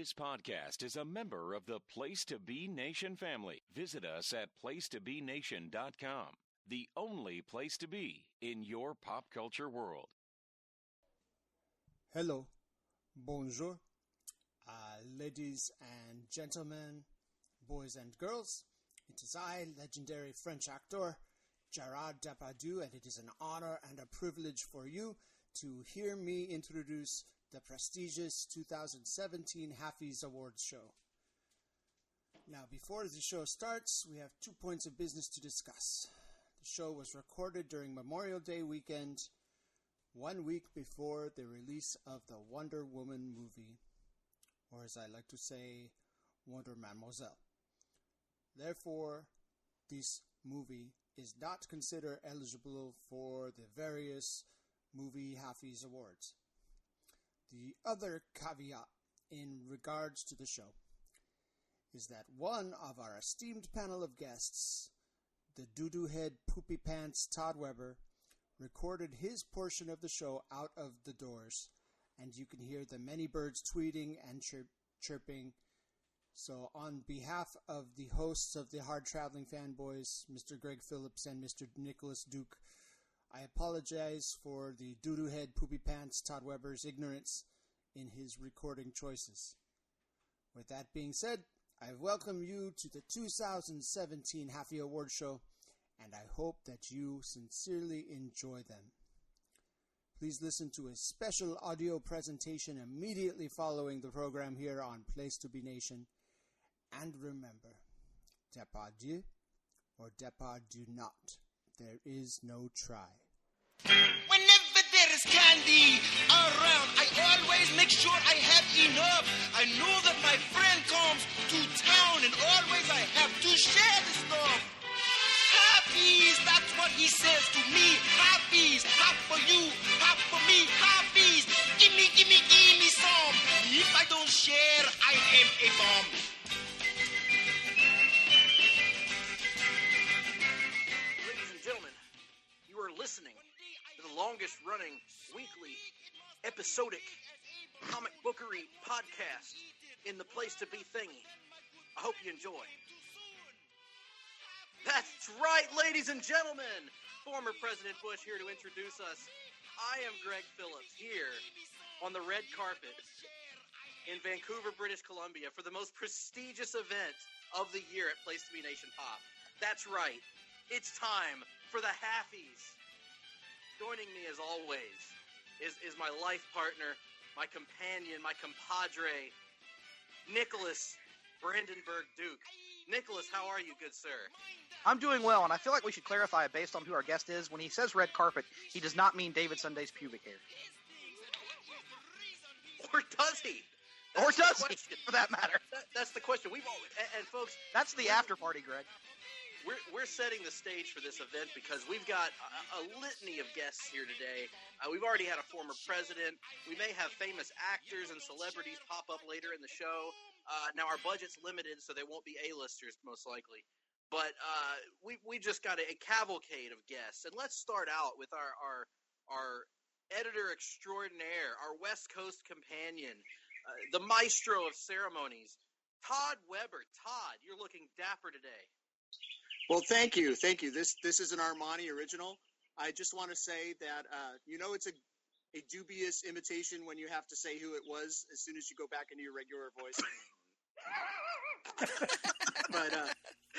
This podcast is a member of the Place to Be Nation family. Visit us at placetobenation.com, the only place to be in your pop culture world. Hello, bonjour, ladies and gentlemen, boys and girls. It is I, legendary French actor Gerard Depardieu, and it is an honor and a privilege for you to hear me introduce the prestigious 2017 Halfies Awards show. Now, before the show starts, we have 2 points of business to discuss. The show was recorded during Memorial Day weekend, 1 week before the release of the Wonder Woman movie, or as I like to say, Wonder Mademoiselle. Therefore, this movie is not considered eligible for the various movie Halfies Awards. The other caveat in regards to the show is that one of our esteemed panel of guests, the doo-doo head poopy pants Todd Weber, recorded his portion of the show out of the doors, and you can hear the many birds tweeting and chirping. So on behalf of the hosts of the Hard Traveling Fanboys, Mr. Greg Phillips and Mr. Nicholas Duke, I apologize for the doo-doo head poopy pants Todd Weber's ignorance in his recording choices. With that being said, I welcome you to the 2017 Halfie Awards show, and I hope that you sincerely enjoy them. Please listen to a special audio presentation immediately following the program here on Place to Be Nation. And remember, Depardieu or Depardieu not. There is no try. Whenever there is candy around, I always make sure I have enough. I know that my friend comes to town, and always I have to share the stuff. Halfies, that's what he says to me. Halfies, half for you, half for me. Halfies, gimme some. If I don't share, I am a bomb. Listening to the longest running weekly episodic comic bookery podcast in the Place to Be thingy. I hope you enjoy. That's right, ladies and gentlemen. Former President Bush here to introduce us. I am Greg Phillips here on the red carpet in Vancouver, British Columbia for the most prestigious event of the year at Place to Be Nation Pop. That's right. It's time for the Halfies. Joining me, as always, is my life partner, my companion, my compadre, Nicholas Brandenburg Duke. Nicholas, how are you, good sir? I'm doing well, and I feel like we should clarify, based on who our guest is, when he says red carpet, he does not mean David Sunday's pubic hair. Or does he? Or does he, for that matter? That's the question. We've always, and folks... That's the after party, Greg. We're setting the stage for this event because we've got a litany of guests here today. We've already had a former president. We may have famous actors and celebrities pop up later in the show. Now, our budget's limited, so they won't be A-listers, most likely. But we just got a cavalcade of guests. And let's start out with our editor extraordinaire, our West Coast companion, the maestro of ceremonies, Todd Weber. Todd, you're looking dapper today. Well, thank you. This is an Armani original. I just want to say that, it's a dubious imitation when you have to say who it was as soon as you go back into your regular voice. But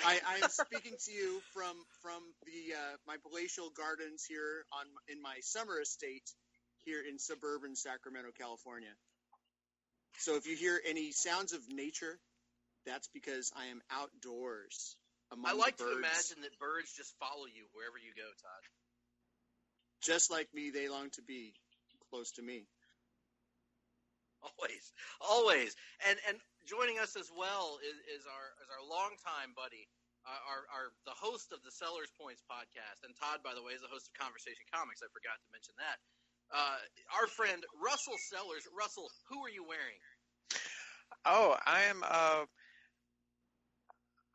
I am speaking to you from the my palatial gardens here in my summer estate here in suburban Sacramento, California. So if you hear any sounds of nature, that's because I am outdoors. I like to imagine that birds just follow you wherever you go, Todd. Just like me, they long to be close to me. Always. And joining us as well is our longtime buddy, the host of the Sellers Points podcast. And Todd, by the way, is the host of Conversation Comics. I forgot to mention that. Our friend Russell Sellers. Russell, who are you wearing? Oh,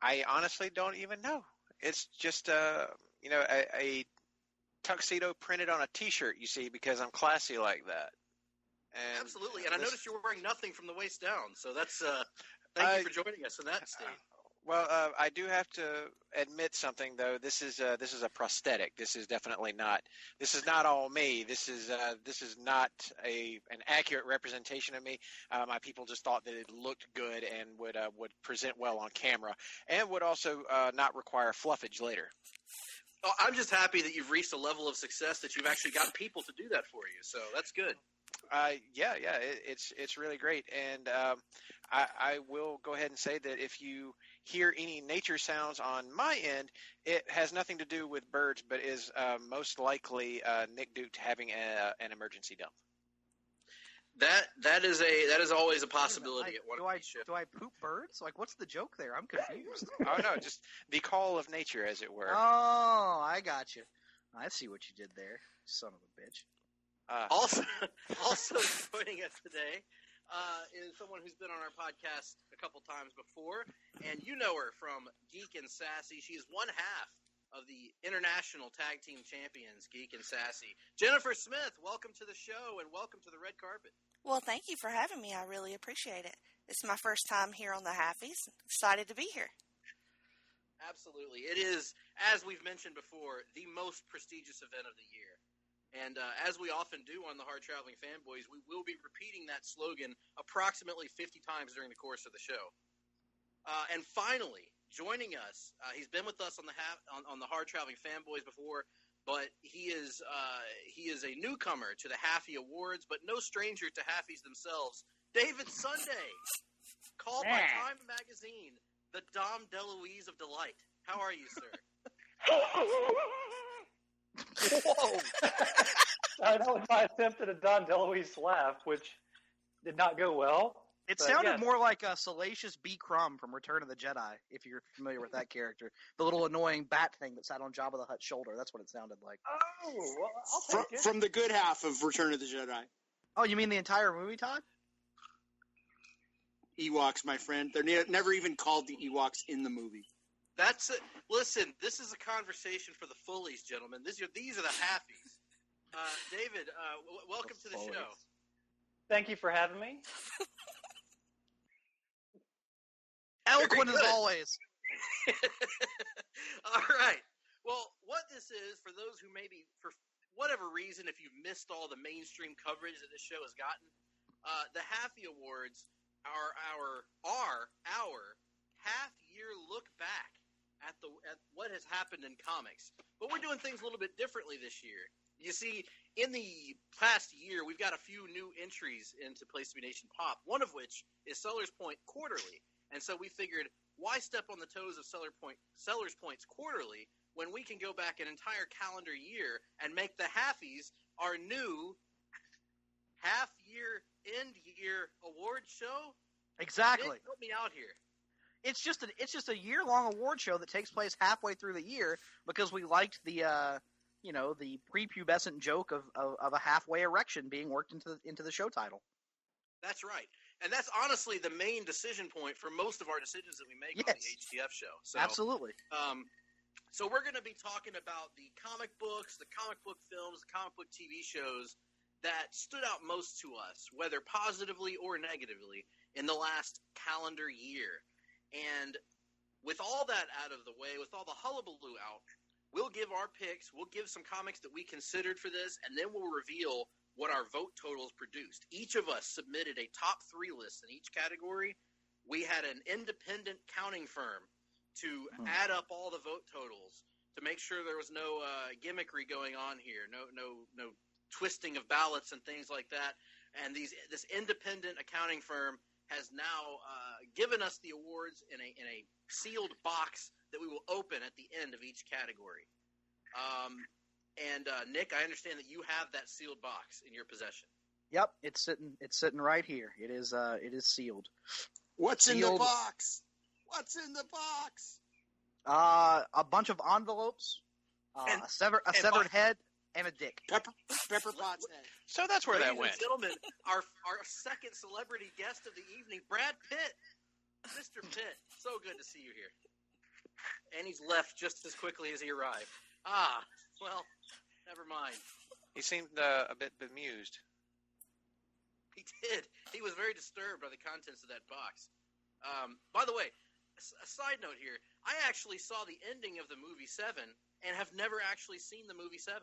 I honestly don't even know. It's just a tuxedo printed on a T-shirt, you see, because I'm classy like that. And Absolutely, and I noticed you're wearing nothing from the waist down, so that's thank you for joining us in that state. Well, I do have to admit something though. This is a prosthetic. This is definitely not. This is not all me. This is not an accurate representation of me. My people just thought that it looked good and would present well on camera, and would also not require fluffage later. Oh, I'm just happy that you've reached a level of success that you've actually got people to do that for you. So that's good. It's really great, and I will go ahead and say that if you hear any nature sounds on my end, it has nothing to do with birds, but is most likely Nick Duke having an emergency dump. That is always a possibility at one of these shows. Do I poop birds? Like, what's the joke there? I'm confused. Oh no, just the call of nature, as it were. Oh, I got you. I see what you did there, son of a bitch. Also joining us today is someone who's been on our podcast a couple times before, and you know her from Geek and Sassy. She is one half of the International Tag Team Champions, Geek and Sassy. Jennifer Smith, welcome to the show, and welcome to the red carpet. Well, thank you for having me. I really appreciate it. It's my first time here on the Halfies. Excited to be here. Absolutely. It is, as we've mentioned before, the most prestigious event of the year. And as we often do on the Hard Traveling Fanboys, we will be repeating that slogan approximately 50 times during the course of the show. And finally, joining us, he's been with us on the Hard Traveling Fanboys before, but he is a newcomer to the Halfie Awards, but no stranger to Halfies themselves. David Sunday, called by Time Magazine the Dom DeLuise of Delight. How are you, sir? Whoa! That was my attempt at a Don DeLuise laugh, which did not go well. It sounded more like a salacious B. Crumb from Return of the Jedi, if you're familiar with that character. The little annoying bat thing that sat on Jabba the Hutt's shoulder. That's what it sounded like. Oh, well, I'll take it. From the good half of Return of the Jedi. Oh, you mean the entire movie, Todd? Ewoks, my friend. They're never even called the Ewoks in the movie. That's it. Listen, this is a conversation for the fullies, gentlemen. These are the Halfies. David, welcome to the show. Thank you for having me. Eloquent as always. All right. Well, what this is, for those who maybe, for whatever reason, if you've missed all the mainstream coverage that this show has gotten, the Halfie Awards are our half-year look back at what has happened in comics. But we're doing things a little bit differently this year. You see, in the past year, we've got a few new entries into Place to Be Nation Pop, one of which is Sellers Point Quarterly. And so we figured, why step on the toes of Sellers Point's Quarterly when we can go back an entire calendar year and make the Halfies our new half-year, end-year award show? Exactly. Nick, help me out here. It's just a year-long award show that takes place halfway through the year because we liked the the prepubescent joke of a halfway erection being worked into the show title. That's right. And that's honestly the main decision point for most of our decisions that we make on the HTF show. So, absolutely. So we're going to be talking about the comic books, the comic book films, the comic book TV shows that stood out most to us, whether positively or negatively, in the last calendar year. And with all that out of the way, with all the hullabaloo out, we'll give our picks, we'll give some comics that we considered for this, and then we'll reveal what our vote totals produced. Each of us submitted a top 3 list in each category. We had an independent counting firm to add up all the vote totals to make sure there was no gimmickry going on here, no twisting of ballots and things like that. And this independent accounting firm has now given us the awards in a sealed box that we will open at the end of each category. And Nick, I understand that you have that sealed box in your possession. Yep, it's sitting right here. It is sealed. What's sealed. In the box? What's in the box? A bunch of envelopes, a severed head, and a dick. Pepper Potts head. So that's where that went. Ladies and gentlemen, our second celebrity guest of the evening, Brad Pitt. Mr. Pitt, so good to see you here. And he's left just as quickly as he arrived. Well, never mind. He seemed a bit bemused. He did. He was very disturbed by the contents of that box. By the way, a side note here, I actually saw the ending of the movie 7 and have never actually seen the movie 7.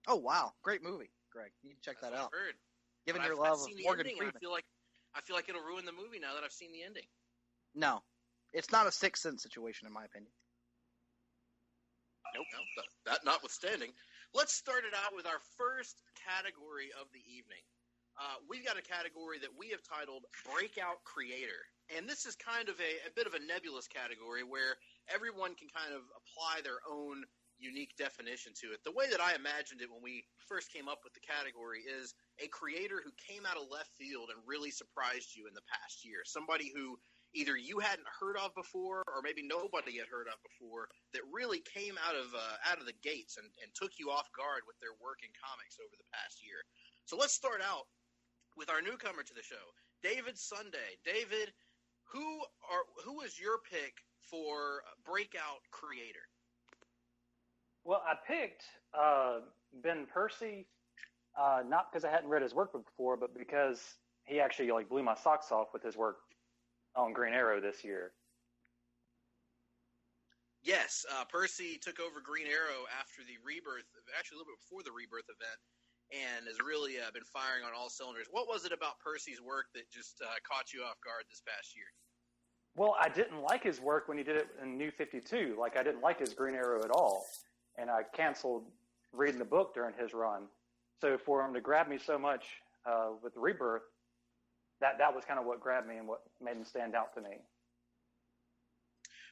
Oh, wow. Great movie, Greg. You need to check that out. I've heard. Given But your I've love of seen the Morgan ending, Freeman. I feel like it'll ruin the movie now that I've seen the ending. No. It's not a Sixth Sense situation, in my opinion. Nope. No, that notwithstanding, let's start it out with our first category of the evening. We've got a category that we have titled Breakout Creator. And this is kind of a bit of a nebulous category where everyone can kind of apply their own unique definition to it. The way that I imagined it when we first came up with the category is a creator who came out of left field and really surprised you in the past year. Somebody who either you hadn't heard of before or maybe nobody had heard of before that really came out of the gates and took you off guard with their work in comics over the past year. So let's start out with our newcomer to the show, David Sunday. David, who is your pick for Breakout Creator? Well, I picked Ben Percy, not because I hadn't read his work before, but because he actually blew my socks off with his work on Green Arrow this year. Yes, Percy took over Green Arrow after the Rebirth, actually a little bit before the Rebirth event, and has really been firing on all cylinders. What was it about Percy's work that just caught you off guard this past year? Well, I didn't like his work when he did it in New 52. I didn't like his Green Arrow at all. And I canceled reading the book during his run. So for him to grab me so much with the Rebirth, that was kind of what grabbed me and what made him stand out to me.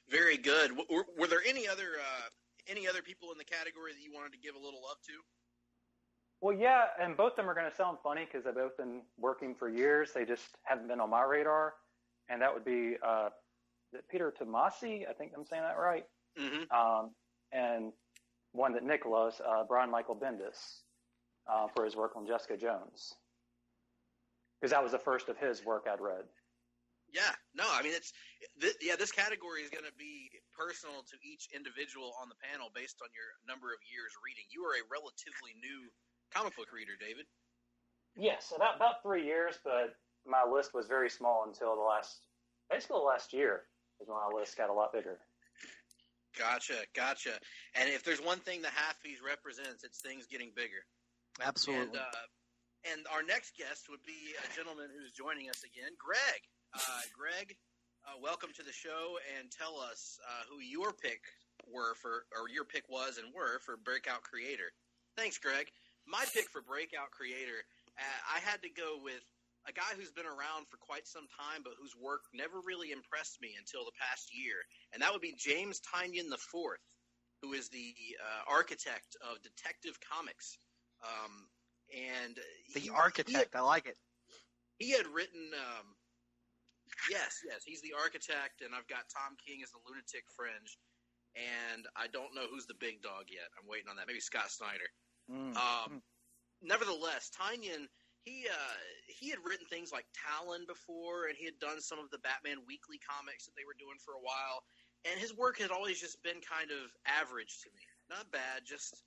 Very good. Were there any other people in the category that you wanted to give a little love to? Well, yeah, and both of them are going to sound funny because they've both been working for years. They just haven't been on my radar. And that would be Peter Tomasi, I think I'm saying that right. Mm-hmm. And one that Nick loves, Brian Michael Bendis, for his work on Jessica Jones. Because that was the first of his work I'd read. Yeah, no, I mean, this category is going to be personal to each individual on the panel based on your number of years reading. You are a relatively new comic book reader, David. Yes, about 3 years, but my list was very small until the last year is when my list got a lot bigger. Gotcha. And if there's one thing the Halfies represents, it's things getting bigger. Absolutely. And our next guest would be a gentleman who's joining us again, Greg. Greg, welcome to the show, and tell us who your pick was for Breakout Creator. Thanks, Greg. My pick for Breakout Creator, I had to go with a guy who's been around for quite some time, but whose work never really impressed me until the past year, and that would be James Tynion IV, who is the architect of Detective Comics. I like it. He had written, yes, he's the architect, and I've got Tom King as the Lunatic Fringe, and I don't know who's the big dog yet. I'm waiting on that. Maybe Scott Snyder. Nevertheless, Tynion, he had written things like Talon before, and he had done some of the Batman Weekly comics that they were doing for a while, and his work had always just been kind of average to me. Not bad, just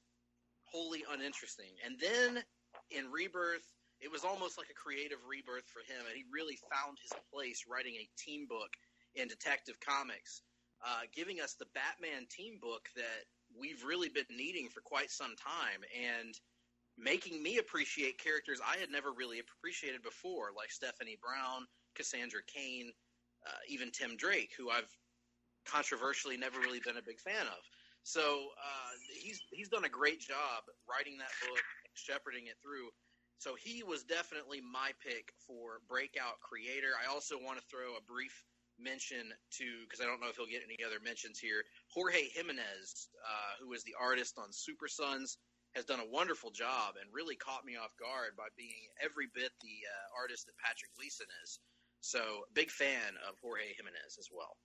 wholly uninteresting. And then in Rebirth, it was almost like a creative rebirth for him, and he really found his place writing a team book in Detective Comics, giving us the Batman team book that we've really been needing for quite some time, and making me appreciate characters I had never really appreciated before, like Stephanie Brown, Cassandra Cain, even Tim Drake, who I've controversially never really been a big fan of. So he's done a great job writing that book, shepherding it through. So he was definitely my pick for Breakout Creator. I also want to throw a brief mention to, because I don't know if he'll get any other mentions here, Jorge Jimenez, who is the artist on Super Sons, has done a wonderful job and really caught me off guard by being every bit the artist that Patrick Gleason is. So big fan of Jorge Jimenez as well.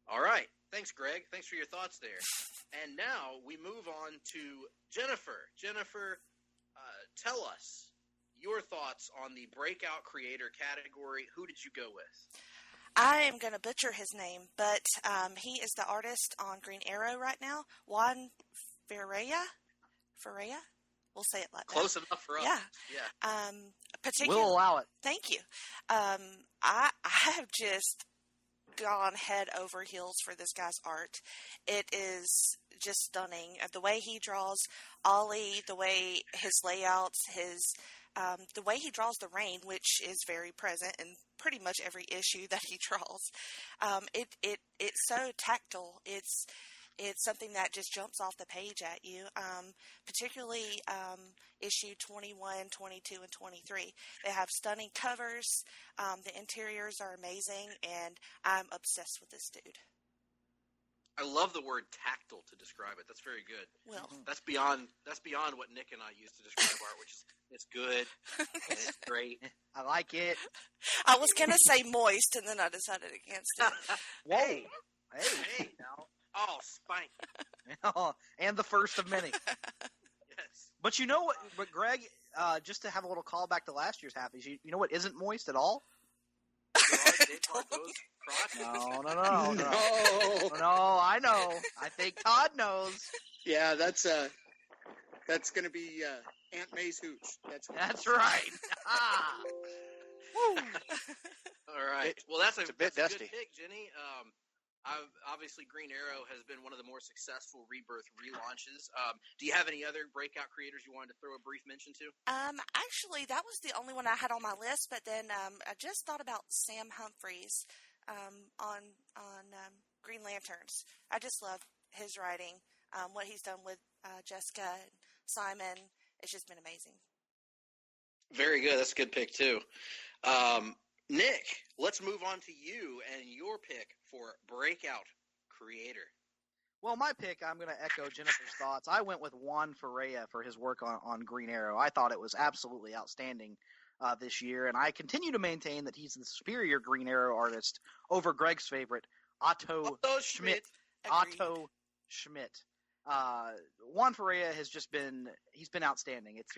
All right. Thanks, Greg. Thanks for your thoughts there. And now we move on to Jennifer. Jennifer, tell us your thoughts on the Breakout Creator category. Who did you go with? I am going to butcher his name, but he is the artist on Green Arrow right now, Juan Ferreira, We'll say it like Close enough for us. Yeah. Yeah. We'll allow it. Thank you. I have just gone head over heels for this guy's art. It is just stunning. The way he draws Ollie, the way his layouts, the way he draws the rain, which is very present in pretty much every issue that he draws. It's so tactile. It's something that just jumps off the page at you, particularly issue 21, 22, and 23. They have stunning covers. The interiors are amazing, and I'm obsessed with this dude. I love the word tactile to describe it. That's very good. Well, that's beyond what Nick and I use to describe art, which is it's good and it's great. I like it. I was going to say moist, and then I decided against it. Whoa. Hey, now. Oh, spank. And the first of many. Yes. But you know what, Greg, just to have a little callback to last year's Halfies, you know what isn't moist at all? No, I know. I think Todd knows. Yeah, that's going to be Aunt May's hooch. That's right. All right. Well, that's a bit good dusty. pick, Jenny. Obviously, Green Arrow has been one of the more successful Rebirth relaunches. Do you have any other breakout creators you wanted to throw a brief mention to? Actually, that was the only one I had on my list. But then I just thought about Sam Humphries on Green Lanterns. I just love his writing. What he's done with Jessica and Simon, it's just been amazing. Very good. That's a good pick too. Nick, let's move on to you and your pick for breakout creator. Well, my pick, I'm going to echo Jennifer's thoughts. I went with Juan Ferreira for his work on Green Arrow. I thought it was absolutely outstanding this year, and I continue to maintain that he's the superior Green Arrow artist over Greg's favorite, Otto Schmidt. Otto Schmidt. Juan Ferreira has just been outstanding. It's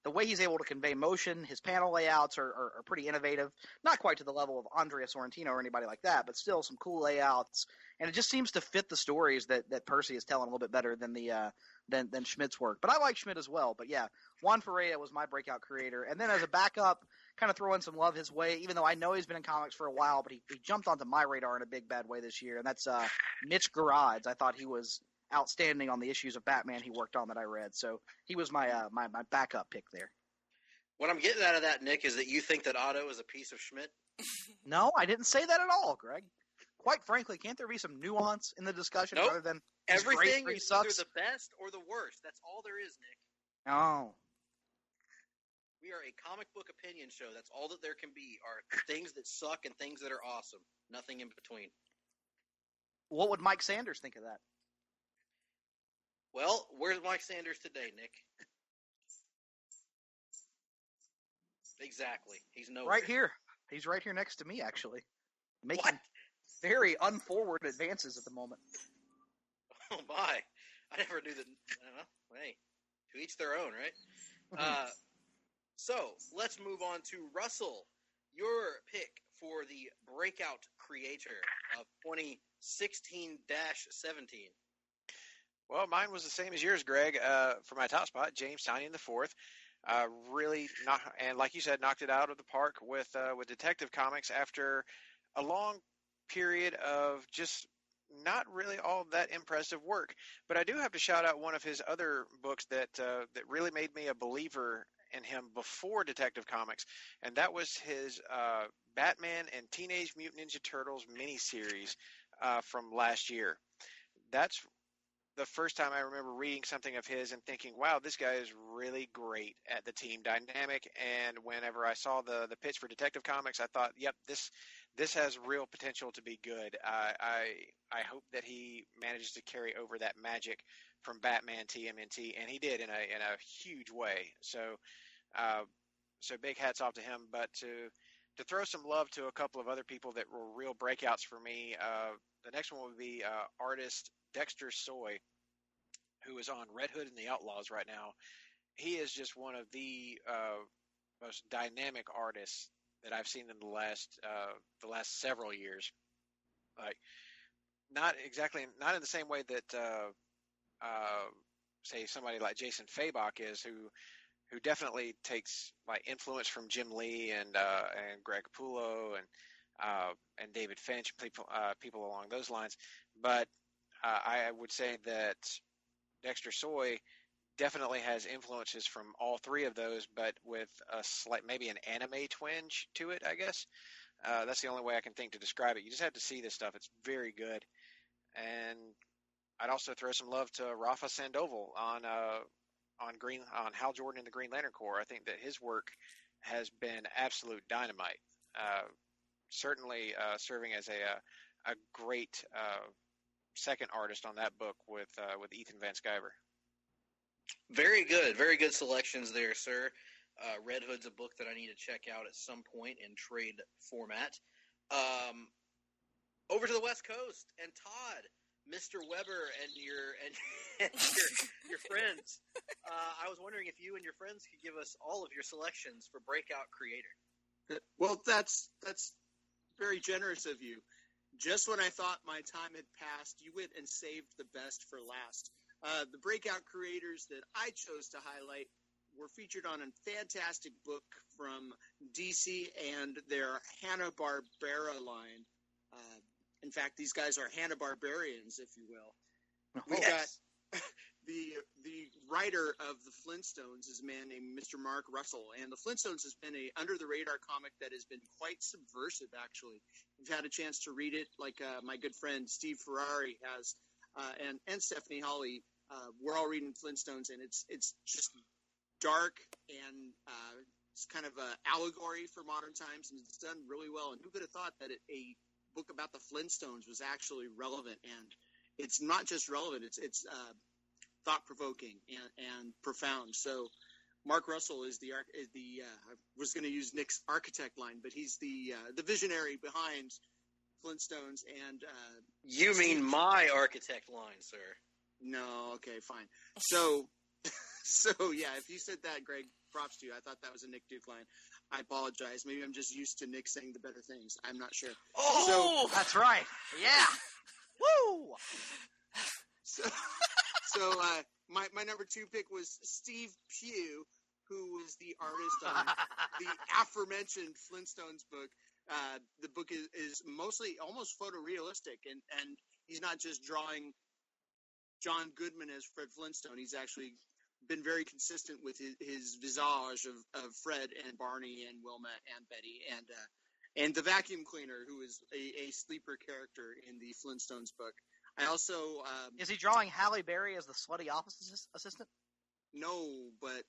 the way he's able to convey motion. His panel layouts are pretty innovative. Not quite to the level of Andrea Sorrentino or anybody like that, but still some cool layouts. And it just seems to fit the stories that Percy is telling a little bit better than than Schmidt's work. But I like Schmidt as well. But yeah, Juan Ferreira was my breakout creator. And then as a backup, kind of throwing some love his way, even though I know he's been in comics for a while, but he jumped onto my radar in a big bad way this year. And that's Mitch Gerads. I thought he was outstanding on the issues of Batman he worked on that I read. So he was my backup pick there. What I'm getting out of that, Nick, is that you think that Otto is a piece of Schmidt? No, I didn't say that at all, Greg. Quite frankly, can't there be some nuance in the discussion Nope. rather than everything great, is sucks? either the best or the worst? That's all there is, Nick. Oh. We are a comic book opinion show. That's all that there can be are things that suck and things that are awesome. Nothing in between. What would Mike Sanders think of that? Well, where's Mike Sanders today, Nick? Exactly. He's nowhere. Right here. He's right here next to me, actually. Making very unforward advances at the moment. Oh, my. I never knew that. Hey, to each their own, right? So, let's move on to Russell. Your pick for the breakout creator of 2016-17. Well, mine was the same as yours, Greg. For my top spot, James Tynion IV. Really, and like you said, knocked it out of the park with Detective Comics after a long period of just not really all that impressive work. But I do have to shout out one of his other books that really made me a believer in him before Detective Comics, and that was his Batman and Teenage Mutant Ninja Turtles miniseries from last year. That's the first time I remember reading something of his and thinking, wow, this guy is really great at the team dynamic. And whenever I saw the pitch for Detective Comics, I thought, yep, this has real potential to be good. I hope that he manages to carry over that magic from Batman TMNT, and he did in a huge way. So big hats off to him. But to throw some love to a couple of other people that were real breakouts for me, the next one would be artist Dexter Soy, who is on Red Hood and the Outlaws right now. He is just one of the most dynamic artists that I've seen in the last several years. Like, not in the same way that say somebody like Jason Fabok is, who definitely takes like influence from Jim Lee and Greg Capullo and David Finch, people along those lines. But I would say that Dexter Soy definitely has influences from all three of those, but with a slight, maybe an anime twinge to it, I guess. That's the only way I can think to describe it. You just have to see this stuff. It's very good. And I'd also throw some love to Rafa Sandoval on Hal Jordan and the Green Lantern Corps. I think that his work has been absolute dynamite. Certainly serving as a great second artist on that book with Ethan Van Sciver. Very good selections there, sir. Red Hood's a book that I need to check out at some point in trade format. Over to the West Coast, and Todd, Mr. Weber, and your friends. I was wondering if you and your friends could give us all of your selections for Breakout Creator. Well, that's very generous of you. Just when I thought my time had passed, you went and saved the best for last. The breakout creators that I chose to highlight were featured on a fantastic book from DC and their Hanna-Barbera line. In fact, these guys are Hanna-Barbarians, if you will. We got the writer of the Flintstones is a man named Mr. Mark Russell, and the Flintstones has been a under-the-radar comic that has been quite subversive, actually. We've had a chance to read it, like my good friend Steve Ferrari has, and Stephanie Hawley. We're all reading Flintstones, and it's just dark, and it's kind of an allegory for modern times, and it's done really well. And who could have thought that a book about the Flintstones was actually relevant? And it's not just relevant; it's thought-provoking and profound. So, Mark Russell is the I was going to use Nick's architect line, but he's the visionary behind Flintstones. And you mean my architect line, sir? No, okay, fine. So yeah, if you said that, Greg, props to you. I thought that was a Nick Duke line. I apologize. Maybe I'm just used to Nick saying the better things. I'm not sure. Oh, that's right. Yeah. Woo! So my number 2 pick was Steve Pugh, who was the artist on the aforementioned Flintstones book. The book is mostly almost photorealistic, and he's not just drawing John Goodman as Fred Flintstone. He's actually been very consistent with his visage of Fred and Barney and Wilma and Betty and the vacuum cleaner, who is a sleeper character in the Flintstones book. I also is he drawing Halle Berry as the slutty office assistant? No, but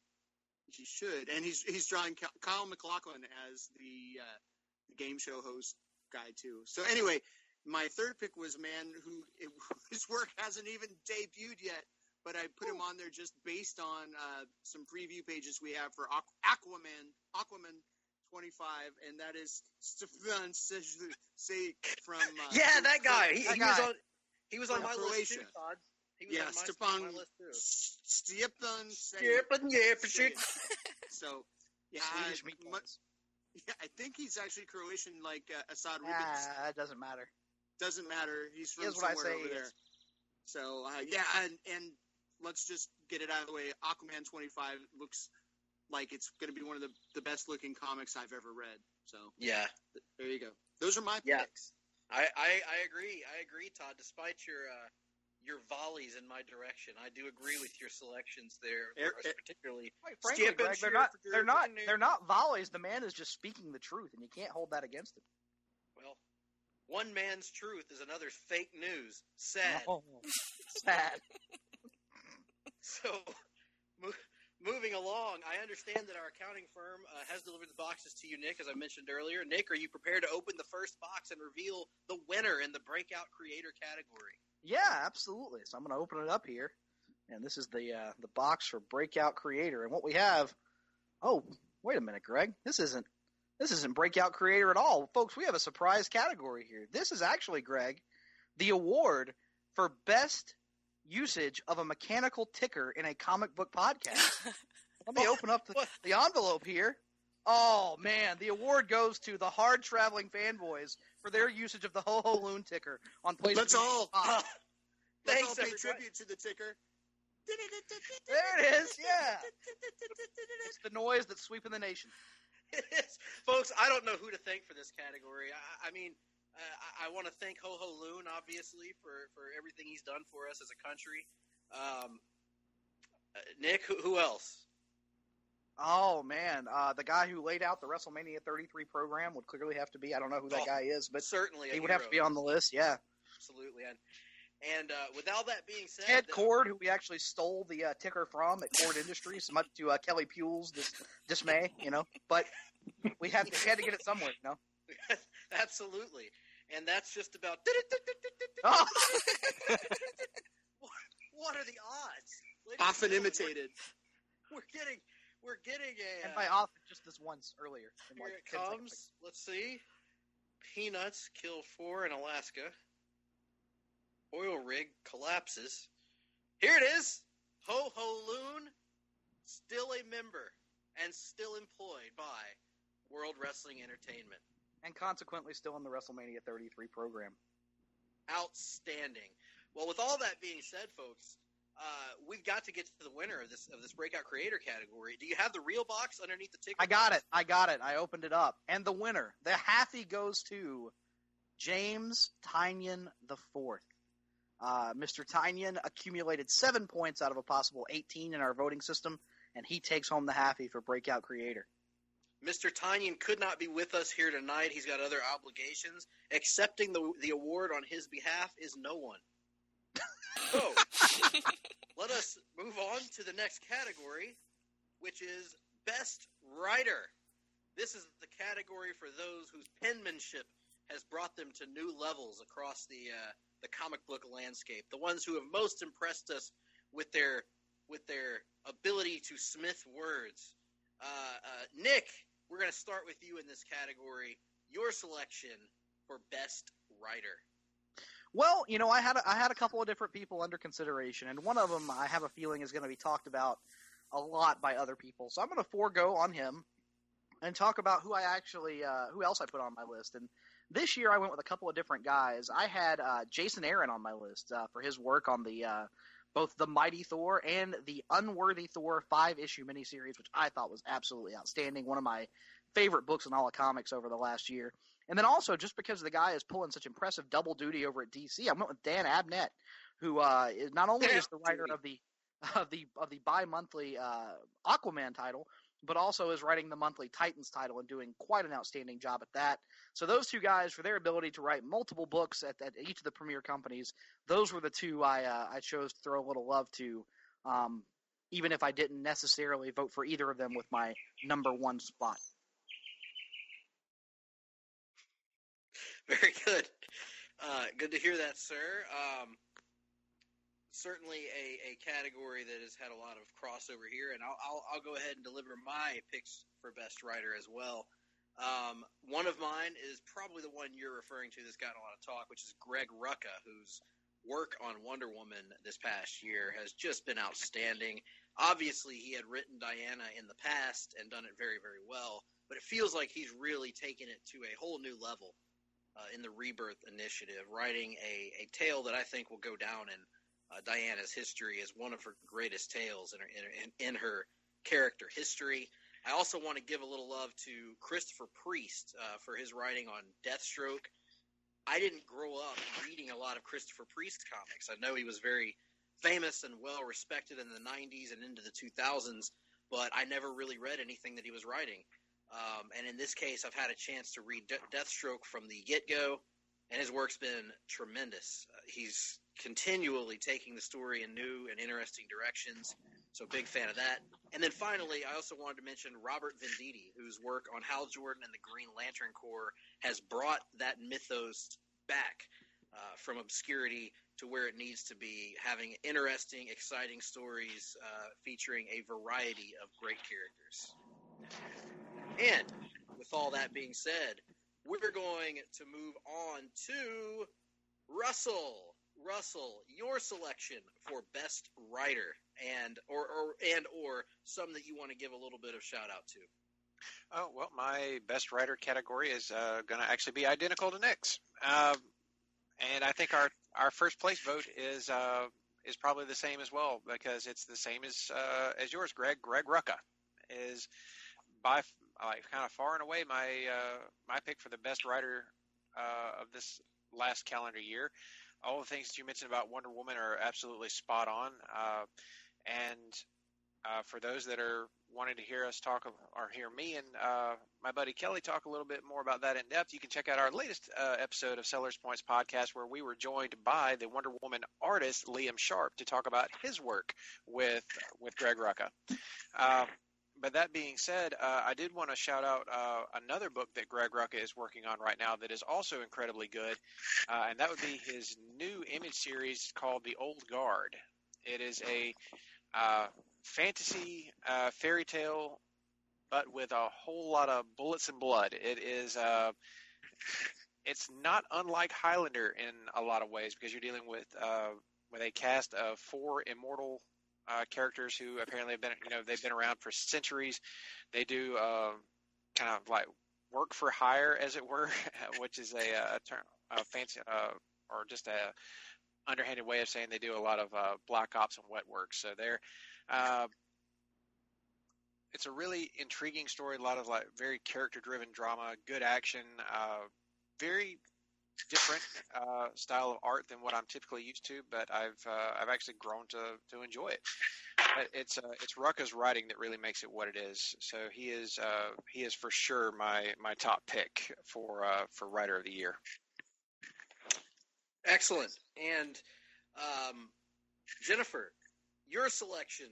he should. And he's drawing Kyle MacLachlan as the game show host guy too. So anyway, my third pick was a man his work hasn't even debuted yet, but I put him on there just based on some preview pages we have for Aquaman 25, and that is Stefan Sejic from that guy. He was on my Croatia. list too, Todd. He was Stepan on my list too. Stepan Sejic. So yeah, Swedish meatballs. Yeah, I think he's actually Croatian, like Assad Rubin's. It doesn't matter. Doesn't matter. He's from Here's somewhere what I say over there. So and let's just get it out of the way. Aquaman 25 looks like it's going to be one of the best looking comics I've ever read. So yeah, there you go. Those are my picks. I agree, Todd. Despite your volleys in my direction, I do agree with your selections there, particularly. Quite frankly, Greg, they're not volleys. The man is just speaking the truth, and you can't hold that against him. Well, one man's truth is another's fake news. Sad. Oh, sad. So, moving along, I understand that our accounting firm has delivered the boxes to you, Nick, as I mentioned earlier. Nick, are you prepared to open the first box and reveal the winner in the Breakout Creator category? Yeah, absolutely. So I'm going to open it up here, and this is the box for Breakout Creator. And what we have, oh, wait a minute, Greg. This isn't Breakout Creator at all. Folks, we have a surprise category here. This is actually, Greg, the award for best usage of a mechanical ticker in a comic book podcast. Let me open up the envelope here. Oh, man, the award goes to the hard-traveling fanboys for their usage of the Ho-Ho Loon ticker on PlayStation. Let's all Thanks, pay everybody. tribute to the ticker. There it is. Yeah. It's the noise that's sweeping the nation. It is. Folks, I don't know who to thank for this category. I mean, I want to thank Ho Ho Loon, obviously, for everything he's done for us as a country. Nick, who else? Oh, man. The guy who laid out the WrestleMania 33 program would clearly have to be. I don't know who that guy is, but certainly he would have to be on the list, yeah. Absolutely. And with all that being said... Ted Cord, who we actually stole the ticker from at Cord Industries, much to Kelly Pule's dismay, But we had to get it somewhere, Absolutely. And that's just about... Oh. What are the odds? Often imitated. We're getting a... And by often, just this once earlier. Here it comes. Let's see. Peanuts kill 4 in Alaska. Oil rig collapses. Here it is. Ho Ho Loon, still a member and still employed by World Wrestling Entertainment. And consequently still in the WrestleMania 33 program. Outstanding. Well, with all that being said, folks, we've got to get to the winner of this Breakout Creator category. Do you have the real box underneath the ticket? I got it. I opened it up. And the winner, the Halfie, goes to James Tynion IV. Mr. Tynion accumulated 7 points out of a possible 18 in our voting system, and he takes home the Halfie for Breakout Creator. Mr. Tynion could not be with us here tonight. He's got other obligations. Accepting the award on his behalf is no one. So, let us move on to the next category, which is Best Writer. This is the category for those whose penmanship has brought them to new levels across the comic book landscape. The ones who have most impressed us with their ability to smith words. Nick, we're going to start with you in this category. Your selection for Best Writer. Well, I had a couple of different people under consideration, and one of them I have a feeling is going to be talked about a lot by other people. So I'm going to forego on him and talk about who else I put on my list. And this year I went with a couple of different guys. I had Jason Aaron on my list for his work on the both the Mighty Thor and the Unworthy Thor 5-issue miniseries, which I thought was absolutely outstanding. One of my favorite books in all of comics over the last year. And then also, just because the guy is pulling such impressive double duty over at DC, I went with Dan Abnett, who is not only is the writer of the bi-monthly Aquaman title, but also is writing the monthly Titans title and doing quite an outstanding job at that. So those two guys, for their ability to write multiple books at each of the premier companies, those were the two I chose to throw a little love to, even if I didn't necessarily vote for either of them with my number one spot. Very good. Good to hear that, sir. Certainly a category that has had a lot of crossover here, and I'll go ahead and deliver my picks for Best Writer as well. One of mine is probably the one you're referring to that's gotten a lot of talk, which is Greg Rucka, whose work on Wonder Woman this past year has just been outstanding. Obviously, he had written Diana in the past and done it very, very well, but it feels like he's really taken it to a whole new level in the Rebirth Initiative, writing a tale that I think will go down in Diana's history as one of her greatest tales in her character history. I also want to give a little love to Christopher Priest for his writing on Deathstroke. I didn't grow up reading a lot of Christopher Priest comics. I know he was very famous and well respected in the 90s and into the 2000s, but I never really read anything that he was writing. And in this case, I've had a chance to read Deathstroke from the get-go, and his work's been tremendous. He's continually taking the story in new and interesting directions, so big fan of that. And then finally, I also wanted to mention Robert Venditti, whose work on Hal Jordan and the Green Lantern Corps has brought that mythos back from obscurity to where it needs to be, having interesting, exciting stories featuring a variety of great characters. And with all that being said, we're going to move on to Russell. Russell, your selection for Best Writer and or some that you want to give a little bit of shout out to. Oh, well, my Best Writer category is going to actually be identical to Nick's. And I think our first place vote is is probably the same as well, because it's the same as yours, Greg. Greg Rucka is by kind of far and away my pick for the best writer of this last calendar year. All the things that you mentioned about Wonder Woman are absolutely spot on. And for those that are wanting to hear us talk, or hear me and my buddy Kelly talk a little bit more about that in depth, you can check out our latest episode of Sellers Points Podcast, where we were joined by the Wonder Woman artist Liam Sharp to talk about his work with Greg Rucka. But that being said, I did want to shout out another book that Greg Rucka is working on right now that is also incredibly good, and that would be his new image series called The Old Guard. It is a fantasy fairy tale, but with a whole lot of bullets and blood. It's not unlike Highlander in a lot of ways, because you're dealing with a cast of 4 immortal characters who apparently have been, they've been around for centuries. They do kind of like work for hire, as it were, which is a term, a fancy, or just a underhanded way of saying they do a lot of black ops and wet work. So it's a really intriguing story. A lot of like very character-driven drama, good action, very different style of art than what I'm typically used to, but I've actually grown to enjoy it. But it's Rucka's writing that really makes it what it is. So he is for sure my top pick for writer of the year. Excellent. And Jennifer, your selection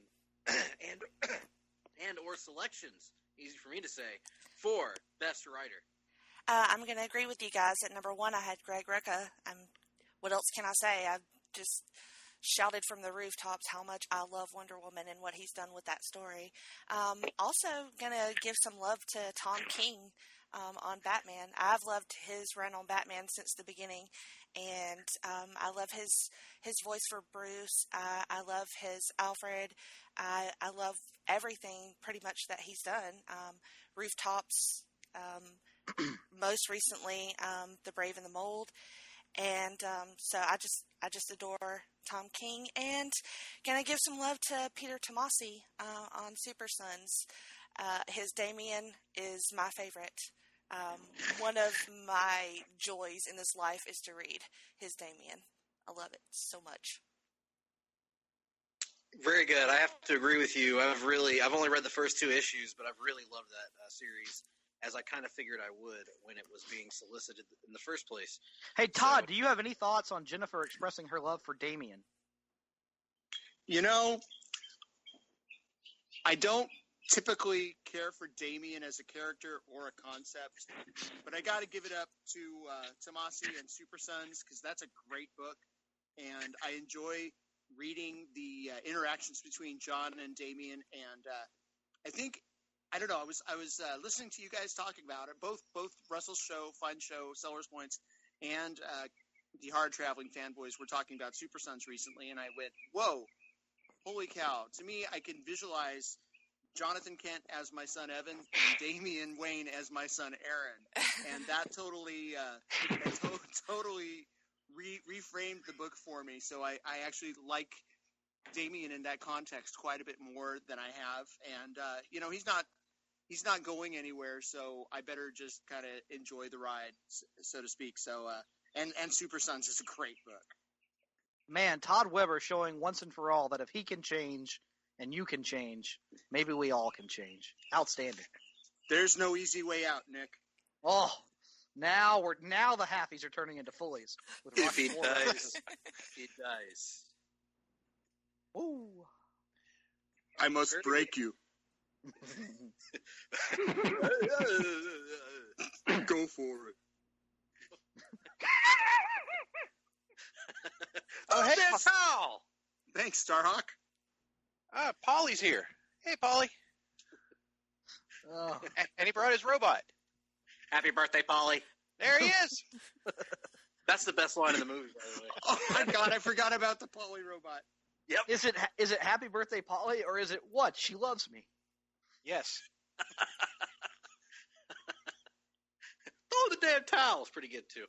and or selections, easy for me to say, for best writer. I'm going to agree with you guys. At number 1, I had Greg Rucka. What else can I say? I've just shouted from the rooftops how much I love Wonder Woman and what he's done with that story. Also going to give some love to Tom King on Batman. I've loved his run on Batman since the beginning, and I love his voice for Bruce. I love his Alfred. I love everything pretty much that he's done. Rooftops, most recently, The Brave and the Mold. And so I just adore Tom King, and gonna give some love to Peter Tomasi on Super Sons. His Damien is my favorite. One of my joys in this life is to read his Damien. I love it so much. Very good. I have to agree with you. I've only read the first 2 issues, but I've really loved that series, as I kind of figured I would when it was being solicited in the first place. Hey, Todd, do you have any thoughts on Jennifer expressing her love for Damien? I don't typically care for Damien as a character or a concept, but I got to give it up to Tomasi and Super Sons, because that's a great book, and I enjoy reading the interactions between John and Damien, and I don't know. I was listening to you guys talking about it. Both Russell's show, Fun Show, Sellers Points, and the Hard Traveling Fanboys were talking about Super Sons recently, and I went, "Whoa, holy cow!" To me, I can visualize Jonathan Kent as my son Evan and Damian Wayne as my son Aaron, and that totally reframed the book for me. So I actually like Damien in that context quite a bit more than I have, and he's not going anywhere, so I better just kind of enjoy the ride, so to speak. So and Super Sons is a great book. Man, Todd Weber showing once and for all that if he can change and you can change, maybe we all can change. Outstanding. There's no easy way out, Nick. Oh, now the Halfies are turning into Fullies. If he dies, he dies. Ooh. I must break you. Go for it. Oh, hey, pal. Thanks, Starhawk. Polly's here. Hey, Polly. Oh. And he brought his robot. Happy birthday, Polly. There he is. That's the best line in the movie, by the way. Oh my God, I forgot about the Polly robot. Yep. Is it Happy Birthday, Polly, or is it what? She loves me. Yes. Oh, the damn towel's pretty good too.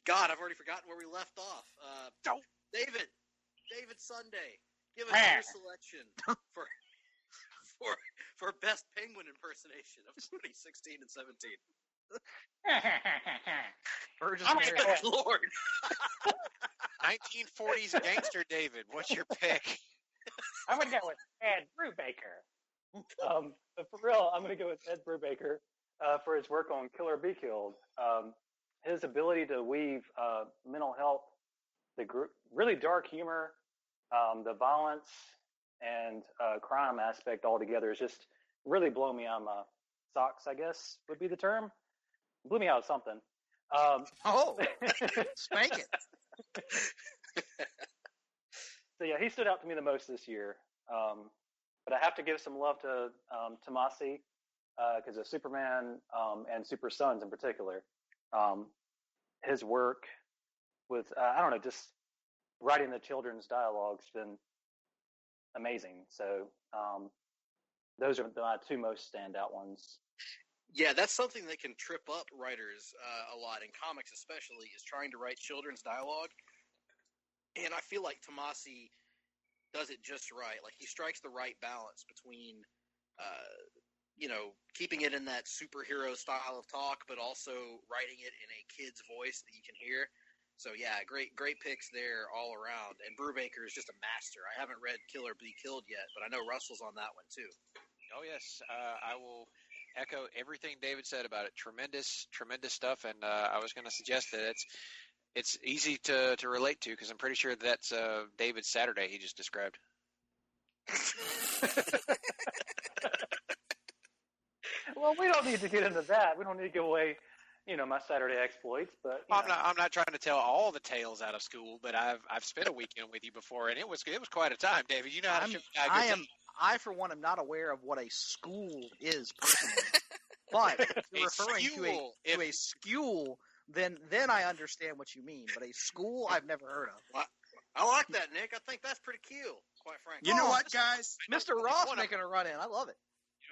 God, I've already forgotten where we left off. David Sunday, give us your selection for best penguin impersonation of 2016 and 17. Burgess Lord. 1940s gangster David, what's your pick? I'm going to go with Ed Brubaker. But for real, I'm going to go with Ed Brubaker for his work on Kill or Be Killed. His ability to weave mental health, the really dark humor, the violence, and crime aspect all together is just really blowing me out of my socks, I guess would be the term. Blew me out of something. Spank it. So yeah, he stood out to me the most this year. But I have to give some love to Tomasi because of Superman and Super Sons in particular. His work with just writing the children's dialogue's been amazing. So those are my two most standout ones. Yeah, that's something that can trip up writers a lot, in comics especially, is trying to write children's dialogue. And I feel like Tomasi does it just right. Like, he strikes the right balance between, keeping it in that superhero style of talk, but also writing it in a kid's voice that you can hear. So, yeah, great picks there all around. And Brubaker is just a master. I haven't read Kill or Be Killed yet, but I know Russell's on that one, too. Oh, yes. I will echo everything David said about it. Tremendous stuff. And I was going to suggest that it's easy to relate to because I'm pretty sure that's David's Saturday he just described. Well, we don't need to get into that. We don't need to give away, my Saturday exploits. But I'm not trying to tell all the tales out of school, but I've spent a weekend with you before, and it was quite a time, David. You know how to show I for one am not aware of what a school is personally, but if you're referring to a school, then I understand what you mean. But a school, I've never heard of. Well, I like that, Nick. I think that's pretty cool, quite frankly. You know what, guys? Mr. Ross making a run in. I love it.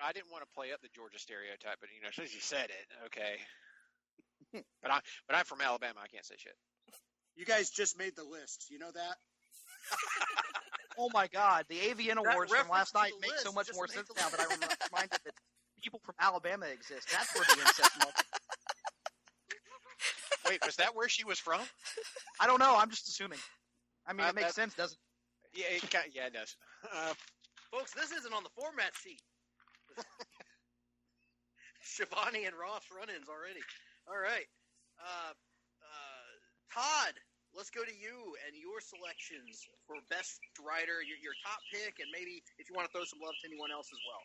I didn't want to play up the Georgia stereotype, but as soon as you said it, okay. But I'm from Alabama. I can't say shit. You guys just made the list. You know that? Oh my God! The AVN Awards from last night make so much more sense now that I'm reminded that people from Alabama exist. That's where the incest market. Wait, was that where she was from? I don't know. I'm just assuming. I mean, it makes sense, doesn't it? Yeah, it does. Folks, this isn't on the format sheet. Shivani and Ross run-ins already. All right. Todd, let's go to you and your selections for best writer, your top pick, and maybe if you want to throw some love to anyone else as well.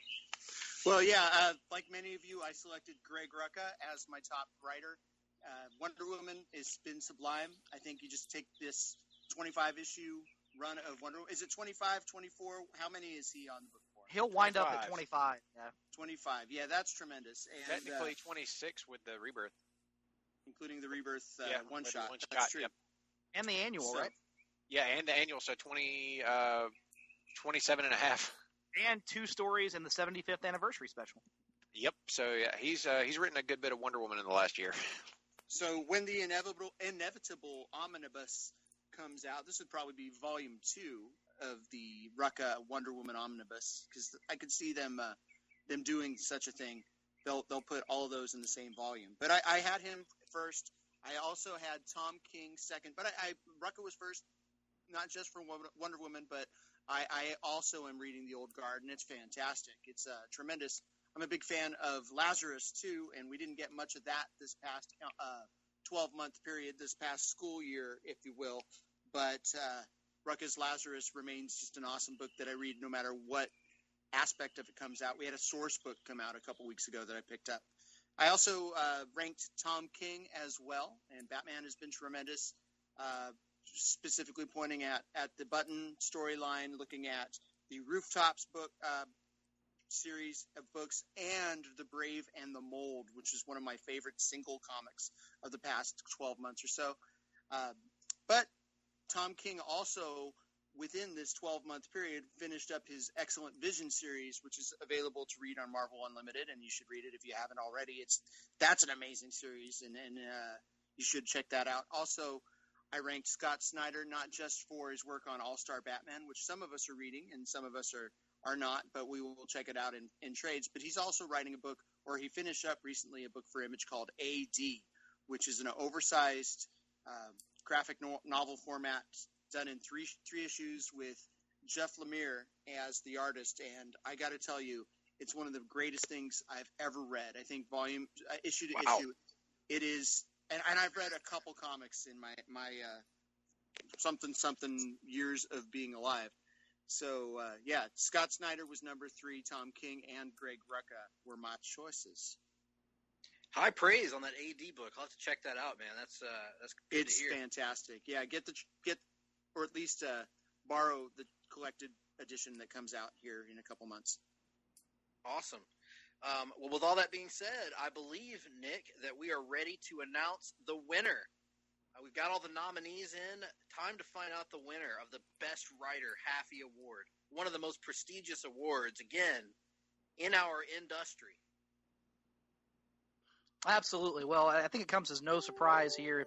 Well, yeah, like many of you, I selected Greg Rucka as my top writer. Wonder Woman has been sublime. I think you just take this 25-issue run of Wonder Woman. Is it 25, 24? How many is he on the book for? He'll wind up at 25. Yeah. 25. Yeah, that's tremendous. And, technically 26 with the Rebirth. Including the Rebirth one-shot. That's true. Yep. And the annual, right? Yeah, and the annual, so 27 and a half. And 2 stories in the 75th anniversary special. Yep. So yeah, he's written a good bit of Wonder Woman in the last year. So when the inevitable omnibus comes out, this would probably be volume 2 of the Rucka Wonder Woman omnibus, because I could see them doing such a thing. They'll put all of those in the same volume. But I had him first. I also had Tom King second. But Rucka was first, not just for Wonder Woman, but I also am reading The Old Guard, and it's fantastic. It's tremendous. I'm a big fan of Lazarus, too, and we didn't get much of that this past 12-month period, this past school year, if you will. But Rucka's Lazarus remains just an awesome book that I read no matter what aspect of it comes out. We had a source book come out a couple weeks ago that I picked up. I also ranked Tom King as well, and Batman has been tremendous, specifically pointing at the Button storyline, looking at the Rooftops book series of books, and The Brave and the Mold, which is one of my favorite single comics of the past 12 months or so. But Tom King also, within this 12-month period, finished up his Excellent Vision series, which is available to read on Marvel Unlimited, and you should read it if you haven't already. That's an amazing series, and you should check that out. Also, I ranked Scott Snyder not just for his work on All-Star Batman, which some of us are reading and some of us are not, but we will check it out in trades. But he's also writing a book, or he finished up recently a book for Image called AD, which is an oversized graphic novel format done in three issues with Jeff Lemire as the artist. And I got to tell you, it's one of the greatest things I've ever read. I think issue to issue, it is. And I've read a couple comics in my something years of being alive. So, Scott Snyder was number 3. Tom King and Greg Rucka were my choices. High praise on that AD book. I'll have to check that out, man. That's good it's to hear. Fantastic. Yeah, get or at least borrow the collected edition that comes out here in a couple months. Awesome. Well, with all that being said, I believe, Nick, that we are ready to announce the winner. We've got all the nominees in. Time to find out the winner of the Best Writer Halfie Award, one of the most prestigious awards, again, in our industry. Absolutely. Well, I think it comes as no surprise here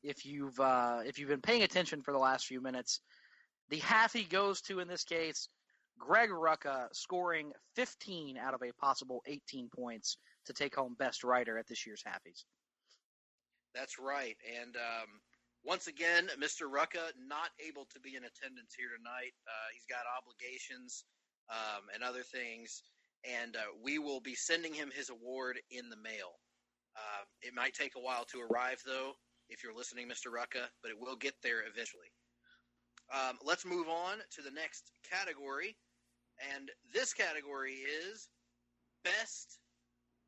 if you've been paying attention for the last few minutes. The Halfie goes to, in this case, Greg Rucka, scoring 15 out of a possible 18 points to take home Best Writer at this year's Halfies. That's right. And once again, Mr. Rucka not able to be in attendance here tonight. He's got obligations and other things. And we will be sending him his award in the mail. It might take a while to arrive, though, if you're listening, Mr. Rucka, but it will get there eventually. Let's move on to the next category. And this category is Best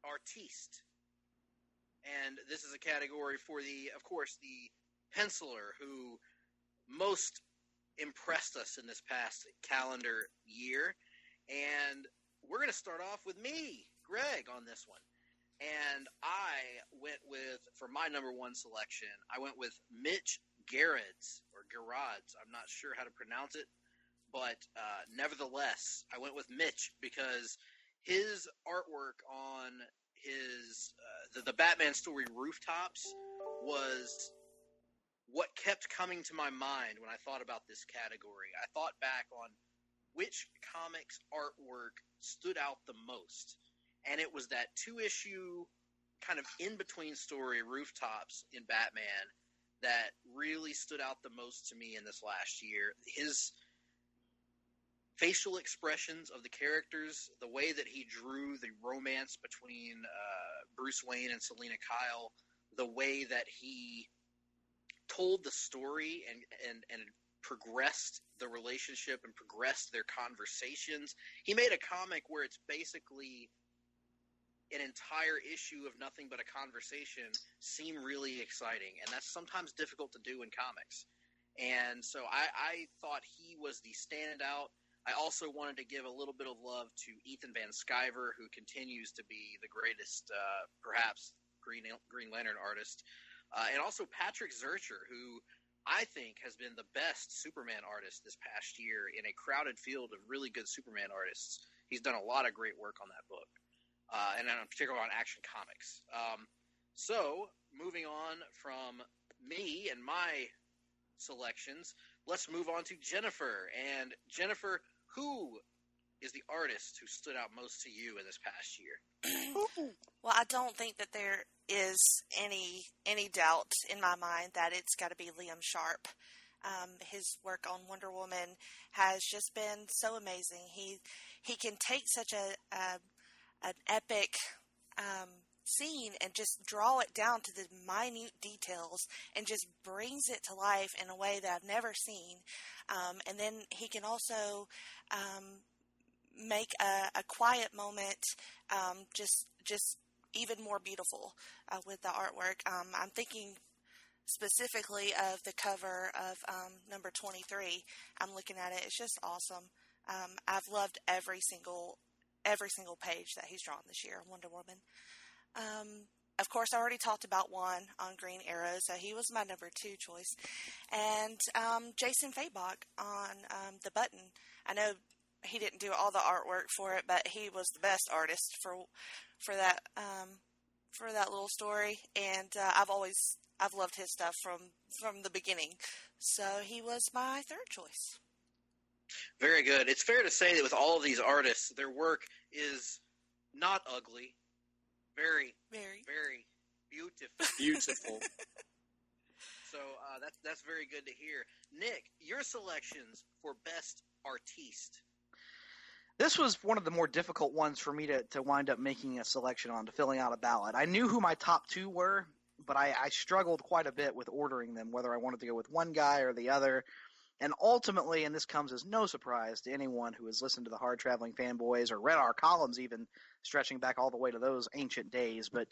Artiste. And this is a category for the penciler who most impressed us in this past calendar year. And we're going to start off with me, Greg, on this one. And I went with, for my number one selection, I went with Mitch Gerrits, or Gerrits. I'm not sure how to pronounce it. But nevertheless, I went with Mitch because his artwork on his the Batman story Rooftops was what kept coming to my mind when I thought about this category. I thought back on which comics artwork stood out the most, and it was that 2-issue kind of in-between story Rooftops in Batman that really stood out the most to me in this last year. His facial expressions of the characters, the way that he drew the romance between Bruce Wayne and Selina Kyle, the way that he told the story and progressed the relationship and progressed their conversations. He made a comic where it's basically an entire issue of nothing but a conversation seem really exciting, and that's sometimes difficult to do in comics. And so I thought he was the standout. I also wanted to give a little bit of love to Ethan Van Sciver, who continues to be the greatest, perhaps, Green Lantern artist. And also Patrick Zurcher, who I think has been the best Superman artist this past year in a crowded field of really good Superman artists. He's done a lot of great work on that book, and in particular on Action Comics. So, moving on from me and my selections, let's move on to Jennifer. And Jennifer, who is the artist who stood out most to you in this past year? Well, I don't think that there is any doubt in my mind that it's got to be Liam Sharp. His work on Wonder Woman has just been so amazing. He can take such an epic scene and just draw it down to the minute details and just brings it to life in a way that I've never seen. And then he can also make a quiet moment just even more beautiful with the artwork. I'm thinking specifically of the cover of number 23. I'm looking at it. It's just awesome. I've loved every single page that he's drawn this year, Wonder Woman. Of course, I already talked about Juan on Green Arrow, so he was my number 2 choice. And Jason Fabok on The Button. I know he didn't do all the artwork for it, but he was the best artist for for that little story, and I've loved his stuff from the beginning. So he was my third choice. Very good. It's fair to say that with all of these artists, their work is not ugly. Very, Very. very beautiful. Beautiful. So that's very good to hear. Nick, your selections for Best Artiste. This was one of the more difficult ones for me to wind up making a selection on, to filling out a ballot. I knew who my top two were, but I struggled quite a bit with ordering them, whether I wanted to go with one guy or the other. And ultimately, and this comes as no surprise to anyone who has listened to the Hard Traveling Fanboys or read our columns even, stretching back all the way to those ancient days, but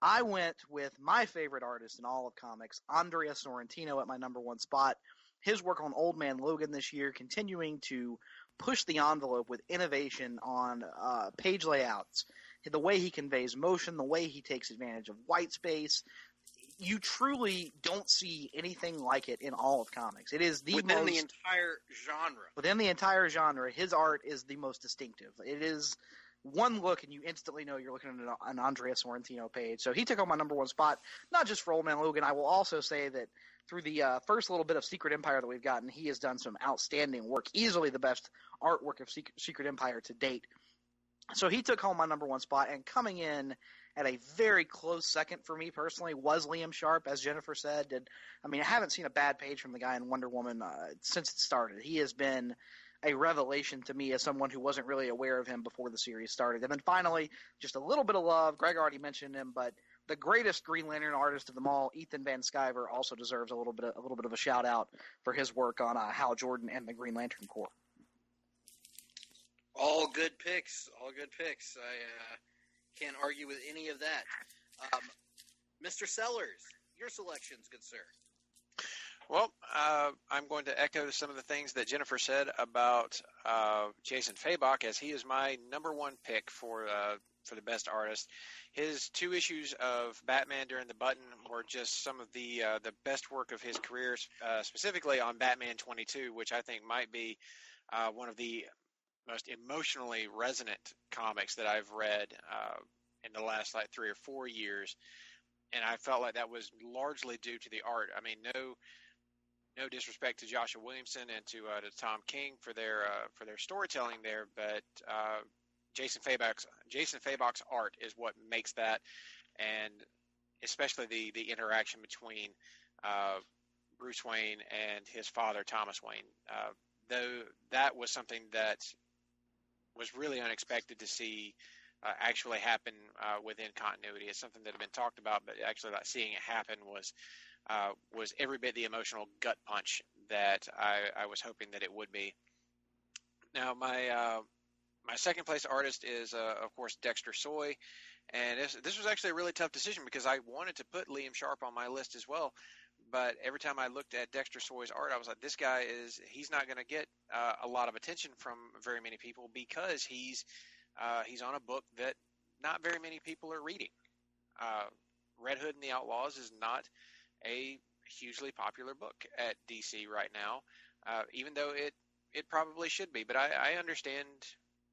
I went with my favorite artist in all of comics, Andrea Sorrentino, at my number one spot. His work on Old Man Logan this year, continuing to push the envelope with innovation on page layouts, the way he conveys motion, the way he takes advantage of white space. You truly don't see anything like it in all of comics. It is the within the entire genre. Within the entire genre, his art is the most distinctive. It is one look, and you instantly know you're looking at an Andrea Sorrentino page. So he took on my number one spot, not just for Old Man Logan. I will also say that through the first little bit of Secret Empire that we've gotten, he has done some outstanding work, easily the best artwork of Secret Empire to date. So he took home my number one spot, and coming in at a very close second for me personally was Liam Sharp, as Jennifer said. And I haven't seen a bad page from the guy in Wonder Woman since it started. He has been a revelation to me as someone who wasn't really aware of him before the series started. And then finally, just a little bit of love. Greg already mentioned him, but the greatest Green Lantern artist of them all, Ethan Van Sciver, also deserves a little bit of a shout out for his work on Hal Jordan and the Green Lantern Corps. All good picks. All good picks. I can't argue with any of that. Mr. Sellers, your selections, good sir. Well, I'm going to echo some of the things that Jennifer said about Jason Fabok, as he is my number one pick for the best artist. His two issues of Batman During the Button were just some of the best work of his career, specifically on Batman 22, which I think might be one of the most emotionally resonant comics that I've read in the last 3 or 4 years, and I felt like that was largely due to the art. No disrespect to Joshua Williamson and to Tom King for their storytelling there, but Jason Fabok's art is what makes that, and especially the interaction between Bruce Wayne and his father Thomas Wayne. Though that was something that was really unexpected to see actually happen within continuity. It's something that had been talked about, but actually seeing it happen was every bit the emotional gut punch that I was hoping that it would be. Now, my second place artist is, of course, Dexter Soy, and this was actually a really tough decision because I wanted to put Liam Sharp on my list as well, but every time I looked at Dexter Soy's art, I was like, this guy he's not going to get a lot of attention from very many people because he's on a book that not very many people are reading. Red Hood and the Outlaws is not a hugely popular book at DC right now, even though it probably should be. But I understand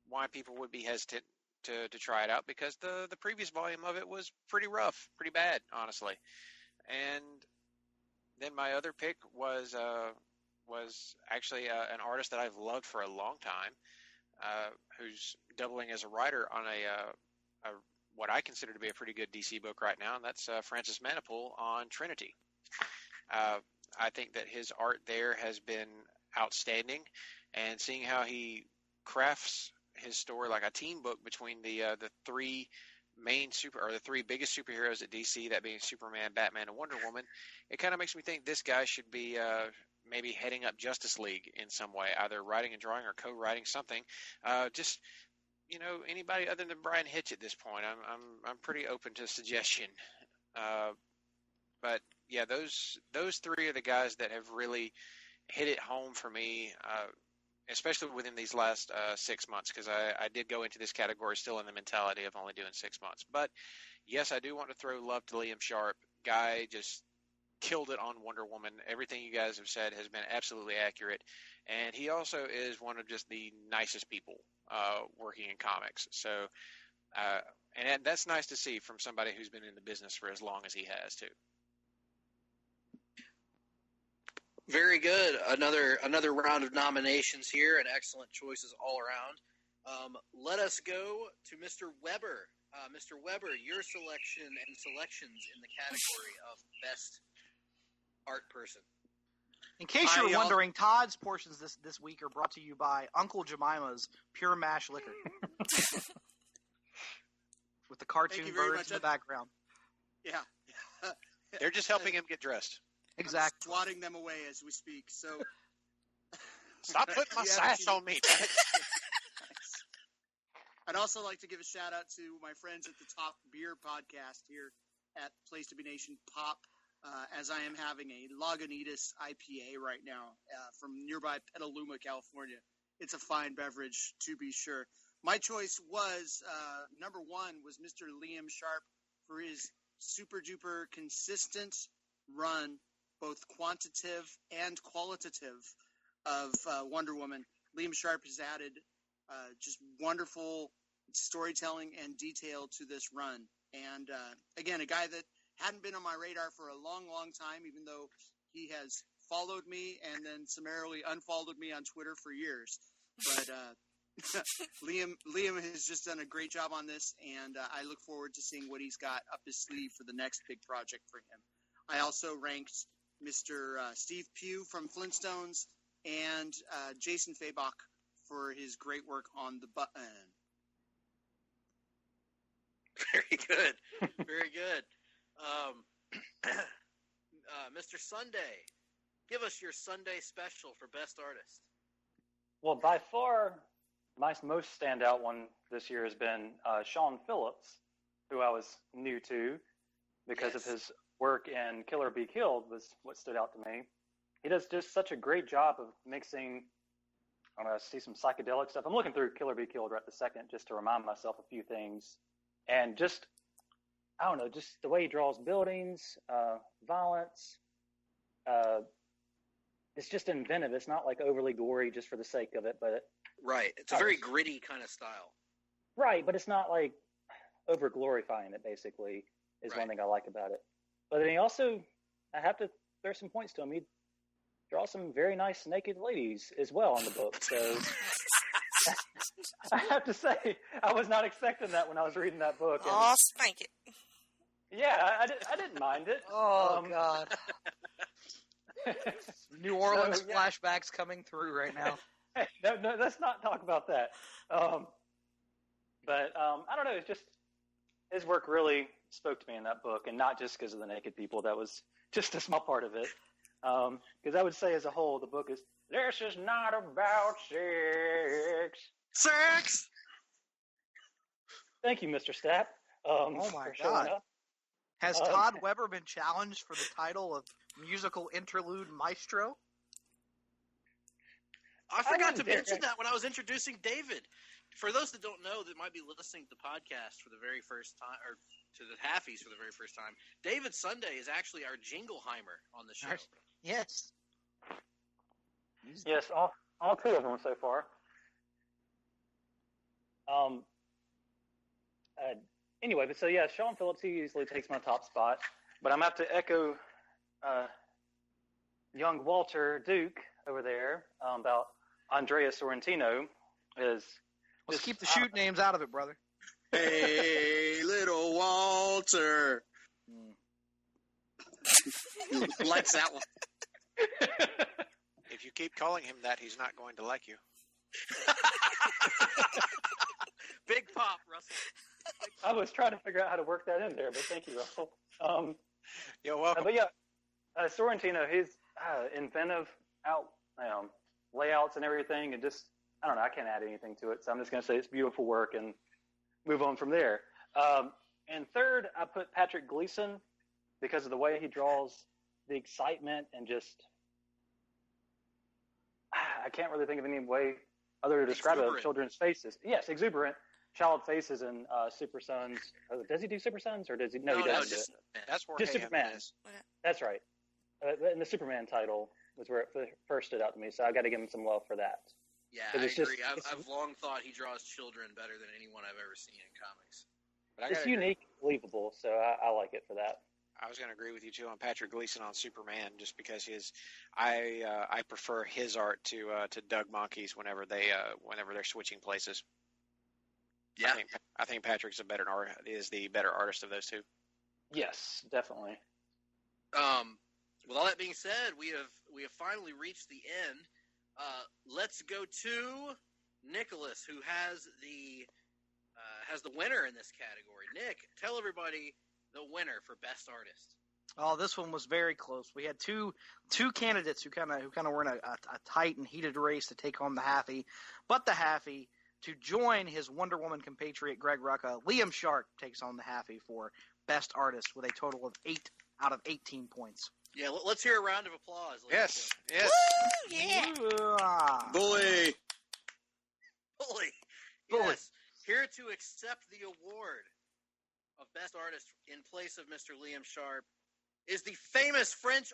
why people would be hesitant to try it out because the previous volume of it was pretty rough, pretty bad, honestly. And then my other pick was actually an artist that I've loved for a long time, who's doubling as a writer on a what I consider to be a pretty good DC book right now, and that's Francis Manapul on Trinity. I think that his art there has been outstanding, and seeing how he crafts his story like a team book between the three the three biggest superheroes at DC, that being Superman, Batman, and Wonder Woman, it kind of makes me think this guy should be maybe heading up Justice League in some way, either writing and drawing or co-writing something. Just anybody other than Brian Hitch at this point. I'm pretty open to suggestion. But yeah, those three are the guys that have really hit it home for me, especially within these last 6 months, because I did go into this category still in the mentality of only doing 6 months. But yes, I do want to throw love to Liam Sharp. Guy just killed it on Wonder Woman. Everything you guys have said has been absolutely accurate. And he also is one of just the nicest people working in comics. So And that's nice to see from somebody who's been in the business for as long as he has, too. Very good. Another round of nominations here, and excellent choices all around. Let us go to Mr. Weber. Mr. Weber, your selection and selections in the category of Best Art Person. In case you're wondering, Todd's portions this week are brought to you by Uncle Jemima's Pure Mash Liquor. With the cartoon birds in the background. Yeah. They're just helping him get dressed. Exactly. I'm swatting them away as we speak. So Stop putting my sass on me. I'd also like to give a shout out to my friends at the Top Beer podcast here at Place to Be Nation Pop, as I am having a Lagunitas IPA right now from nearby Petaluma, California. It's a fine beverage, to be sure. My choice was, number one, was Mr. Liam Sharp for his super-duper consistent run, both quantitative and qualitative, of Wonder Woman. Liam Sharp has added just wonderful storytelling and detail to this run. And, again, a guy that hadn't been on my radar for a long, long time, even though he has followed me and then summarily unfollowed me on Twitter for years. But Liam has just done a great job on this, and I look forward to seeing what he's got up his sleeve for the next big project for him. I also ranked Mr. Steve Pugh from Flintstones and Jason Fabach for his great work on The Button. Very good. Very good. Mr. Sunday, give us your Sunday special for Best Artist. Well, by far, my most standout one this year has been Sean Phillips, who I was new to because of his work in Kill or Be Killed was what stood out to me. He does just such a great job of mixing. I'm going to see some psychedelic stuff. I'm looking through Kill or Be Killed right this second just to remind myself a few things. And just, I don't know, just the way he draws buildings, violence. It's just inventive. It's not like overly gory just for the sake of it, but right. It's a very gritty kind of style. Right, but it's not like over glorifying it. Basically, is one thing I like about it. But then he also, I have to throw some points to him. He draws some very nice naked ladies as well in the book. So I have to say, I was not expecting that when I was reading that book. Oh, spank it. Yeah, I didn't mind it. Oh, God. New Orleans flashbacks coming through right now. Hey, no, let's not talk about that. But I don't know. It's just his work really spoke to me in that book, and not just because of the naked people. That was just a small part of it. Because I would say, as a whole, the book is "This is not about sex." Sex. Thank you, Mr. Stapp. Oh my God! Has Todd Weber been challenged for the title of musical interlude maestro? I forgot to mention that when I was introducing David. For those that don't know, that might be listening to the podcast for the very first time, or to the Halfies for the very first time, David Sunday is actually our Jingleheimer on the show. Yes. Yes, all two of them so far. Anyway, but so yeah, Sean Phillips, he usually takes my top spot, but I'm going to have to echo young Walter Duke over there about Andrea Sorrentino. Let's keep the shoot names out of it, brother. Hey, little Walter. Likes that one. If you keep calling him that, he's not going to like you. Big pop, Russell. I was trying to figure out how to work that in there, but thank you, Russell. You're welcome. But yeah, Sorrentino, his inventive layouts and everything, and just, I don't know, I can't add anything to it, so I'm just going to say it's beautiful work and move on from there. And third, I put Patrick Gleason because of the way he draws the excitement and just, I can't really think of any way other to describe it. Children's faces. Yes, exuberant child faces in Super Sons. Does he do Super Sons or does he? No, he doesn't. That's where just Superman. That's right. And the Superman title was where it first stood out to me, so I got to give him some love for that. Yeah, I agree. I've long thought he draws children better than anyone I've ever seen in comics. But It's unique, believable, so I like it for that. I was going to agree with you too on Patrick Gleason on Superman, just because I prefer his art to Doug Monkey's whenever they're switching places. Yeah, I think Patrick's is the better artist of those two. Yes, definitely. With all that being said, we have finally reached the end. Let's go to Nicholas, who has the winner in this category. Nick, tell everybody the winner for Best Artist. Oh, this one was very close. We had two candidates who kind of were in a tight and heated race to take home the Halfie, but the Halfie, to join his Wonder Woman compatriot Greg Rucka, Liam Sharp takes home the Halfie for Best Artist with a total of 8 out of 18 points. Yeah, let's hear a round of applause. Yes. Woo, yeah. Bully. Yes. Here to accept the award of Best Artist in place of Mr. Liam Sharp is the famous French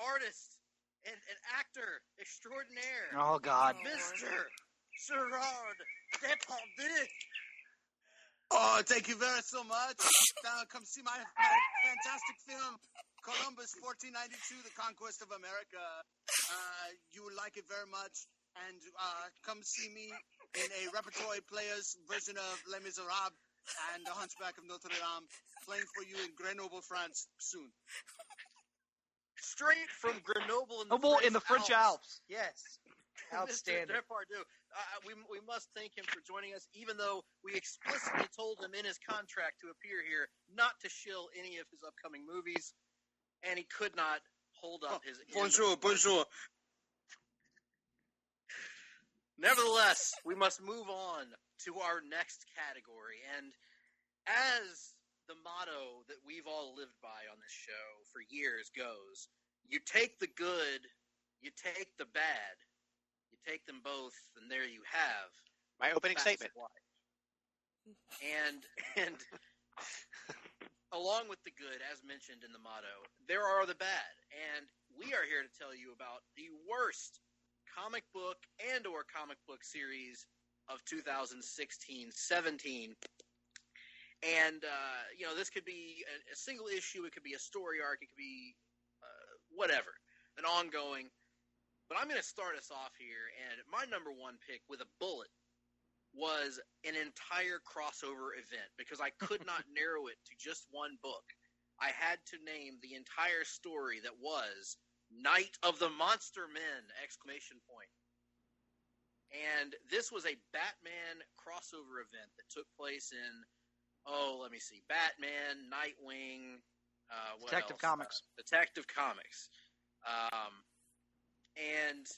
artist and actor extraordinaire. Oh, God. Mr. Gerard Depardieu. Oh, thank you very so much. Come see my fantastic film, Columbus 1492, The Conquest of America. You will like it very much. And come see me in a repertory player's version of Les Miserables and The Hunchback of Notre Dame, playing for you in Grenoble, France, soon. Straight from Grenoble in the French Alps. Yes. Outstanding. Mr. Depardieu. We must thank him for joining us, even though we explicitly told him in his contract to appear here not to shill any of his upcoming movies, and he could not hold up his Bonjour. Nevertheless, we must move on to our next category, and as the motto that we've all lived by on this show for years goes, you take the good, you take the bad, you take them both, and there you have my opening statement. And along with the good, as mentioned in the motto, there are the bad, and we are here to tell you about the worst comic book and or comic book series of 2016-17. And, this could be a single issue, it could be a story arc, it could be whatever, an ongoing. But I'm going to start us off here, and my number one pick with a bullet was an entire crossover event, because I could not narrow it to just one book. I had to name the entire story that was Night of the Monster Men! ! And this was a Batman crossover event that took place in, Batman, Nightwing, Detective Comics. Detective Comics. And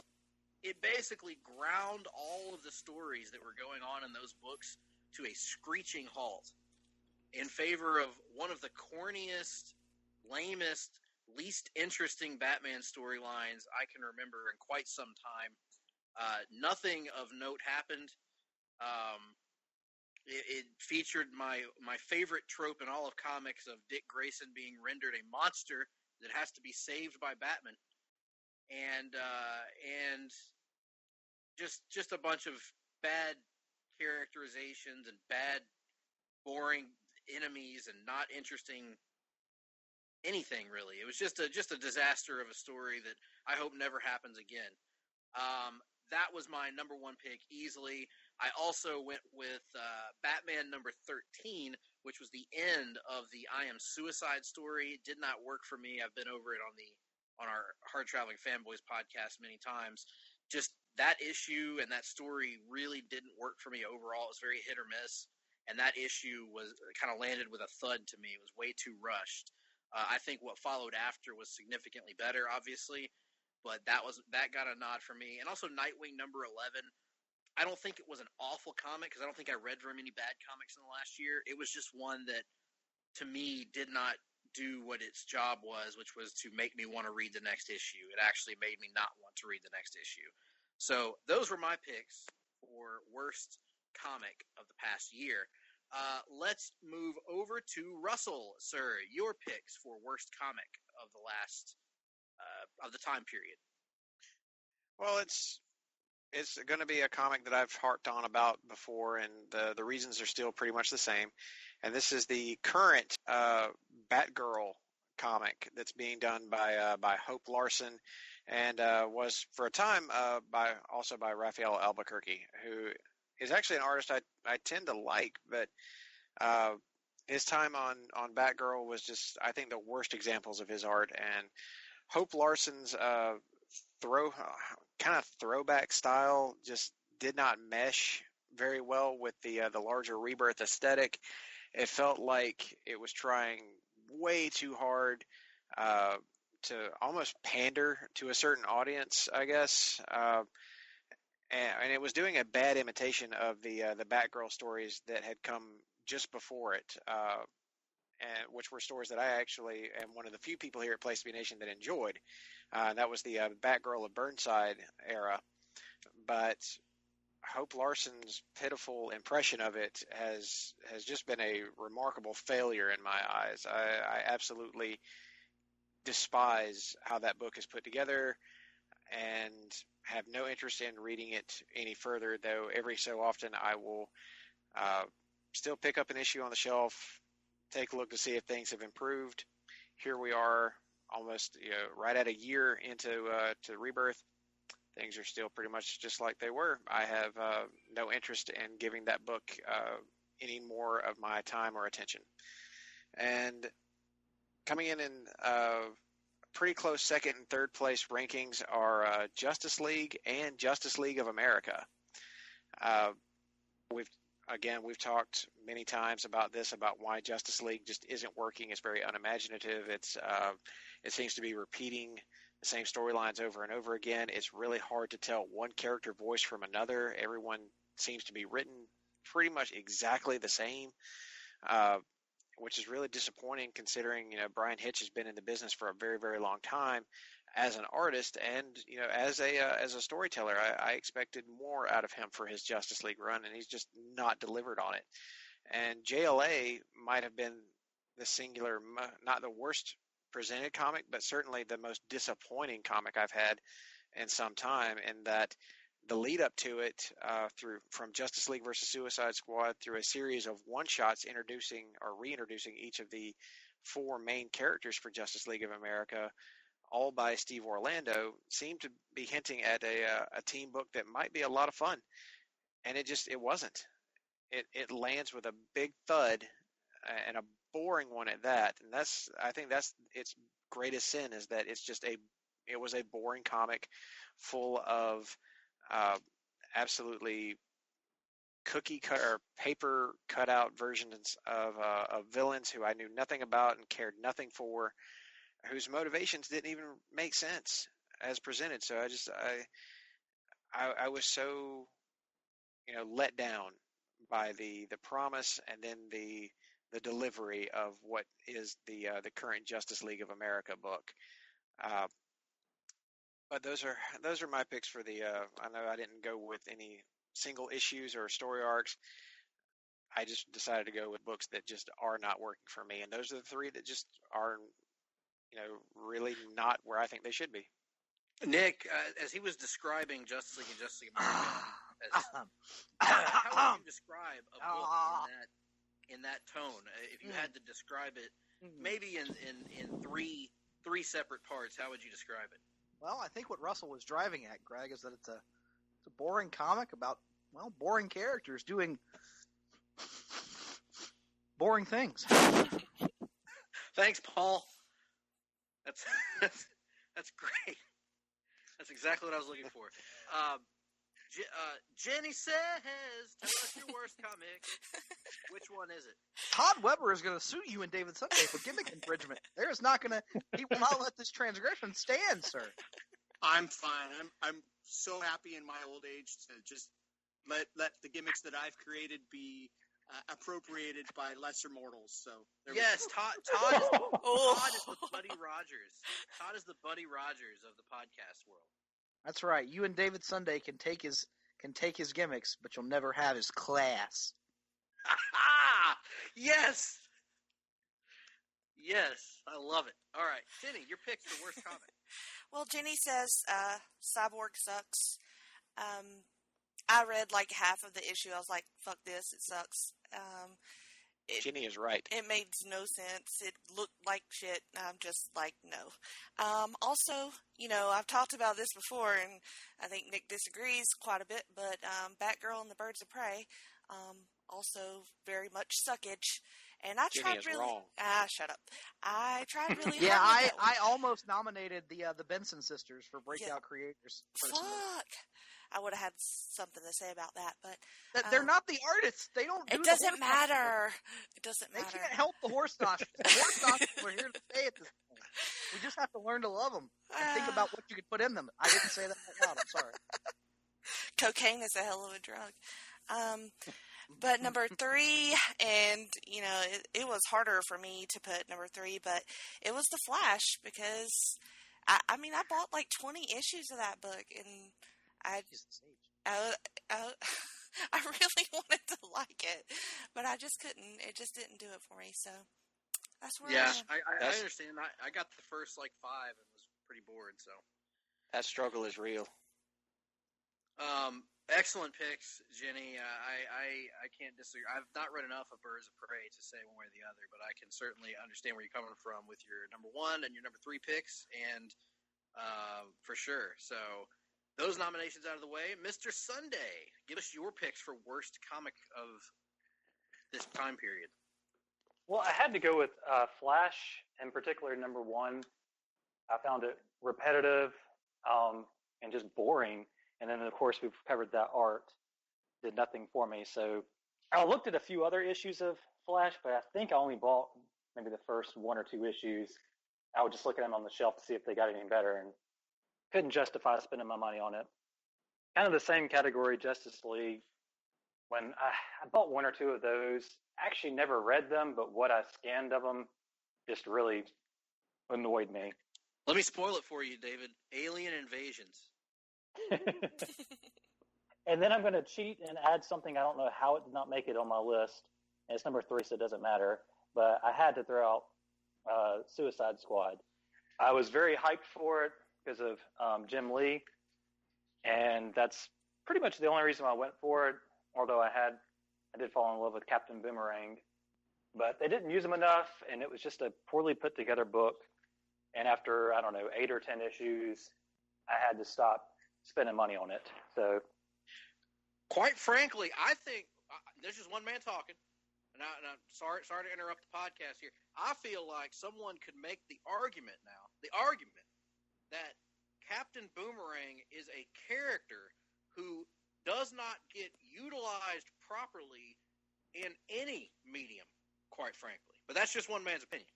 it basically ground all of the stories that were going on in those books to a screeching halt in favor of one of the corniest, lamest, least interesting Batman storylines I can remember in quite some time. Nothing of note happened. It featured my favorite trope in all of comics of Dick Grayson being rendered a monster that has to be saved by Batman, and just a bunch of bad characterizations and bad, boring enemies and not interesting anything really. It was just a disaster of a story that I hope never happens again. That was my number one pick easily. I also went with Batman number 13, which was the end of the I Am Suicide story. It did not work for me. I've been over it on our Hard Traveling Fanboys podcast many times. Just that issue and that story really didn't work for me overall. It was very hit or miss, and that issue was kind of landed with a thud to me. It was way too rushed. I think what followed after was significantly better, obviously, but that got a nod for me. And also Nightwing number 11. I don't think it was an awful comic, because I don't think I read very many bad comics in the last year. It was just one that, to me, did not do what its job was, which was to make me want to read the next issue. It actually made me not want to read the next issue. So those were my picks for worst comic of the past year. Let's move over to Russell, sir. Your picks for worst comic of the last of the time period. Well, it's it's going to be a comic that I've harped on about before, and the reasons are still pretty much the same. And this is the current Batgirl comic that's being done by Hope Larson, and was for a time by Raphael Albuquerque, who is actually an artist I tend to like, but his time on Batgirl was just, I think, the worst examples of his art. And Hope Larson's kind of throwback style just did not mesh very well with the larger Rebirth aesthetic. It felt like it was trying way too hard to almost pander to a certain audience, I guess. And it was doing a bad imitation of the Batgirl stories that had come just before it, and which were stories that I actually am one of the few people here at Place to Be Nation that enjoyed. That was the Batgirl of Burnside era. But Hope Larson's pitiful impression of it has just been a remarkable failure in my eyes. I absolutely despise how that book is put together, and have no interest in reading it any further, though every so often I will still pick up an issue on the shelf, take a look to see if things have improved. Here we are, almost right at a year into to Rebirth. Things are still pretty much just like they were. I have no interest in giving that book any more of my time or attention. And coming in pretty close second and third place rankings are Justice League and Justice League of America. We've talked many times about this, about why Justice League just isn't working. It's very unimaginative. It seems to be repeating the same storylines over and over again. It's really hard to tell one character voice from another. Everyone seems to be written pretty much exactly the same, which is really disappointing considering, Brian Hitch has been in the business for a very, very long time as an artist, and, as a storyteller. I expected more out of him for his Justice League run, and he's just not delivered on it. And JLA might have been the singular, not the worst presented comic, but certainly the most disappointing comic I've had in some time, in that the lead up to it, from Justice League versus Suicide Squad through a series of one-shots introducing or reintroducing each of the four main characters for Justice League of America, all by Steve Orlando, seemed to be hinting at a team book that might be a lot of fun. And it wasn't. It lands with a big thud, and a boring one at that. And I think that's its greatest sin, is that it was a boring comic full of absolutely cookie cut or paper cutout versions of villains who I knew nothing about and cared nothing for, whose motivations didn't even make sense as presented. So I was so let down by the promise and then the delivery of what is the current Justice League of America book. But those are my picks for the. I know I didn't go with any single issues or story arcs. I just decided to go with books that just are not working for me, and those are the three that just are, really not where I think they should be. Nick, as he was describing Justice League and Justice League America, how would you describe a book in that tone? If you had to describe it, maybe in three separate parts, how would you describe it? Well, I think what Russell was driving at, Greg, is that it's a boring comic about, boring characters doing boring things. Thanks, Paul. That's great. That's exactly what I was looking for. Jenny says, tell us your worst comic. Which one is it? Todd Weber is going to sue you and David Sunday for gimmick infringement. He will not let this transgression stand, sir. I'm fine. I'm so happy in my old age to just let the gimmicks that I've created be appropriated by lesser mortals. So yes, Todd is the Buddy Rogers. Todd is the Buddy Rogers of the podcast world. That's right. You and David Sunday can take his gimmicks, but you'll never have his class. Yes. Yes, I love it. All right, Jenny, your pick's the worst comic. Well, Jenny says Cyborg sucks. I read like half of the issue. I was like, fuck this, it sucks. Ginny is right. It made no sense. It looked like shit. I'm just like, no. Also, I've talked about this before, and I think Nick disagrees quite a bit, but Batgirl and the Birds of Prey, also very much suckage. And I Ginny tried is really. wrong. Shut up. I tried really Yeah, hard. with that one. I almost nominated the Benson sisters for breakout creators. Personally. Fuck. I would have had something to say about that, but They're not the artists. They don't. it do doesn't the horse matter. It doesn't They matter. can't help the horse nostrils. The horse nostrils are here to stay at this point. We just have to learn to love them and think about what you could put in them. I didn't say that out loud. I'm sorry. Cocaine is a hell of a drug. But number 3, and it was harder for me to put number 3, but it was The Flash, because I bought like 20 issues of that book, and I really wanted to like it, but I just couldn't. It just didn't do it for me. So that's where Yeah, I am. I understand. I got the first like 5 and was pretty bored. So That struggle is real. excellent picks, Jenny. I can't disagree. I've not read enough of Birds of Prey to say one way or the other, but I can certainly understand where you're coming from with your number 1 and your number 3 picks, and for sure. So those nominations out of the way, Mr. Sunday, give us your picks for worst comic of this time period. Well, I had to go with Flash, in particular, number 1. I found it repetitive and just boring. And then, of course, we've covered that art. Did nothing for me. So I looked at a few other issues of Flash, but I think I only bought maybe the first 1 or 2 issues. I would just look at them on the shelf to see if they got any better, and couldn't justify spending my money on it. Kind of the same category, Justice League. When I bought 1 or 2 of those, actually never read them, but what I scanned of them just really annoyed me. Let me spoil it for you, David. Alien Invasions. And then I'm going to cheat and add something I don't know how it did not make it on my list. And it's number 3, so it doesn't matter. But I had to throw out Suicide Squad. I was very hyped for it because of Jim Lee. And that's pretty much the only reason I went for it, although I did fall in love with Captain Boomerang. But they didn't use him enough, and it was just a poorly put together book. And after, 8 or 10 issues, I had to stop spending money on it. So, quite frankly, I think there's just one man talking, and I'm sorry to interrupt the podcast here. I feel like someone could make the argument that Captain Boomerang is a character who does not get utilized properly in any medium, quite frankly. But that's just one man's opinion.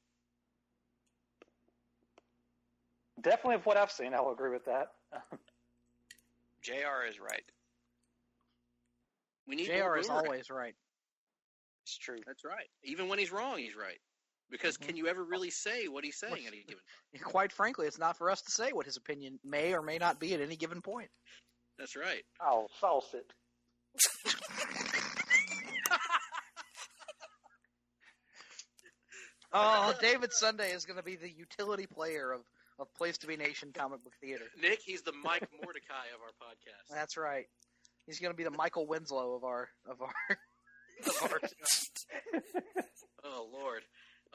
definitely of what I've seen, I will agree with that. JR is right. We need JR is always right. It's true. That's right. Even when he's wrong, he's right. Because can you ever really say what he's saying at any given time? Quite frankly, it's not for us to say what his opinion may or may not be at any given point. That's right. Oh, false it. Oh, David Sunday is going to be the utility player of Place to Be Nation Comic Book Theater. Nick, he's the Mike Mordecai of our podcast. That's right. He's going to be the Michael Winslow of our. Oh Lord!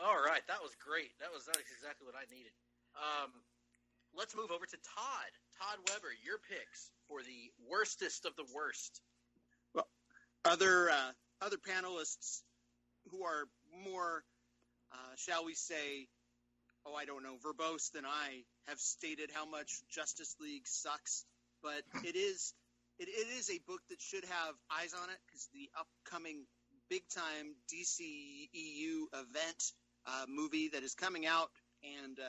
All right, that was great. That was exactly what I needed. Let's move over to Todd. Todd Weber, your picks for the worstest of the worst. Well, other panelists who are more, shall we say, verbose than I have stated how much Justice League sucks. But it is a book that should have eyes on it because the upcoming big-time DCEU event movie that is coming out, and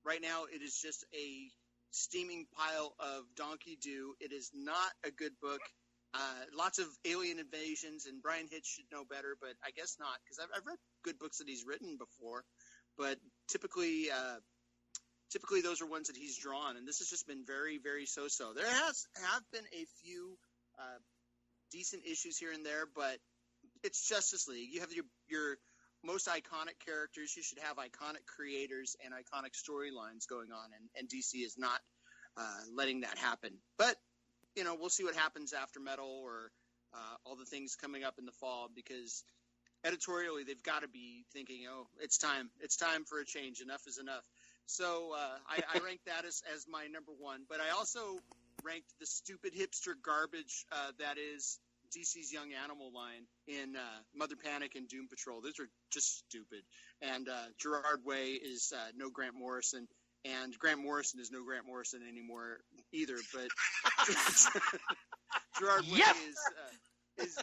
right now it is just a steaming pile of donkey doo. It is not a good book. Lots of alien invasions, and Brian Hitch should know better, but I guess not, because I've read good books that he's written before, but typically those are ones that he's drawn, and this has just been very, very so-so. There have been a few decent issues here and there, but it's Justice League. You have your most iconic characters. You should have iconic creators and iconic storylines going on, and DC is not letting that happen. But we'll see what happens after Metal or all the things coming up in the fall, because editorially they've got to be thinking, oh, it's time for a change. Enough is enough. So I ranked that as my number one, but I also ranked the stupid hipster garbage that is DC's Young Animal line in Mother Panic and Doom Patrol. Those are just stupid. And Gerard Way is no Grant Morrison, and Grant Morrison is no Grant Morrison anymore either. But Gerard Way is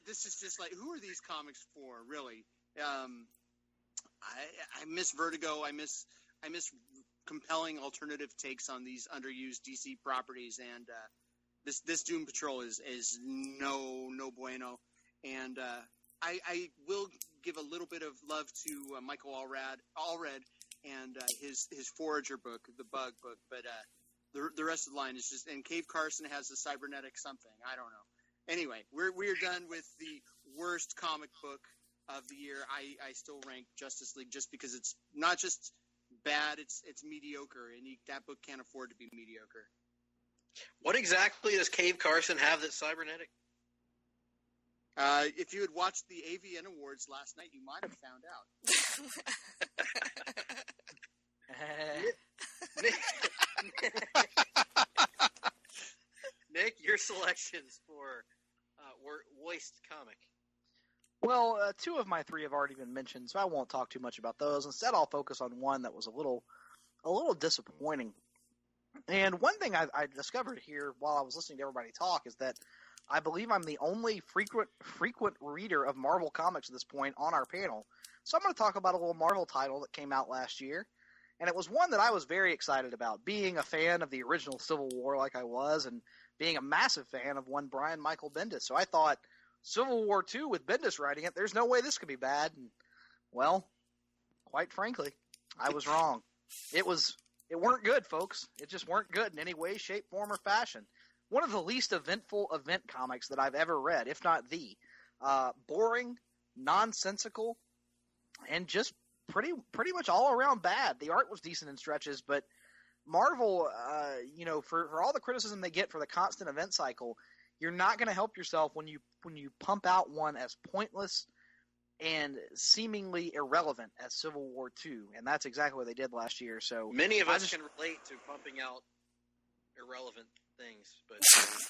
this is just like, who are these comics for, really? I miss Vertigo. I miss compelling alternative takes on these underused DC properties, and this Doom Patrol is no bueno. And I will give a little bit of love to Michael Allred and his Forager book, the Bug book, but the rest of the line is just, and Cave Carson has a cybernetic something, I don't know. Anyway, we're done with the worst comic book of the year. I still rank Justice League just because it's not just bad, it's mediocre, and that book can't afford to be mediocre. What exactly does Cave Carson have that's cybernetic? If you had watched the AVN Awards last night, you might have found out. Nick, your selections for Waste comic. Well, two of my three have already been mentioned, so I won't talk too much about those. Instead, I'll focus on one that was a little disappointing. And one thing I discovered here while I was listening to everybody talk is that I believe I'm the only frequent reader of Marvel comics at this point on our panel. So I'm going to talk about a little Marvel title that came out last year. And it was one that I was very excited about, being a fan of the original Civil War like I was, and being a massive fan of one Brian Michael Bendis. So I thought, Civil War II with Bendis writing it, there's no way this could be bad. And, well, quite frankly, I was wrong. It weren't good, folks. It just weren't good in any way, shape, form, or fashion. One of the least eventful event comics that I've ever read, if not the. Boring, nonsensical, and just pretty much all around bad. The art was decent in stretches, but Marvel, for all the criticism they get for the constant event cycle, you're not going to help yourself when you pump out one as pointless and seemingly irrelevant as Civil War II, and that's exactly what they did last year. So many of us can relate to pumping out irrelevant things, but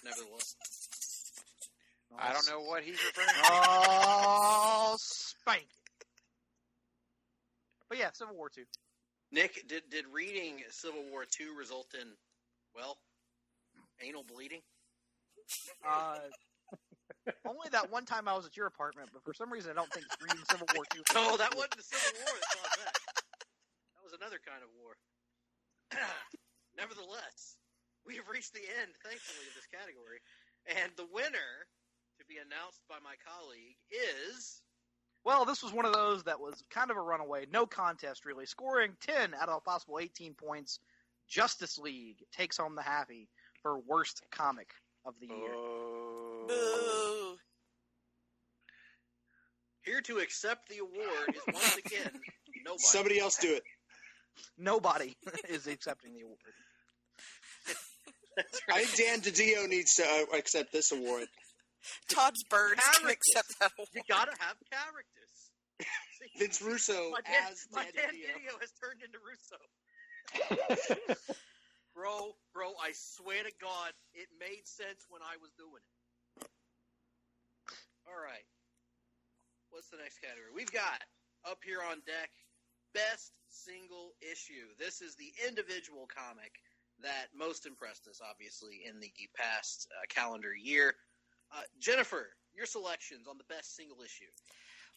nevertheless, I don't know what he's referring to. Oh, spank it. But yeah, Civil War II. Nick, did reading Civil War II result in, well, anal bleeding? Only that one time I was at your apartment, but for some reason I don't think reading Civil War II. No, that wasn't the Civil War that caused that. That was another kind of war. Nevertheless, we have reached the end, thankfully, of this category. And the winner, to be announced by my colleague, is... Well, this was one of those that was kind of a runaway. No contest, really. Scoring 10 out of a possible 18 points, Justice League takes home the Halfie for worst comic of the year. Boo. Here to accept the award is once again nobody. Somebody else do it. Nobody is accepting the award. That's right. I think Dan DiDio needs to accept this award. Todd's birds can accept that award. You gotta have characters. Vince Russo my Dan DiDio has turned into Russo. Bro, I swear to God, it made sense when I was doing it. All right. What's the next category? We've got, up here on deck, Best Single Issue. This is the individual comic that most impressed us, obviously, in the past calendar year. Jennifer, your selections on the Best Single Issue.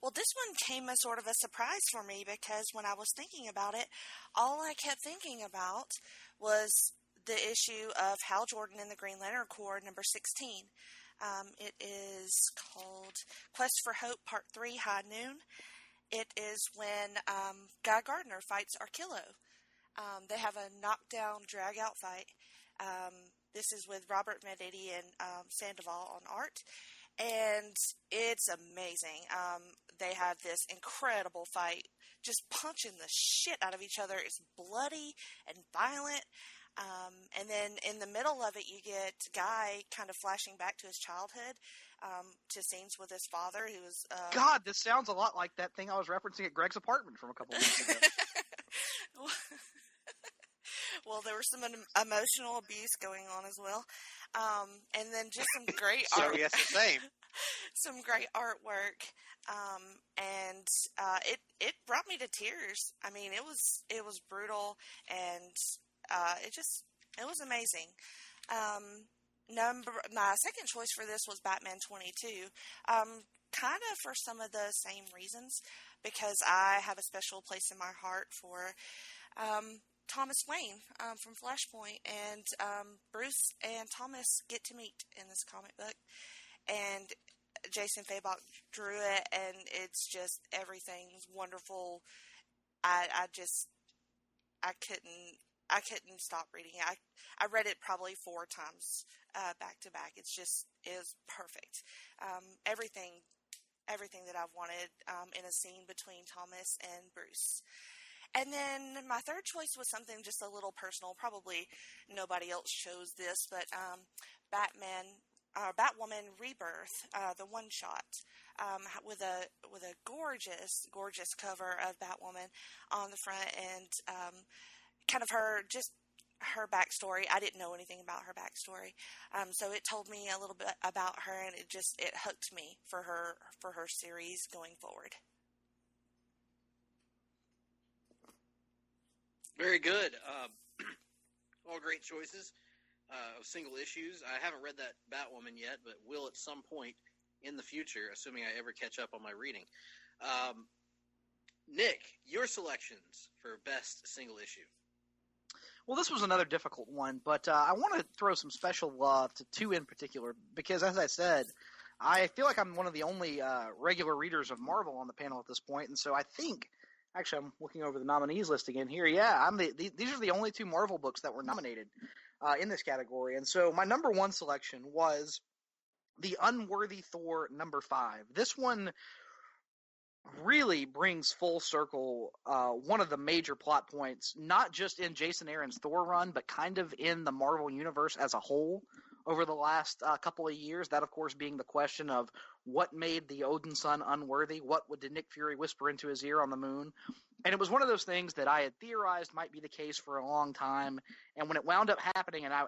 Well, this one came as sort of a surprise for me because when I was thinking about it, all I kept thinking about was the issue of Hal Jordan and the Green Lantern Corps, number 16. It is called Quest for Hope, Part 3, High Noon. It is when Guy Gardner fights Arkillo. They have a knockdown, drag-out fight. This is with Robert Medici and Sandoval on art. And it's amazing. They have this incredible fight, just punching the shit out of each other. It's bloody and violent. And then in the middle of it, you get Guy kind of flashing back to his childhood, to scenes with his father, who was... God, this sounds a lot like that thing I was referencing at Greg's apartment from a couple of weeks ago. Well, there was some emotional abuse going on as well. And then just some great So art. yes, the same. Some great artwork. And it brought me to tears. I mean, it was brutal, and it was amazing. My second choice for this was Batman 22. Kind of for some of the same reasons, because I have a special place in my heart for Thomas Wayne from Flashpoint, and Bruce and Thomas get to meet in this comic book, and Jason Fabok drew it, and it's just, everything's wonderful. I couldn't stop reading it. I read it probably 4 times back to back. It was perfect. Everything that I've wanted in a scene between Thomas and Bruce. And then my third choice was something just a little personal. Probably nobody else chose this, but Batwoman Rebirth, the one shot, with a gorgeous cover of Batwoman on the front, and kind of her backstory. I didn't know anything about her backstory, so it told me a little bit about her, and it hooked me for her series going forward. Very good. All great choices of single issues. I haven't read that Batwoman yet, but will at some point in the future, assuming I ever catch up on my reading. Nick, your selections for best single issue. Well, this was another difficult one, but I want to throw some special love to 2 in particular, because, as I said, I feel like I'm one of the only regular readers of Marvel on the panel at this point, and so I think, actually, I'm looking over the nominees list again here. Yeah, these are the only 2 Marvel books that were nominated in this category, and so my number 1 selection was The Unworthy Thor number 5. This one really brings full circle one of the major plot points, not just in Jason Aaron's Thor run, but kind of in the Marvel Universe as a whole over the last couple of years. That, of course, being the question of what made the Odin son unworthy? What did Nick Fury whisper into his ear on the moon? And it was one of those things that I had theorized might be the case for a long time. And when it wound up happening, I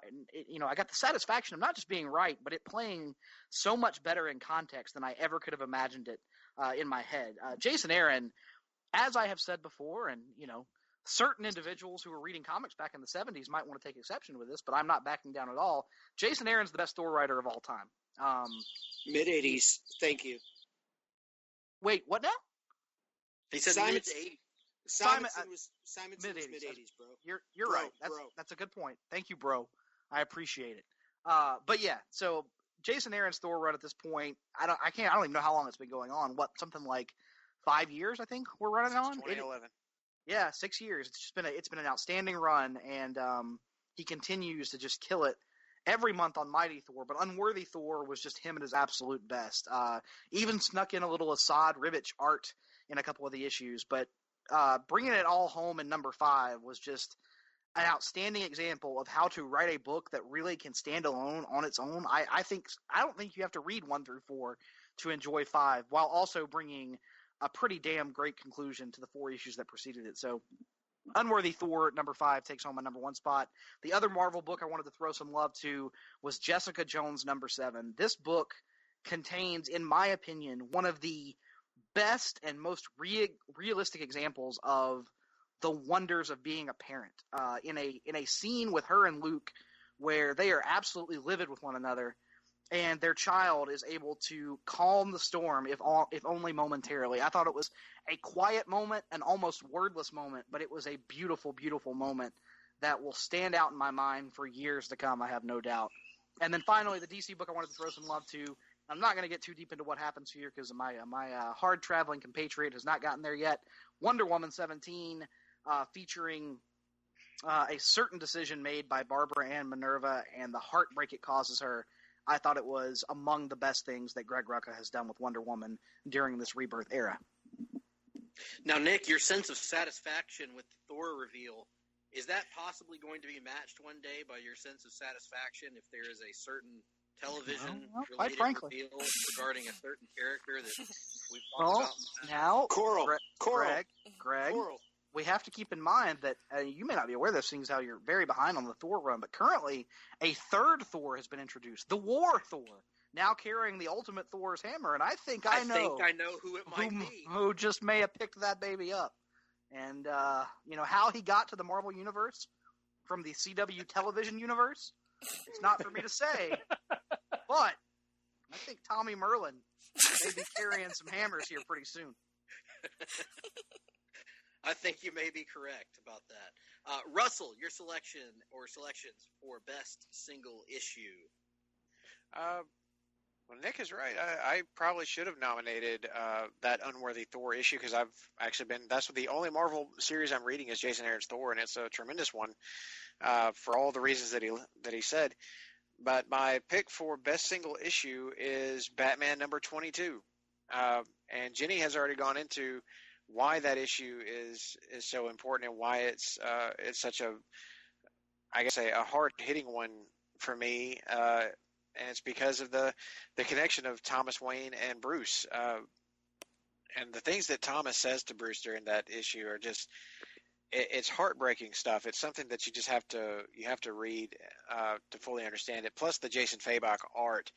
got the satisfaction of not just being right, but it playing so much better in context than I ever could have imagined it in my head. Jason Aaron, as I have said before, and, certain individuals who were reading comics back in the 70s might want to take exception with this, but I'm not backing down at all. Jason Aaron's the best Thor writer of all time. Mid-'80s. Thank you. Wait, what now? He said Simonson mid-'80s. Simonson was mid-'80s, bro. You're Bro, right. bro. That's a good point. Thank you, bro. I appreciate it. But yeah, so Jason Aaron's Thor run at this point, I don't even know how long it's been going on. What, something like 5 years, I think we're running on? 2011. Yeah, 6 years. It's been an outstanding run, and he continues to just kill it every month on Mighty Thor. But Unworthy Thor was just him at his absolute best. Even snuck in a little Assad Ribic art in a couple of the issues, but bringing it all home in number 5 was just an outstanding example of how to write a book that really can stand alone on its own. I don't think you have to read 1 through 4 to enjoy 5, while also bringing a pretty damn great conclusion to the 4 issues that preceded it. So Unworthy Thor number 5 takes home my number 1 spot. The other Marvel book I wanted to throw some love to was Jessica Jones number 7. This book contains, in my opinion, one of the best and most realistic examples of the wonders of being a parent. In a scene with her and Luke where they are absolutely livid with one another, and their child is able to calm the storm, if only momentarily. I thought it was a quiet moment, an almost wordless moment, but it was a beautiful, beautiful moment that will stand out in my mind for years to come, I have no doubt. And then finally, the DC book I wanted to throw some love to. I'm not going to get too deep into what happens here because my hard-traveling compatriot has not gotten there yet. Wonder Woman 17, featuring a certain decision made by Barbara Ann Minerva and the heartbreak it causes her. I thought it was among the best things that Greg Rucka has done with Wonder Woman during this Rebirth era. Now, Nick, your sense of satisfaction with the Thor reveal Is that possibly going to be matched one day by your sense of satisfaction if there is a certain television quite related frankly. reveal regarding a certain character that we've talked about? Now, Coral. Greg, Coral. we have to keep in mind that you may not be aware of this, seeing as how you're very behind on the Thor run, but currently a third Thor has been introduced, the War Thor, now carrying the Ultimate Thor's hammer, and I think I know who it might be. Who just may have picked that baby up. And, how he got to the Marvel Universe from the CW television universe, it's not for me to say, but I think Tommy Merlin may be carrying some hammers here pretty soon. I think you may be correct about that. Russell, your selection or selections for best single issue? Well, Nick is right. I probably should have nominated that Unworthy Thor issue because I've actually that's the only Marvel series I'm reading is Jason Aaron's Thor, and it's a tremendous one for all the reasons that he said. But my pick for best single issue is Batman number 22, and Jenny has already gone into why that issue is so important and why it's such a hard hitting one for me. And it's because of the connection of Thomas Wayne and Bruce. And the things that Thomas says to Bruce during that issue are just, it's heartbreaking stuff. It's something that you just have to read to fully understand it. Plus the Jason Fabok art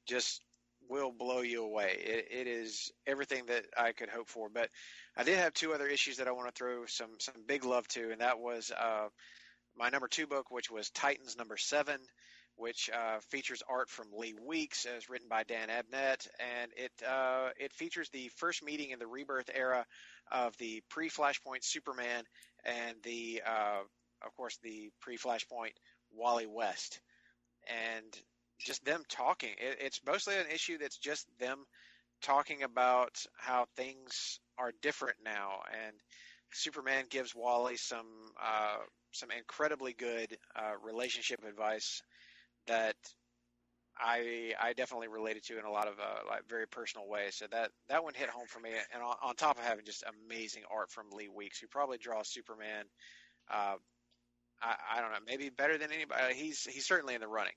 just will blow you away. It is everything that I could hope for. But I did have two other issues that I want to throw some big love to, and that was my number 2 book, which was Titans number 7, which features art from Lee Weeks, as written by Dan Abnett, and it features the first meeting in the Rebirth era of the pre-Flashpoint Superman and the of course the pre-Flashpoint Wally West, and just them talking. It's mostly an issue that's just them talking about how things are different now, and Superman gives Wally some incredibly good relationship advice that I definitely related to in a lot of very personal ways. So that one hit home for me. And on top of having just amazing art from Lee Weeks, who probably draws Superman, I don't know, maybe better than anybody. He's certainly in the running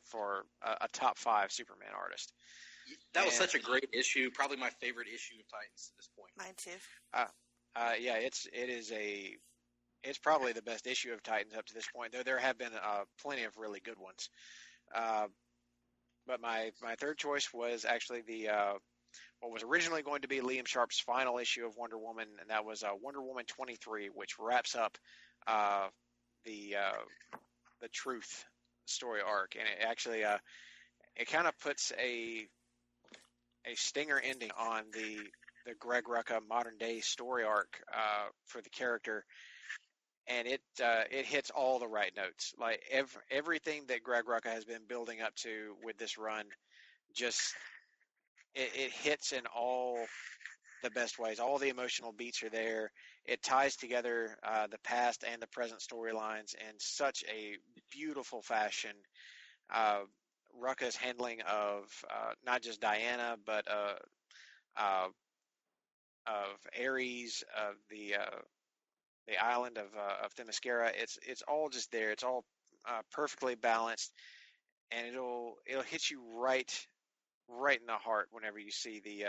for a top 5 Superman artist. That was such a great issue. Probably my favorite issue of Titans at this point. Mine too. Yeah, it's probably the best issue of Titans up to this point, though there have been plenty of really good ones. But my third choice was actually what was originally going to be Liam Sharp's final issue of Wonder Woman, and that was Wonder Woman 23, which wraps up the Truth story arc, and it actually it kind of puts a stinger ending on the Greg Rucka modern day story arc for the character. And it hits all the right notes. Like everything that Greg Rucka has been building up to with this run, just it hits in all the best ways. All the emotional beats are there. It ties together the past and the present storylines in such a beautiful fashion. Rucka's handling of not just Diana, but of Ares, of the island of Themyscira. It's all just there. It's all perfectly balanced, and it'll hit you right in the heart whenever you see the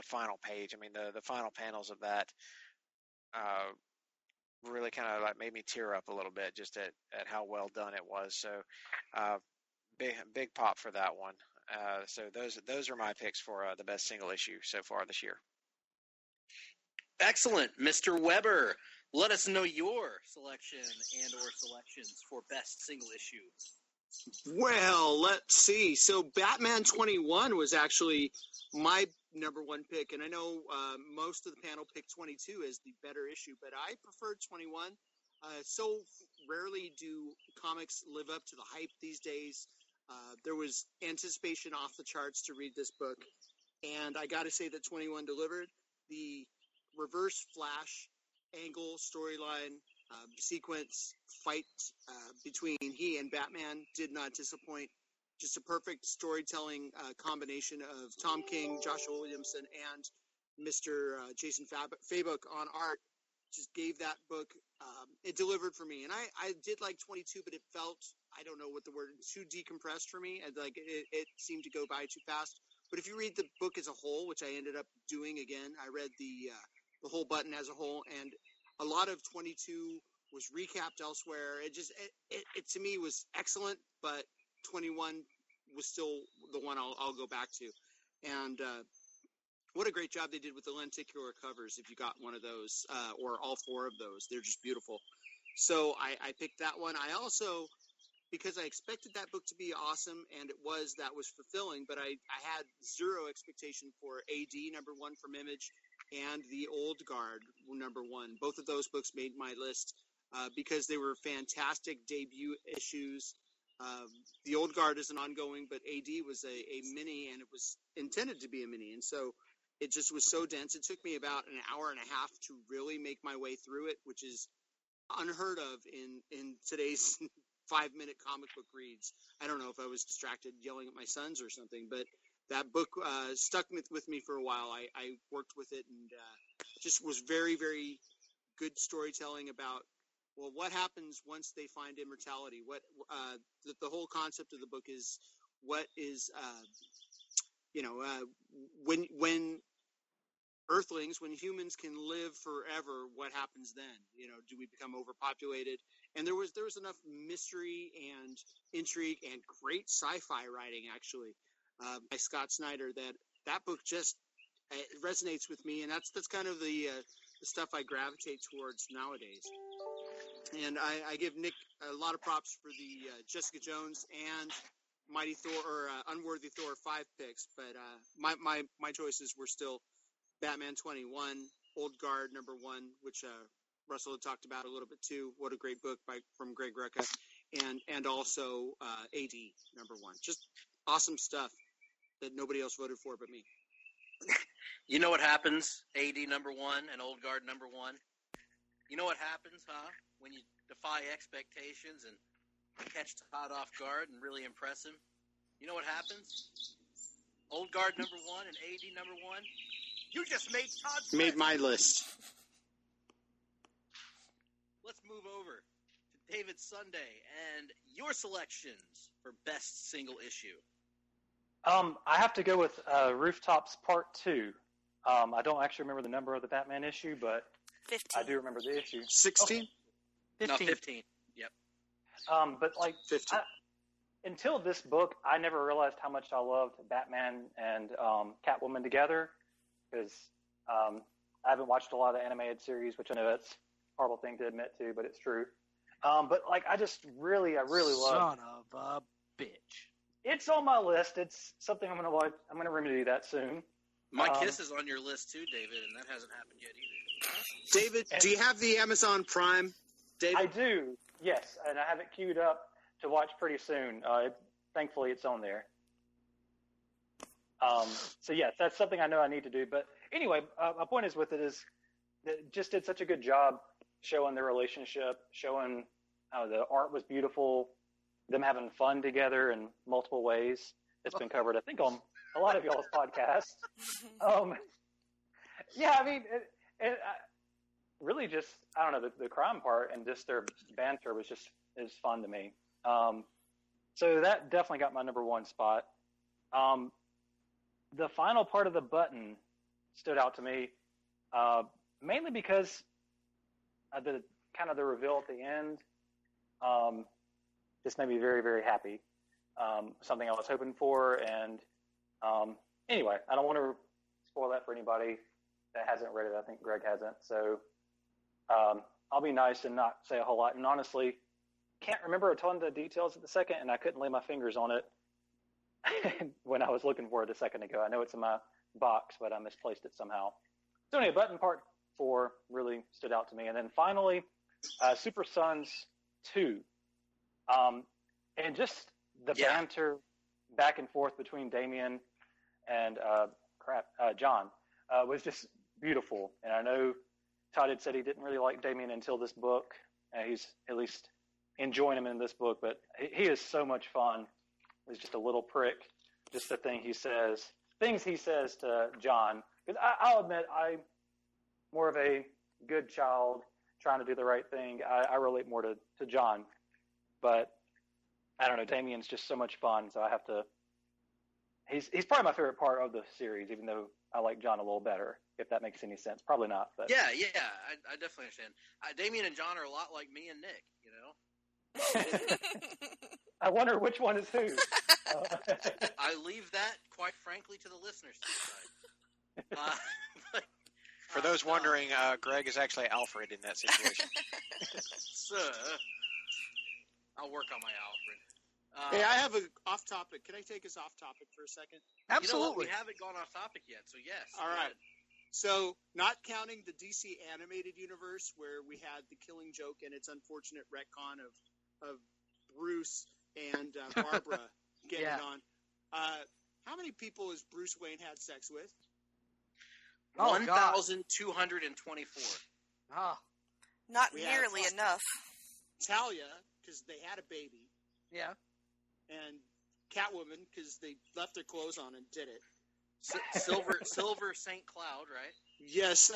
final page. I mean, the final panels of that really kind of like made me tear up a little bit just at how well done it was. So big pop for that one. So those are my picks for the best single issue so far this year. Excellent. Mr. Weber, let us know your selection and or selections for best single issue. Well, let's see. So Batman 21 was actually my number 1 pick, and I know most of the panel picked 22 as the better issue, but I preferred 21. So rarely do comics live up to the hype these days. There was anticipation off the charts to read this book, and I got to say that 21 delivered. The Reverse Flash angle storyline sequence fight between he and Batman did not disappoint. Just a perfect storytelling combination of Tom King, Joshua Williamson, and Mr. Jason Fabok on art just gave that book it delivered for me. And I did like 22, but it felt, I don't know what the word, too decompressed for me. And like it seemed to go by too fast. But if you read the book as a whole, which I ended up doing again, I read the whole button as a whole, and a lot of 22 was recapped elsewhere. It to me was excellent, but 21 was still the one I'll go back to. And what a great job they did with the lenticular covers. If you got one of those, or all four of those, they're just beautiful. So I picked that one. I also, because I expected that book to be awesome, and that was fulfilling, but I had zero expectation for AD #1 from Image and The Old Guard #1. Both of those books made my list because they were fantastic debut issues. The Old Guard is an ongoing, but AD was a mini, and it was intended to be a mini, and so it just was so dense. It took me about an hour and a half to really make my way through it, which is unheard of in today's 5-minute comic book reads. I don't know if I was distracted yelling at my sons or something, but that book stuck with me for a while. I worked with it, and just was very, very good storytelling about, well, what happens once they find immortality? What the whole concept of the book is, what is when Earthlings, when humans can live forever, what happens then? Do we become overpopulated? And there was enough mystery and intrigue and great sci-fi writing, actually, by Scott Snyder, that book just resonates with me, and that's kind of the stuff I gravitate towards nowadays. And I give Nick a lot of props for the Jessica Jones and Mighty Thor or Unworthy Thor 5 picks, but my choices were still Batman 21, Old Guard #1, which Russell had talked about a little bit too. What a great book from Greg Rucka, and also AD #1. Just awesome stuff that nobody else voted for but me. You know what happens, AD #1 and Old Guard #1? You know what happens, huh? When you defy expectations and catch Todd off guard and really impress him. You know what happens? Old Guard #1 and AD #1. You just made Todd's list. Made my list. Let's move over to David Sunday and your selections for best single issue. I have to go with Rooftops Part 2. I don't actually remember the number of the Batman issue, but 15. I do remember the issue. 16? Okay. 15. No, 15. Yep. But like 15. until this book, I never realized how much I loved Batman and Catwoman together, because I haven't watched a lot of the animated series, which I know that's a horrible thing to admit to, but it's true. But like, I really love. Son of a bitch. It's on my list. It's something I'm going to watch. I'm going to remedy that soon. My Kiss is on your list too, David, and that hasn't happened yet either. David, do you have the Amazon Prime? David? I do, yes, and I have it queued up to watch pretty soon. Thankfully, it's on there. So yes, that's something I know I need to do. But anyway, my point is with it is that it just did such a good job showing their relationship, showing how the art was beautiful, them having fun together in multiple ways. It's been covered, I think, on a lot of y'all's podcasts. Yeah, I mean, it really just, I don't know, the crime part and just their banter is fun to me. So that definitely got my #1 spot. The final part of the button stood out to me, mainly because of the reveal at the end. Just made me very, very happy. Something I was hoping for, and anyway, I don't want to spoil that for anybody that hasn't read it. I think Greg hasn't, so I'll be nice and not say a whole lot. And honestly, can't remember a ton of the details at the second, and I couldn't lay my fingers on it when I was looking for it a second ago. I know it's in my box, but I misplaced it somehow. So anyway, Button Part 4 really stood out to me. And then finally, Super Sons 2. And just the banter back and forth between Damian and John was just beautiful. And I know Todd had said he didn't really like Damian until this book. He's at least enjoying him in this book, but he is so much fun. He's just a little prick. Just the things he says to John. Because I'll admit, I'm more of a good child, trying to do the right thing. I relate more to John, but I don't know. Damien's just so much fun, so I have to. He's probably my favorite part of the series, even though I like John a little better. If that makes any sense, probably not. But yeah, I definitely understand. Damien and John are a lot like me and Nick. I wonder which one is who. I leave that, quite frankly, to the listeners to decide. For those wondering, Greg is actually Alfred in that situation. Sir, I'll work on my Alfred. Hey, I have a off topic. Can I take us off topic for a second? Absolutely. We haven't gone off topic yet, so yes. All right. So, not counting the DC animated universe where we had the Killing Joke and its unfortunate retcon of Bruce and Barbara getting it on. How many people has Bruce Wayne had sex with? 1,224. Oh. Not nearly enough. Talia, because they had a baby. Yeah. And Catwoman, because they left their clothes on and did it. Silver St. Cloud, right? Yes,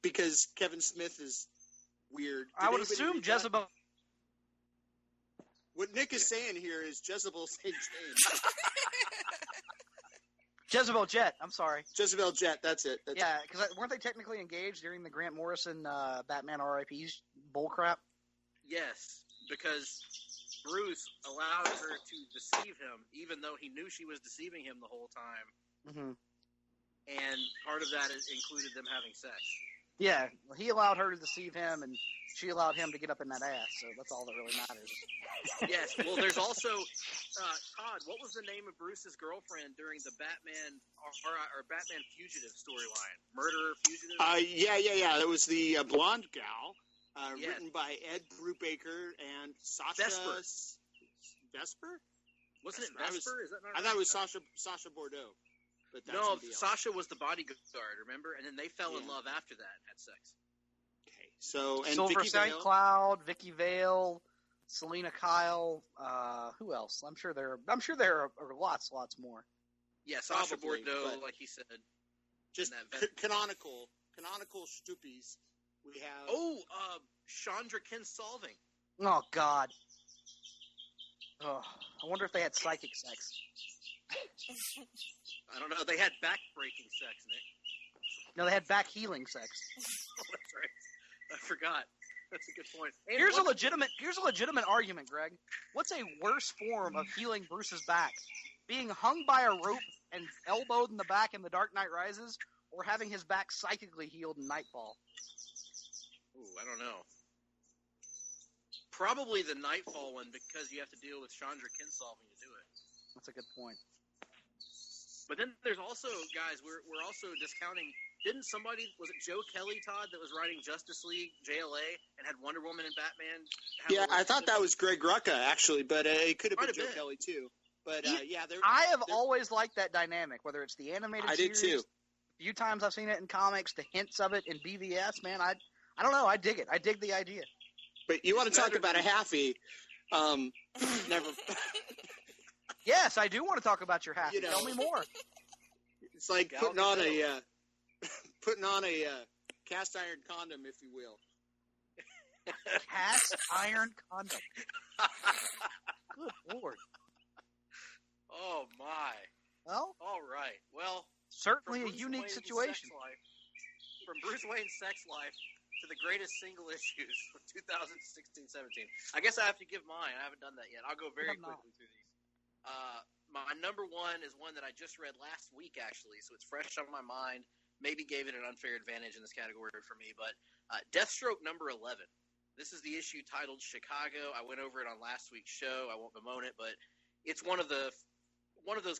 because Kevin Smith is weird. I would assume Jezebel. What Nick is saying here is Jezebel St. James. Jezebel Jet. I'm sorry. Jezebel Jet. That's it. Because weren't they technically engaged during the Grant Morrison Batman R.I.P.'s bullcrap? Yes, because Bruce allowed her to deceive him, even though he knew she was deceiving him the whole time. Mm-hmm. And part of that included them having sex. Yeah, he allowed her to deceive him, and she allowed him to get up in that ass. So that's all that really matters. Yes. Well, there's also Todd. What was the name of Bruce's girlfriend during the Batman or Batman Fugitive storyline? Murderer Fugitive. Yeah. That was the blonde gal. Written by Ed Brubaker and Sasha Vesper. Wasn't it Vesper? Is that not I thought it was Sasha Bordeaux. But that's no, Sasha was the bodyguard. Remember, and then they fell in love after that and had sex. Okay, so and Silver Vicky St. Vale. Cloud, Vicky Vale, Selena Kyle. Who else? I'm sure there are lots more. Yeah, Sasha Probably, Bordeaux, like he said. Just canonical stoopies. We have Chandra Kinsolving. Oh God. Oh, I wonder if they had psychic sex. I don't know. They had back-breaking sex, Nick. No, they had back healing sex. Oh, that's right. I forgot. That's a good point. And Here's a legitimate argument, Greg. What's a worse form of healing Bruce's back? Being hung by a rope and elbowed in the back in The Dark Knight Rises, or having his back psychically healed in Nightfall? Ooh, I don't know. Probably the Nightfall one, because you have to deal with Chandra Kinsolving to do it. That's a good point. But then there's also, guys, we're also discounting. Didn't somebody, was it Joe Kelly, Todd, that was writing Justice League JLA and had Wonder Woman and Batman? Yeah, I thought that was Greg Rucka actually, but it could have been Joe Kelly too. But I have always liked that dynamic, whether it's the animated series. I did too. A few times I've seen it in comics, the hints of it in BVS. Man, I don't know. I dig it. I dig the idea. But you want to talk about a Halfie? Never. Yes, I do want to talk about your Halfie. Tell me more. It's like putting on a cast iron condom, if you will. Cast iron condom. Good Lord. Oh my. Well, all right. Well, certainly a unique situation. From Bruce Wayne's sex life to the greatest single issues of 2016-17. I guess I have to give mine. I haven't done that yet. I'll go very quickly through these. My number one is one that I just read last week, actually, so it's fresh on my mind. Maybe gave it an unfair advantage in this category for me, but Deathstroke number 11. This is the issue titled Chicago. I went over it on last week's show. I won't bemoan it, but it's one of those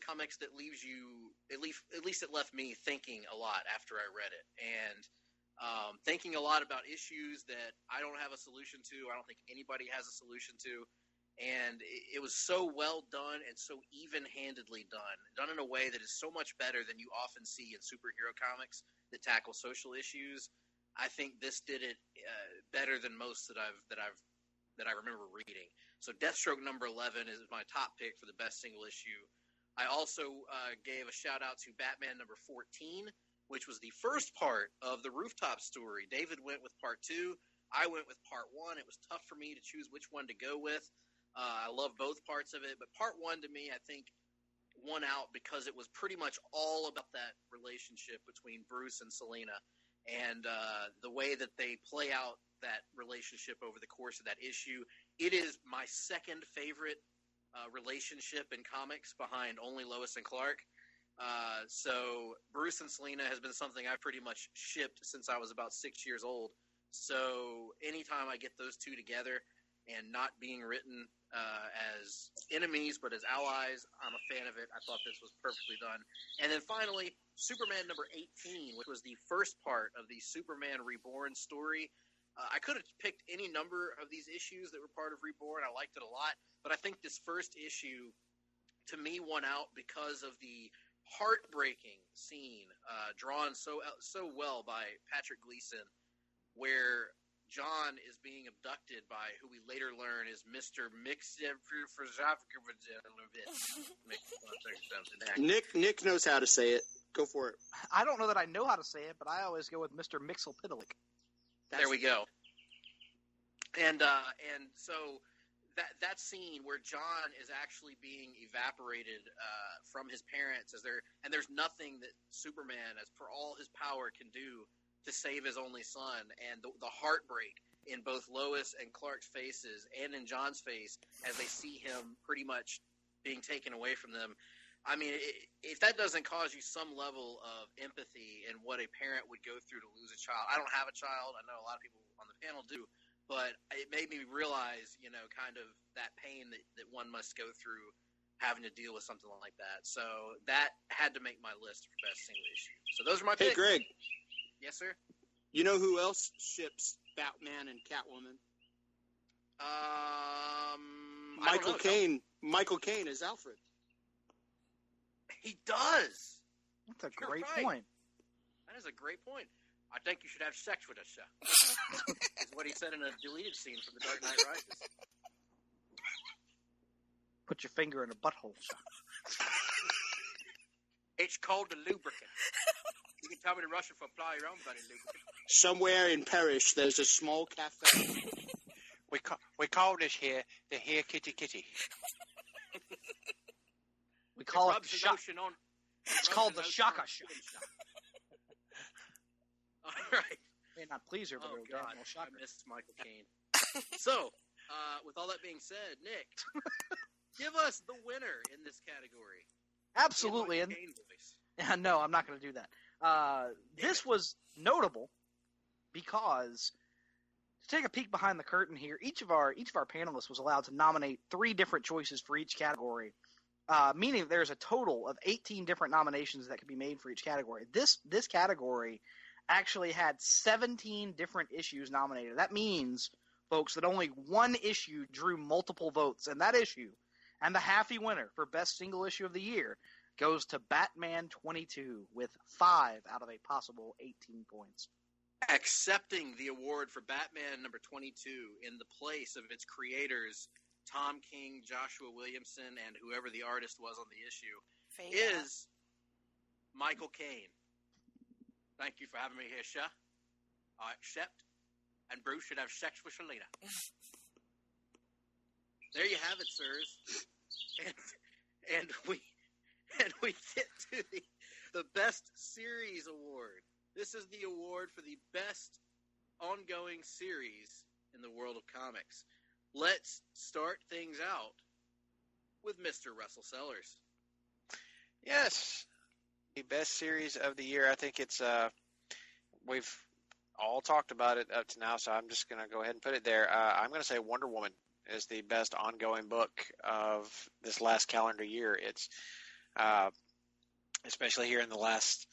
comics that leaves you, at least it left me thinking a lot after I read it, and thinking a lot about issues that I don't have a solution to. I don't think anybody has a solution to. And it was so well done and so even-handedly done in a way that is so much better than you often see in superhero comics that tackle social issues. I think this did it better than most that I remember reading. So Deathstroke number 11 is my top pick for the best single issue. I also gave a shout out to Batman number 14, which was the first part of the rooftop story. David went with part 2. I went with part 1. It was tough for me to choose which one to go with. I love both parts of it, but part 1 to me, I think, won out because it was pretty much all about that relationship between Bruce and Selena, and the way that they play out that relationship over the course of that issue. It is my second favorite relationship in comics behind only Lois and Clark. So Bruce and Selena has been something I've pretty much shipped since I was about 6 years old. So anytime I get those two together and not being written as enemies but as allies, I'm a fan of it. I thought this was perfectly done. And then finally, Superman number 18, which was the first part of the Superman Reborn story. I could have picked any number of these issues that were part of Reborn. I liked it a lot. But I think this first issue, to me, won out because of the heartbreaking scene drawn so well by Patrick Gleason, where John is being abducted by who we later learn is Mr. Nick knows how to say it. Go for it. I don't know that I know how to say it, but I always go with Mr. Mixelpidalik. There we go. And so that scene where John is actually being evaporated from his parents, there's nothing that Superman, as for all his power, can do to save his only son, and the heartbreak in both Lois and Clark's faces and in John's face as they see him pretty much being taken away from them. I mean, if that doesn't cause you some level of empathy in what a parent would go through to lose a child. I don't have a child. I know a lot of people on the panel do, but it made me realize, kind of that pain that one must go through having to deal with something like that. So that had to make my list for best single issue. So those are my picks. Hey, Greg. Yes, sir? You know who else ships Batman and Catwoman? Michael Caine. Michael Caine is Alfred. He does. That's a great point. That is a great point. I think you should have sex with us, sir. Is what he said in a deleted scene from The Dark Knight Rises. Put your finger in a butthole, sir. It's called the lubricant. You can tell me to Russian for apply your own bloody lubricant. Somewhere in Paris, there's a small cafe. We call this here the Here Kitty Kitty. We call it the shaka. It's called the shaka shaka. All right. May not please her, but Oh, it'll God. damn well shock her. I missed Michael Caine. So, with all that being said, Nick, give us the winner in this category. Absolutely. In And Michael Caine voice. no, I'm not going to do that. This was notable because, to take a peek behind the curtain here, each of our panelists was allowed to nominate 3 different choices for each category, meaning there's a total of 18 different nominations that could be made for each category. This category actually had 17 different issues nominated. That means, folks, that only one issue drew multiple votes, and that issue, and the Halfie winner for Best Single Issue of the Year, goes to Batman 22 with 5 out of a possible 18 points. Accepting the award for Batman number 22 in the place of its creators, Tom King, Joshua Williamson, and whoever the artist was on the issue, is Michael Caine. Thank you for having me here, sir. I accept, and Bruce should have sex with Selena. There you have it, sirs. And we get to the Best Series Award. This is the award for the best ongoing series in the world of comics. Let's start things out with Mr. Russell Sellers. Yes, the best series of the year. I think it's we've all talked about it up to now, so I'm just going to go ahead and put it there. I'm going to say Wonder Woman is the best ongoing book of this last calendar year. It's especially here in the last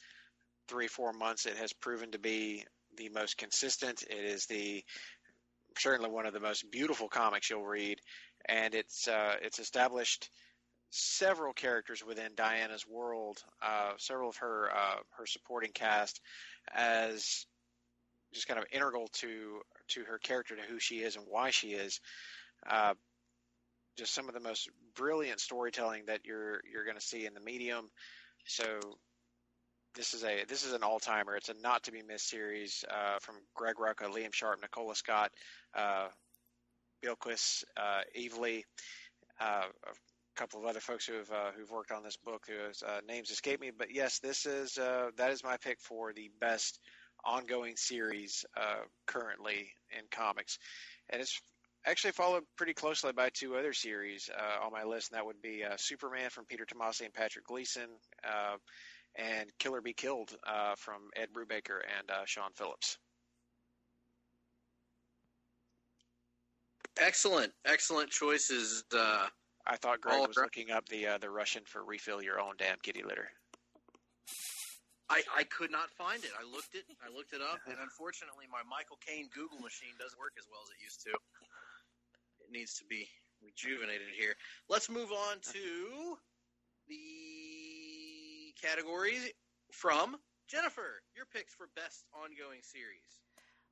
3-4 months, it has proven to be the most consistent. It is certainly one of the most beautiful comics you'll read, and it's established several characters within Diana's world, several of her supporting cast, as just kind of integral to her character, to who she is and why she is. Just some of the most brilliant storytelling that you're going to see in the medium. So This is an all timer. It's a not to be missed series from Greg Rucka, Liam Sharp, Nicola Scott, Bilquis, Eve Lee, a couple of other folks who've worked on this book whose names escape me. But yes, that is my pick for the best ongoing series currently in comics, and it's actually followed pretty closely by two other series on my list, and that would be Superman from Peter Tomasi and Patrick Gleason, and Killer Be Killed from Ed Brubaker and Sean Phillips. Excellent choices. I thought Greg was looking up the Russian for refill your own damn kitty litter. I could not find it. I looked it up, and unfortunately, my Michael Caine Google machine doesn't work as well as it used to. It needs to be rejuvenated here. Let's move on to the categories from Jennifer. Your picks for best ongoing series.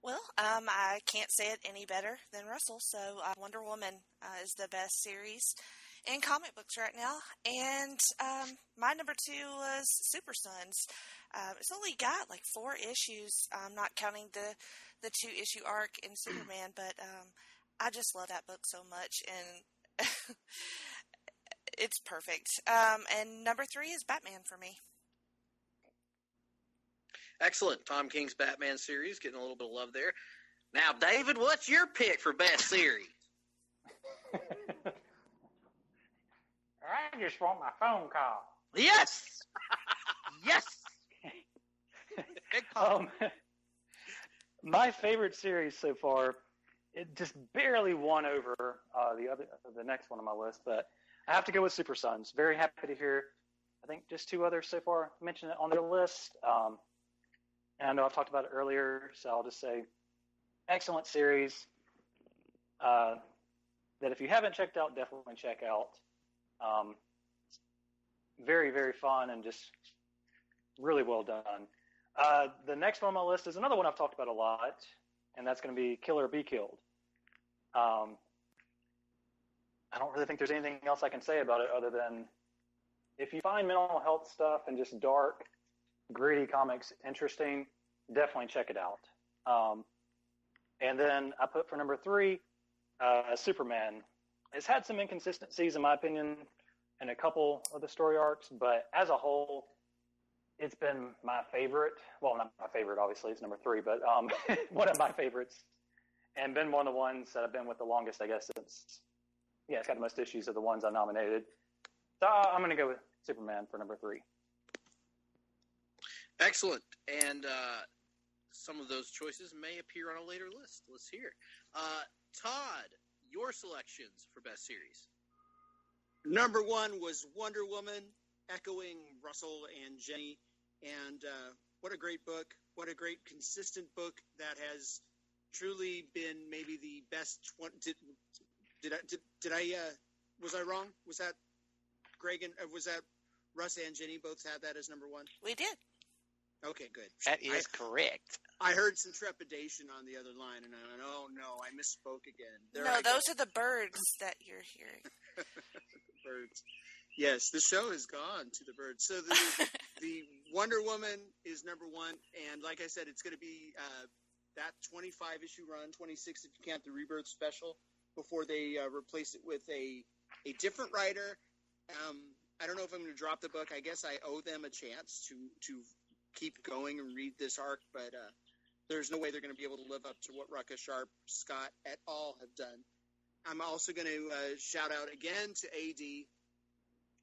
Well, I can't say it any better than Russell. So Wonder Woman is the best series in comic books right now. And my number 2 was Super Sons. It's only got like 4 issues, not counting the 2-issue arc in Superman. But I just love that book so much, and it's perfect. And number 3 is Batman for me. Excellent. Tom King's Batman series, getting a little bit of love there. Now, David, what's your pick for best series? I just want my phone call. Yes! Yes! My favorite series so far, it just barely won over the next one on my list, but I have to go with Super Sons. Very happy to hear, I think just 2 others so far mentioned it on their list. And I know I've talked about it earlier, so I'll just say excellent series that if you haven't checked out, definitely check out. Very, very fun and just really well done. The next one on my list is another one I've talked about a lot, and that's going to be Killer Be Killed. I don't really think there's anything else I can say about it other than if you find mental health stuff and just dark, gritty comics interesting, definitely check it out. And then I put for number 3, Superman. It's had some inconsistencies in my opinion in a couple of the story arcs, but as a whole, it's been my favorite. Well, not my favorite, obviously, it's number 3, but one of my favorites, and been one of the ones that I've been with the longest, I guess, since, it's got the most issues of the ones I nominated. So I'm going to go with Superman for number 3. Excellent. And some of those choices may appear on a later list. Let's hear. Todd, your selections for best series. Number 1 was Wonder Woman, echoing Russell and Jenny. And what a great book. What a great consistent book that has truly been maybe the best. Was I wrong? Was that Greg and was that Russ and Jenny both had that as number 1? We did. Okay, good. That is correct. I heard some trepidation on the other line, and I went, "Oh no, I misspoke again." Those are the birds that you're hearing. Birds. Yes, the show has gone to the birds. So the Wonder Woman is number 1, and like I said, it's going to be that 25-issue run, 26 if you count the Rebirth special, before they replace it with a different writer. I don't know if I'm going to drop the book. I guess I owe them a chance to keep going and read this arc, but there's no way they're going to be able to live up to what Rucka, Sharp, Scott et al. Have done. I'm also going to shout out again to AD,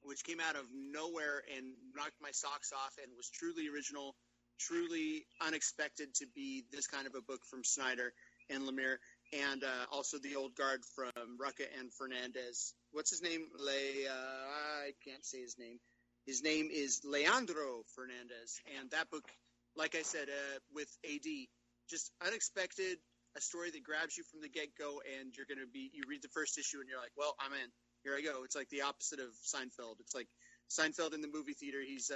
which came out of nowhere and knocked my socks off and was truly original, truly unexpected to be this kind of a book from Snyder and Lemire, and also the old guard from Rucka and Fernandez. What's his name? I can't say his name. His name is Leandro Fernandez, and that book, like I said, with AD, just unexpected, a story that grabs you from the get-go, and you read the first issue, and you're like, well, I'm in. Here I go. It's like the opposite of Seinfeld. It's like Seinfeld in the movie theater. He's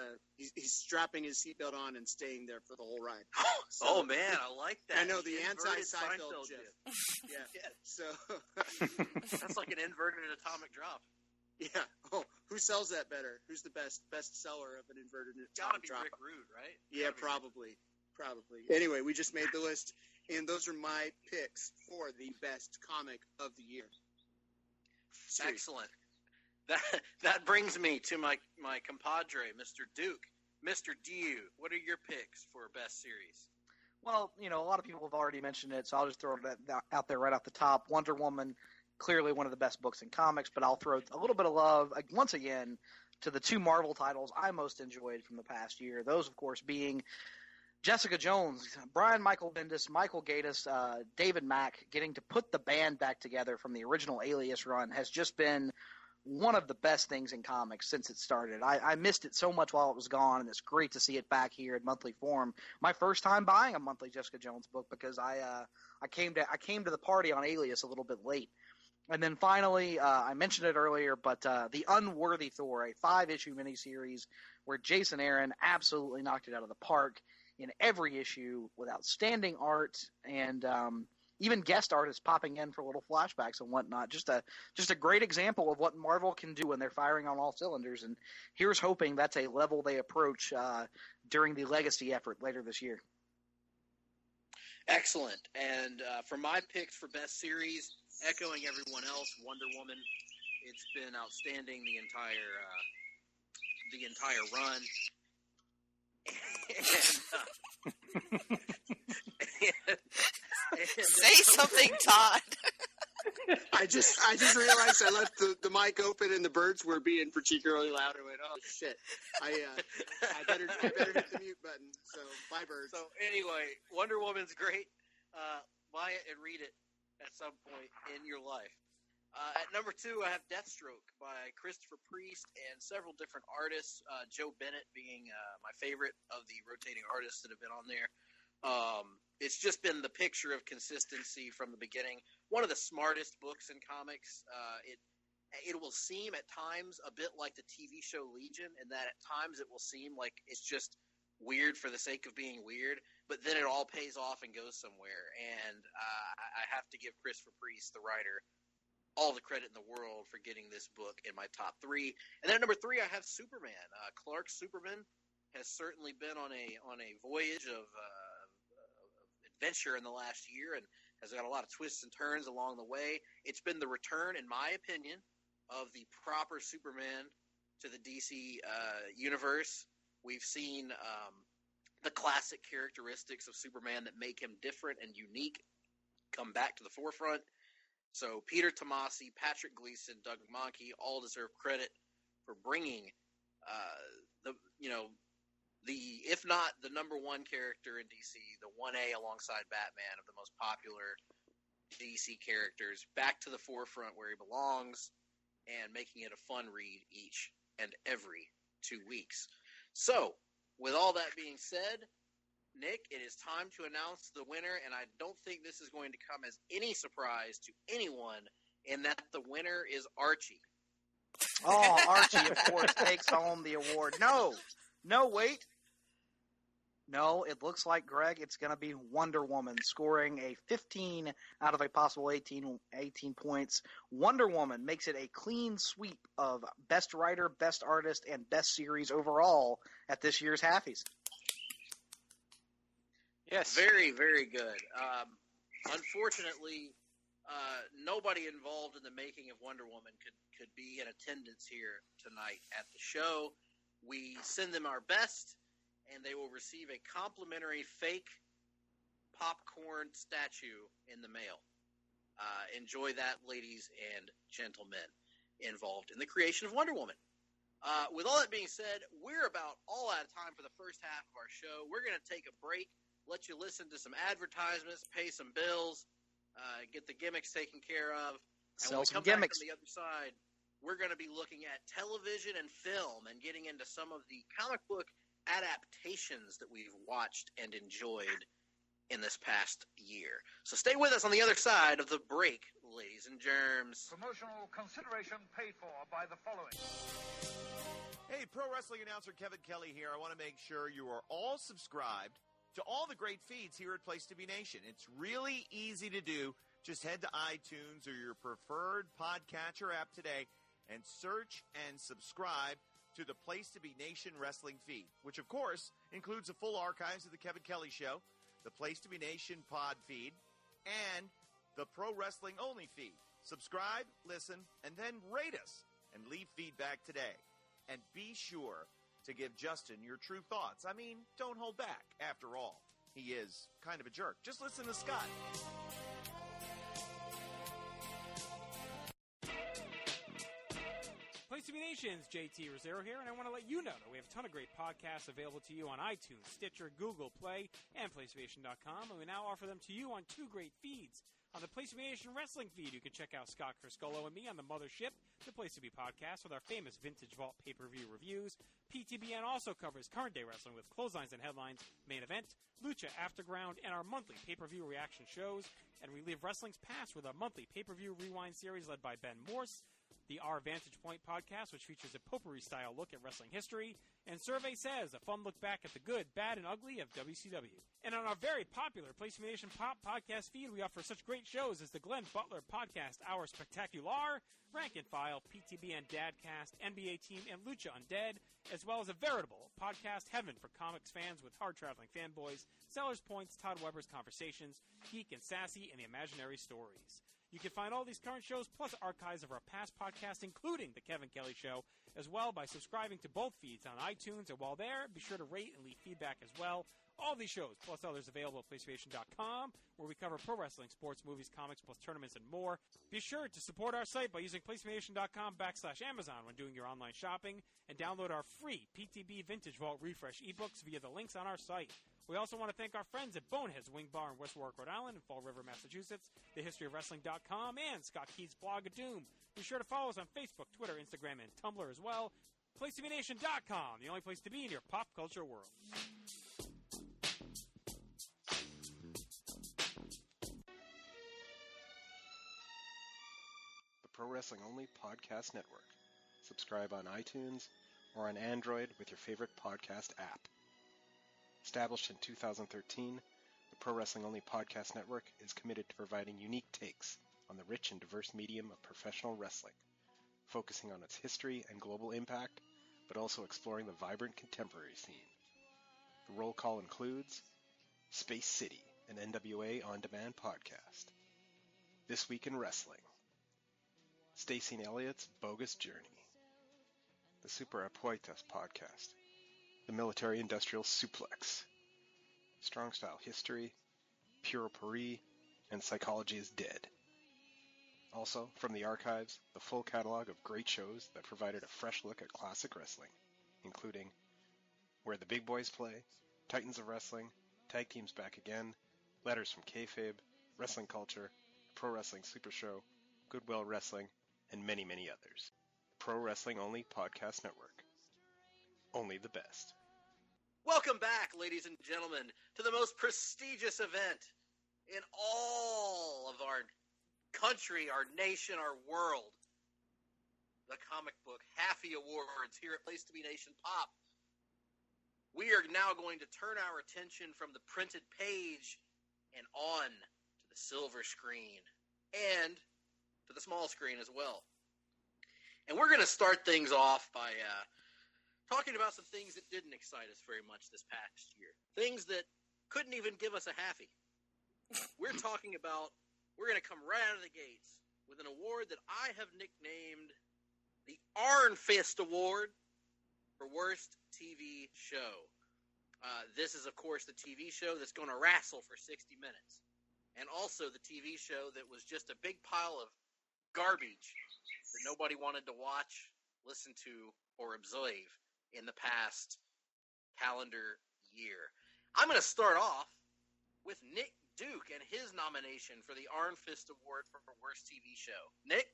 strapping his seatbelt on and staying there for the whole ride. So, oh man, I like that. I know, the anti-Seinfeld GIF. Yeah. So that's like an inverted atomic drop. Yeah. Oh, who sells that better? Who's the best seller of an inverted Gotta be drop? Rick Rude, right? Yeah, probably. Anyway, we just made the list, and those are my picks for the best comic of the year. Series. Excellent. That brings me to my compadre, Mr. Duke. Mr. Dew, what are your picks for best series? Well, a lot of people have already mentioned it, so I'll just throw it out there right off the top. Wonder Woman, clearly one of the best books in comics, but I'll throw a little bit of love, once again, to the two Marvel titles I most enjoyed from the past year. Those, of course, being Jessica Jones, Brian Michael Bendis, Michael Gatiss, David Mack. Getting to put the band back together from the original Alias run has just been one of the best things in comics since it started. I missed it so much while it was gone, and it's great to see it back here in monthly form. My first time buying a monthly Jessica Jones book because I came to the party on Alias a little bit late. And then finally, I mentioned it earlier, but The Unworthy Thor, a 5-issue miniseries where Jason Aaron absolutely knocked it out of the park in every issue with outstanding art and even guest artists popping in for little flashbacks and whatnot. Just a great example of what Marvel can do when they're firing on all cylinders. And here's hoping that's a level they approach during the Legacy effort later this year. Excellent. And for my picks for best series, echoing everyone else, Wonder Woman. It's been outstanding the entire run. Say something, Todd. I just realized I left the mic open and the birds were being particularly loud. I went, oh shit! I better hit the mute button. So bye, birds. So anyway, Wonder Woman's great. Buy it and read it at some point in your life. At number 2, I have Deathstroke by Christopher Priest and several different artists, Joe Bennett being my favorite of the rotating artists that have been on there. It's just been the picture of consistency from the beginning. One of the smartest books in comics. It will seem at times a bit like the TV show Legion, in that at times it will seem like it's just weird for the sake of being weird, but then it all pays off and goes somewhere. And I have to give Christopher Priest, the writer, all the credit in the world for getting this book in my top 3. And then at number 3, I have Superman. Clark's Superman has certainly been on a voyage of adventure in the last year and has got a lot of twists and turns along the way. It's been the return, in my opinion, of the proper Superman to the DC universe. We've seen the classic characteristics of Superman that make him different and unique come back to the forefront. So Peter Tomasi, Patrick Gleason, Doug Mahnke all deserve credit for bringing if not the number 1 character in DC, the 1A alongside Batman of the most popular DC characters, back to the forefront where he belongs and making it a fun read each and every 2 weeks. So, with all that being said, Nick, it is time to announce the winner, and I don't think this is going to come as any surprise to anyone in that the winner is Archie. Oh, Archie, of course, takes home the award. No, wait. No, it looks like, Greg, it's going to be Wonder Woman, scoring a 15 out of a possible 18 points. Wonder Woman makes it a clean sweep of Best Writer, Best Artist, and Best Series overall at this year's Halfies. Yes. Very, very good. Unfortunately, nobody involved in the making of Wonder Woman could be in attendance here tonight at the show. We send them our best, and they will receive a complimentary fake popcorn statue in the mail. Enjoy that, ladies and gentlemen involved in the creation of Wonder Woman. With all that being said, we're about all out of time for the first half of our show. We're going to take a break, let you listen to some advertisements, pay some bills, get the gimmicks taken care of. And Sell when we some come gimmicks. back on the other side, we're going to be looking at television and film and getting into some of the comic book adaptations that we've watched and enjoyed in this past year. So stay with us on the other side of the break, ladies and germs. Promotional consideration paid for by the following. Hey, pro wrestling announcer Kevin Kelly here. I want to make sure you are all subscribed to all the great feeds here at Place to Be Nation. It's really easy to do. Just head to iTunes or your preferred podcatcher app today and search and subscribe to the Place to Be Nation Wrestling feed, which of course includes the full archives of the Kevin Kelly Show, the Place to Be Nation pod feed, and the Pro Wrestling Only feed. Subscribe, listen, and then rate us and leave feedback today. And be sure to give Justin your true thoughts. I mean, don't hold back. After all, he is kind of a jerk. Just listen to Scott. Place to Be Nation's JT Rosero here, and I want to let you know that we have a ton of great podcasts available to you on iTunes, Stitcher, Google Play, and PlayStation.com, and we now offer them to you on two great feeds. On the Place to Be Nation Wrestling feed, you can check out Scott Criscolo and me on the Mothership, the Place to Be podcast, with our famous Vintage Vault pay-per-view reviews. PTBN also covers current-day wrestling with clotheslines and headlines, main event, Lucha Afterground, and our monthly pay-per-view reaction shows. And we leave wrestling's past with our monthly pay-per-view rewind series led by Ben Morse, the Our Vantage Point podcast, which features a potpourri-style look at wrestling history, and Survey Says, a fun look back at the good, bad, and ugly of WCW. And on our very popular Place to Be Nation Pop podcast feed, we offer such great shows as the Glenn Butler podcast, Our Spectacular, Rank and File, PTBN Dadcast, NBA Team, and Lucha Undead, as well as a veritable podcast heaven for comics fans with hard-traveling fanboys, Sellers Points, Todd Weber's Conversations, Geek and Sassy, and the Imaginary Stories. You can find all these current shows plus archives of our past podcasts, including The Kevin Kelly Show, as well by subscribing to both feeds on iTunes. And while there, be sure to rate and leave feedback as well. All these shows, plus others available at PlayStation.com, where we cover pro wrestling, sports, movies, comics, plus tournaments, and more. Be sure to support our site by using PlayStation.com/Amazon when doing your online shopping, and download our free PTB Vintage Vault Refresh ebooks via the links on our site. We also want to thank our friends at Bonehead's Wing Bar in West Warwick, Rhode Island, and Fall River, Massachusetts, thehistoryofwrestling.com, and Scott Keith's blog of Doom. Be sure to follow us on Facebook, Twitter, Instagram, and Tumblr as well. PlaceToBeNation.com, the only place to be in your pop culture world. The Pro Wrestling Only Podcast Network. Subscribe on iTunes or on Android with your favorite podcast app. Established in 2013, the Pro Wrestling Only Podcast Network is committed to providing unique takes on the rich and diverse medium of professional wrestling, focusing on its history and global impact, but also exploring the vibrant contemporary scene. The roll call includes Space City, an NWA on-demand podcast, This Week in Wrestling, Stacey and Elliott's Bogus Journey, the Super Apuestas podcast, the Military Industrial Suplex, Strong Style History, Pure Paris, and Psychology is Dead. Also, from the archives, the full catalog of great shows that provided a fresh look at classic wrestling, including Where the Big Boys Play, Titans of Wrestling, Tag Teams Back Again, Letters from Kayfabe, Wrestling Culture, Pro Wrestling Super Show, Goodwill Wrestling, and many, many others. Pro Wrestling Only Podcast Network. Only the best. Welcome back, ladies and gentlemen, to the most prestigious event in all of our country, our nation, our world. The comic book Halfie Awards here at Place to Be Nation Pop. We are now going to turn our attention from the printed page and on to the silver screen and to the small screen as well. And we're going to start things off by talking about some things that didn't excite us very much this past year. Things that couldn't even give us a halfie. We're going to come right out of the gates with an award that I have nicknamed the Iron Fist Award for Worst TV Show. This is, of course, the TV show that's going to wrestle for 60 minutes. And also the TV show that was just a big pile of garbage that nobody wanted to watch, listen to, or observe in the past calendar year. I'm going to start off with Nick Duke and his nomination for the Iron Fist Award for Worst TV Show. Nick?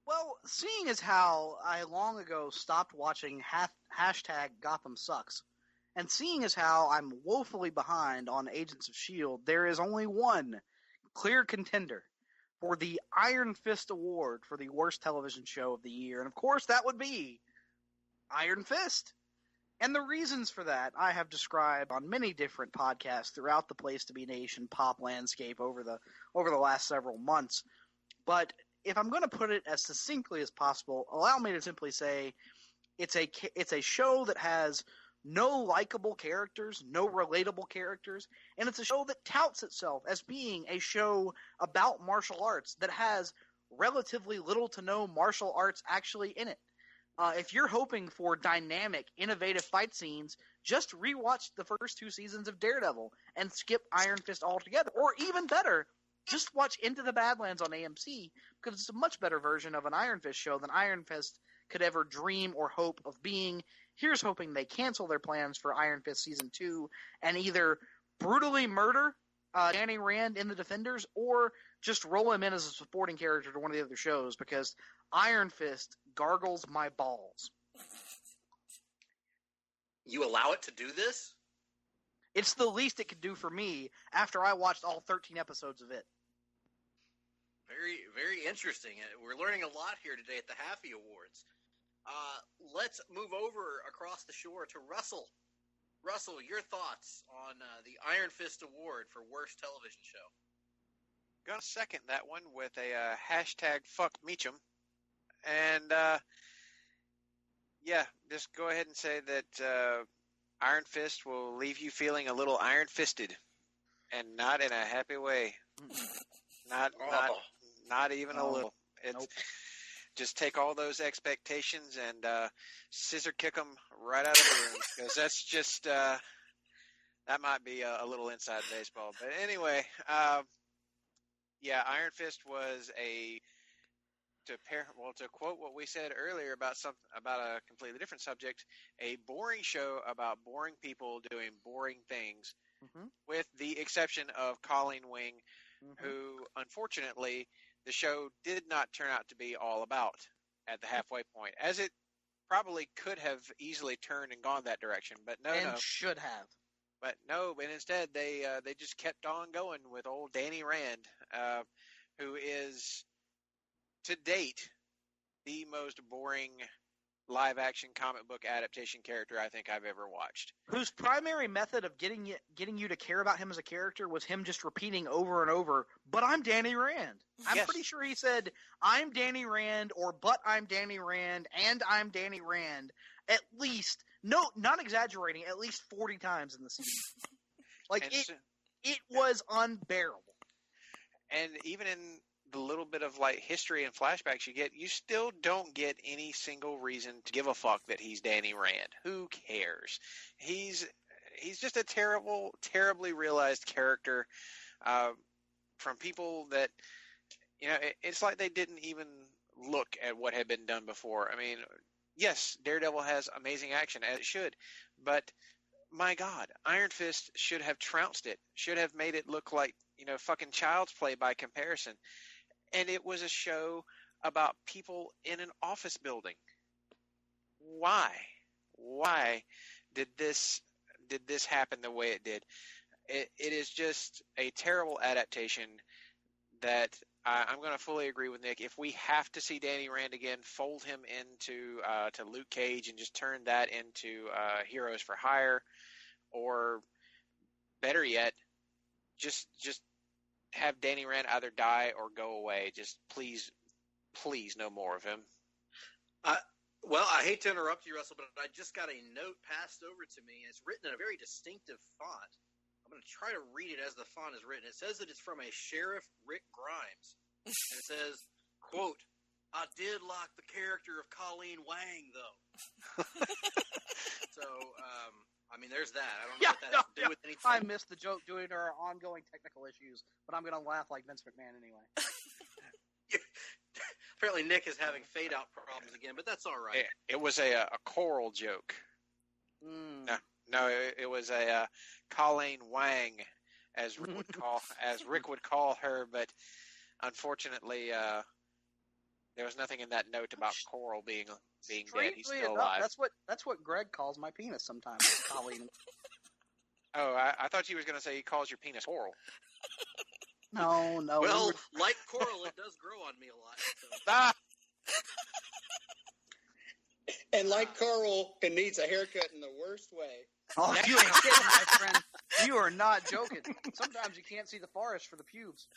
Well, seeing as how I long ago stopped watching hashtag Gotham Sucks, and seeing as how I'm woefully behind on Agents of S.H.I.E.L.D., there is only one clear contender for the Iron Fist Award for the worst television show of the year. And of course, that would be Iron Fist. And the reasons for that I have described on many different podcasts throughout the Place to Be Nation pop landscape over the last several months. But if I'm going to put it as succinctly as possible, allow me to simply say it's a show that has no likable characters, no relatable characters, and it's a show that touts itself as being a show about martial arts that has relatively little to no martial arts actually in it. If you're hoping for dynamic, innovative fight scenes, just rewatch the first 2 seasons of Daredevil and skip Iron Fist altogether. Or even better, just watch Into the Badlands on AMC, because it's a much better version of an Iron Fist show than Iron Fist could ever dream or hope of being. Here's hoping they cancel their plans for Iron Fist Season 2 and either brutally murder Danny Rand in The Defenders, or just roll him in as a supporting character to one of the other shows, because Iron Fist gargles my balls. You allow it to do this? It's the least it could do for me after I watched all 13 episodes of it. Very, very interesting. We're learning a lot here today at the Halfie Awards. Let's move over across the shore to Russell. Russell, your thoughts on the Iron Fist Award for Worst Television Show? Gonna second that one with a hashtag fuck Meacham. And, yeah, just go ahead and say that Iron Fist will leave you feeling a little iron-fisted. And not in a happy way. Not even a little. It's just take all those expectations and scissor kick them right out of the room, because that's just that might be a little inside baseball. But anyway, yeah, Iron Fist was to quote what we said earlier about a completely different subject, a boring show about boring people doing boring things, with the exception of Colleen Wing, who unfortunately the show did not turn out to be all about at the halfway point, as it probably could have easily turned and gone that direction, but no. Should have. But no, but instead they just kept on going with old Danny Rand, who is, to date, the most boring live-action comic book adaptation character I think I've ever watched. Whose primary method of getting you to care about him as a character was him just repeating over and over, "But I'm Danny Rand." I'm pretty sure he said, "I'm Danny Rand," or "But I'm Danny Rand," and "I'm Danny Rand," at least, no, not exaggerating, at least 40 times in the season. It was unbearable. And even in the little bit of history and flashbacks you get, you still don't get any single reason to give a fuck that he's Danny Rand. Who cares? He's just a terribly realized character from people that, it's like they didn't even look at what had been done before. I mean, yes, Daredevil has amazing action, as it should, but my God, Iron Fist should have trounced it, should have made it look like, fucking child's play by comparison. And it was a show about people in an office building. Why? Why did this happen the way it did? It is just a terrible adaptation that I'm going to fully agree with Nick. If we have to see Danny Rand again, fold him into to Luke Cage and just turn that into Heroes for Hire, or better yet, just have Danny Rand either die or go away. Just please no more of him. Well, I hate to interrupt you, Russell, but I just got a note passed over to me, and it's written in a very distinctive font. I'm going to try to read it as the font is written. It says that it's from a Sheriff Rick Grimes. And it says, quote, "I did like the character of Colleen Wang, though." So, I mean, there's that. I don't know what that has to do with anything. I missed the joke due to our ongoing technical issues, but I'm going to laugh like Vince McMahon anyway. Apparently Nick is having fade-out problems again, but that's all right. It was a choral joke. No, it was a Colleen Wang, as Rick would call her, but unfortunately, there was nothing in that note about Coral being dead. He's still alive. That's what Greg calls my penis sometimes, Colleen. Oh, I thought you was going to say he calls your penis Coral. No. Well, like Coral, it does grow on me a lot. So. And like Coral, it needs a haircut in the worst way. Oh, you ain't kidding, my friend. You are not joking. Sometimes you can't see the forest for the pubes.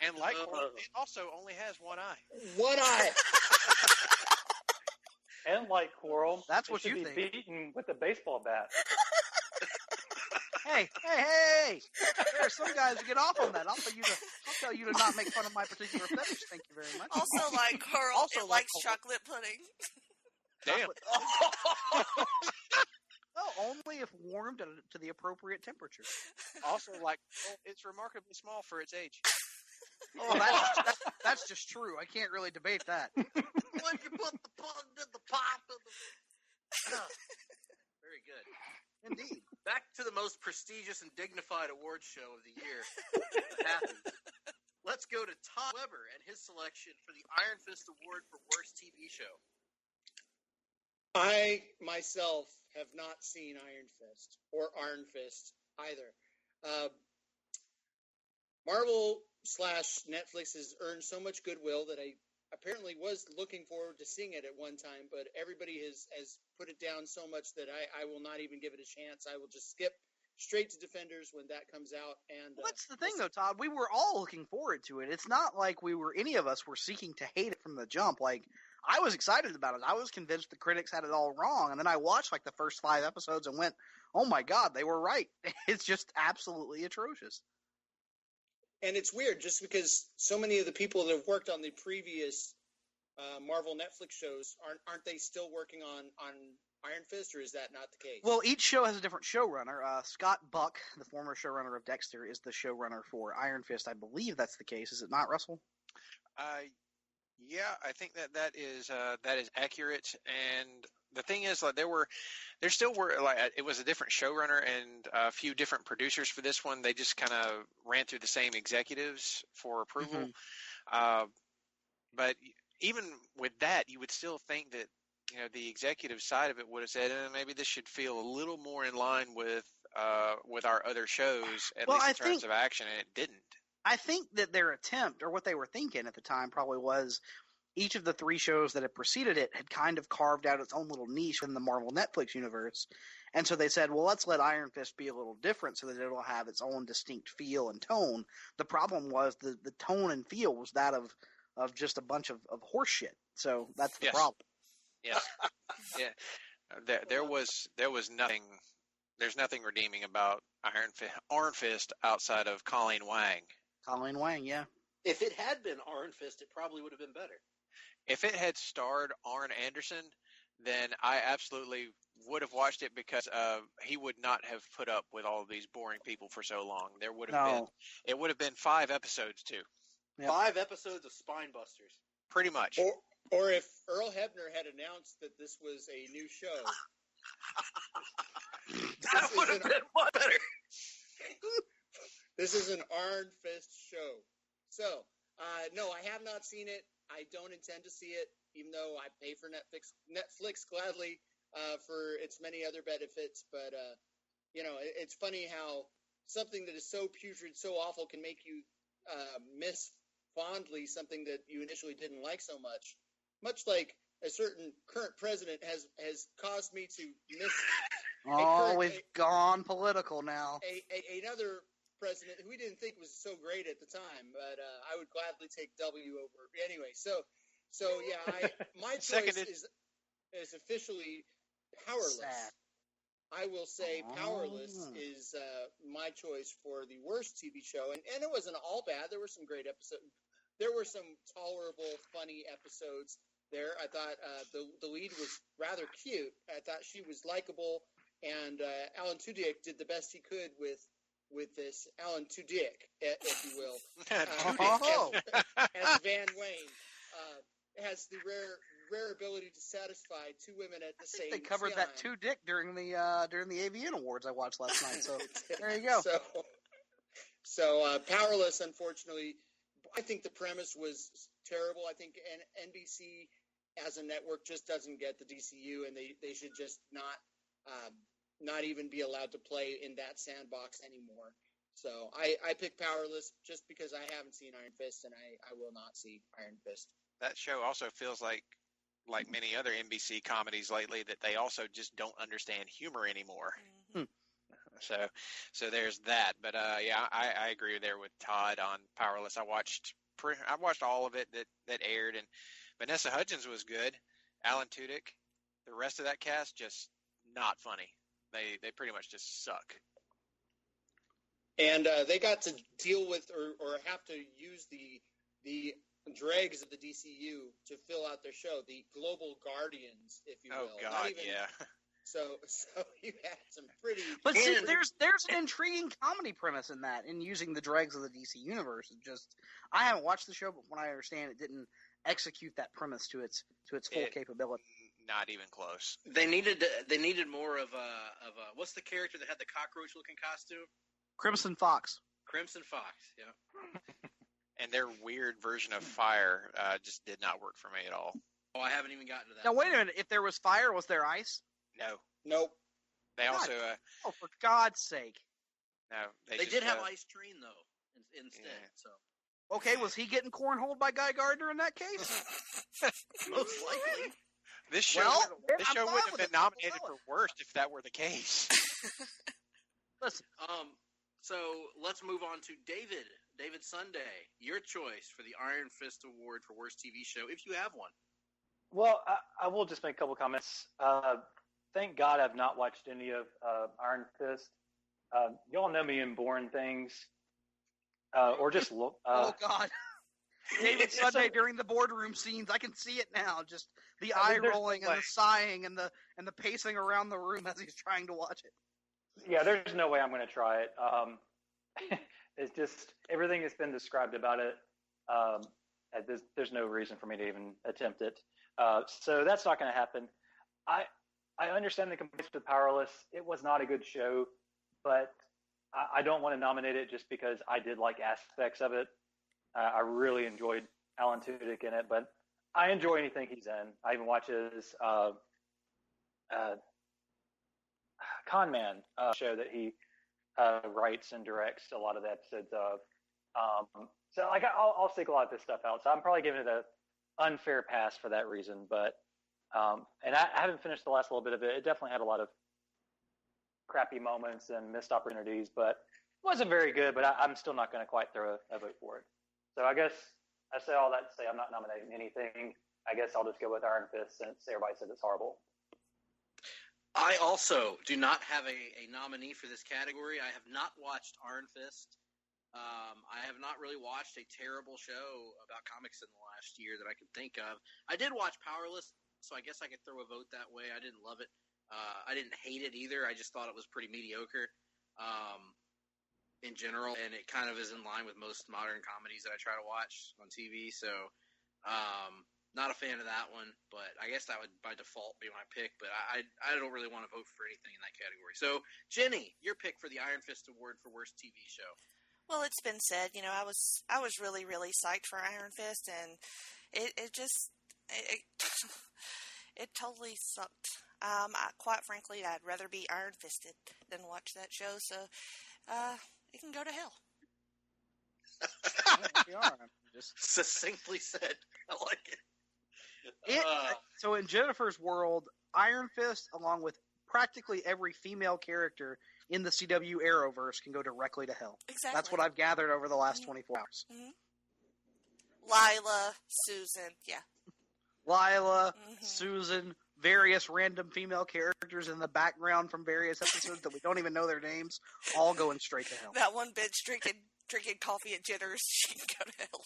And like Coral, it also only has one eye. One eye. And like Coral, That's it what should you be think. beaten with a baseball bat. Hey! There are some guys who get off on that. I'll tell you to not make fun of my particular fetish. Thank you very much. Also, like Coral, Also it like likes Coral. chocolate pudding. Damn. Oh, only if warmed to the appropriate temperature. Also, like, it's remarkably small for its age. Oh, that's just true. I can't really debate that. When you put the pug in the pop of the... Very good. Indeed. Back to the most prestigious and dignified awards show of the year. Happy. Let's go to Todd Weber and his selection for the Iron Fist Award for Worst TV Show. I myself have not seen Iron Fist or Iron Fist either. Marvel / Netflix has earned so much goodwill that I apparently was looking forward to seeing it at one time, but everybody has put it down so much that I will not even give it a chance. I will just skip straight to Defenders when that comes out. And Well, that's the thing, though, Todd. We were all looking forward to it. It's not like any of us were seeking to hate it from the jump. Like, I was excited about it. I was convinced the critics had it all wrong. And then I watched, like, the first 5 episodes and went, oh, my God, they were right. It's just absolutely atrocious. And it's weird, just because so many of the people that have worked on the previous Marvel Netflix shows, aren't they still working on Iron Fist, or is that not the case? Well, each show has a different showrunner. Scott Buck, the former showrunner of Dexter, is the showrunner for Iron Fist. I believe that's the case. Is it not, Russell? Yeah, I think that is accurate. And the thing is, like, there still were, like, it was a different showrunner and a few different producers for this one. They just kind of ran through the same executives for approval. But even with that, you would still think that, you know, the executive side of it would have said, maybe this should feel a little more in line with our other shows, at least in terms of action, and it didn't. I think that their attempt, or what they were thinking at the time, probably was each of the 3 shows that had preceded it had kind of carved out its own little niche in the Marvel Netflix universe. And so they said, well, let's let Iron Fist be a little different so that it'll have its own distinct feel and tone. The problem was the tone and feel was that of just a bunch of horse shit. So that's the problem. Yes. Yeah. There was nothing. There's nothing redeeming about Iron Fist outside of Colleen Wang. Colleen Wang, yeah. If it had been Iron Fist, it probably would have been better. If it had starred Arn Anderson, then I absolutely would have watched it, because he would not have put up with all of these boring people for so long. There would have it would have been 5 episodes too. Yep. 5 episodes of Spine Busters. Pretty much. Or if Earl Hebner had announced that this was a new show. That would have been much better. This is an Iron Fist show. So, no, I have not seen it. I don't intend to see it, even though I pay for Netflix gladly for its many other benefits. But, you know, it's funny how something that is so putrid, so awful, can make you miss fondly something that you initially didn't like so much. Much like a certain current president has caused me to miss. We've gone political now. Another president who we didn't think was so great at the time, but I would gladly take W over. Anyway, so yeah, my choice is officially Powerless. Sad. I will say Powerless is my choice for the worst TV show, and it wasn't all bad. There were some great episodes. There were some tolerable, funny episodes there. I thought the lead was rather cute. I thought she was likable, and Alan Tudyk did the best he could with this Alan Tudyk, if you will, as Van Wayne has the rare ability to satisfy 2 women at the same time. They covered that Tudyk during the AVN Awards I watched last night. So there you go. So Powerless, unfortunately, I think the premise was terrible. I think NBC as a network just doesn't get the DCU, and they should just not even be allowed to play in that sandbox anymore. So I pick Powerless just because I haven't seen Iron Fist, and I will not see Iron Fist. That show also feels like many other NBC comedies lately, that they also just don't understand humor anymore. So there's that. But yeah, I agree there with Todd on Powerless. I watched all of it that aired, and Vanessa Hudgens was good. Alan Tudyk, the rest of that cast just not funny. They pretty much just suck. And they got to deal with or have to use the dregs of the DCU to fill out their show, the Global Guardians, if you will. Oh God, yeah. So you had some pretty. But see, there's an intriguing comedy premise in that, in using the dregs of the DC universe. It just, I haven't watched the show, but when I understand, it didn't execute that premise to its full capability. Not even close. They needed more of a what's the character that had the cockroach looking costume? Crimson Fox. Crimson Fox, yeah. And their weird version of fire just did not work for me at all. Oh, I haven't even gotten to that. Now wait a minute. If there was fire, was there ice? No. Nope. They also. Oh, for God's sake! No, they did have Ice Train though instead. Yeah. So. Okay, was he getting cornholed by Guy Gardner in that case? Most likely. This show wouldn't have been nominated for worst if that were the case. Listen. So let's move on to David Sunday. Your choice for the Iron Fist Award for worst TV show, if you have one. Well, I will just make a couple comments. Thank God I've not watched any of Iron Fist. Y'all know me in boring things, or just look. Oh God, David Sunday during the boardroom scenes. I can see it now. Just the eye rolling and the sighing and the pacing around the room as he's trying to watch it. Yeah, there's no way I'm going to try it. It's just everything that's been described about it. There's no reason for me to even attempt it. So that's not going to happen. I understand the complaints with Powerless. It was not a good show, but I don't want to nominate it just because I did like aspects of it. I really enjoyed Alan Tudyk in it, but I enjoy anything he's in. I even watch his Con Man show that he writes and directs a lot of the episodes of. So like I'll seek a lot of this stuff out. So I'm probably giving it an unfair pass for that reason. But and I haven't finished the last little bit of it. It definitely had a lot of crappy moments and missed opportunities, but it wasn't very good. But I'm still not going to quite throw a vote for it. So I guess I say all that to say I'm not nominating anything. I guess I'll just go with Iron Fist since everybody said it's horrible. I also do not have a nominee for this category. I have not watched Iron Fist. I have not really watched a terrible show about comics in the last year that I can think of. I did watch Powerless, so I guess I could throw a vote that way. I didn't love it. I didn't hate it either. I just thought it was pretty mediocre in general, and it kind of is in line with most modern comedies that I try to watch on TV. So not a fan of that one, but I guess that would by default be my pick. But I don't really want to vote for anything in that category. So Jenny, your pick for the Iron Fist Award for worst TV show. Well, it's been said, I was really, really psyched for Iron Fist, and it totally sucked. Quite frankly, I'd rather be Iron Fisted than watch that show, so it can go to hell. Just succinctly said. I like it. So in Jennifer's world, Iron Fist, along with practically every female character in the CW Arrowverse, can go directly to hell. Exactly. That's what I've gathered over the last 24 hours. Mm-hmm. Lila, Susan, yeah. Lila, Susan, various random female characters in the background from various episodes that we don't even know their names, all going straight to hell. That one bitch drinking coffee at Jitters, she can go to hell.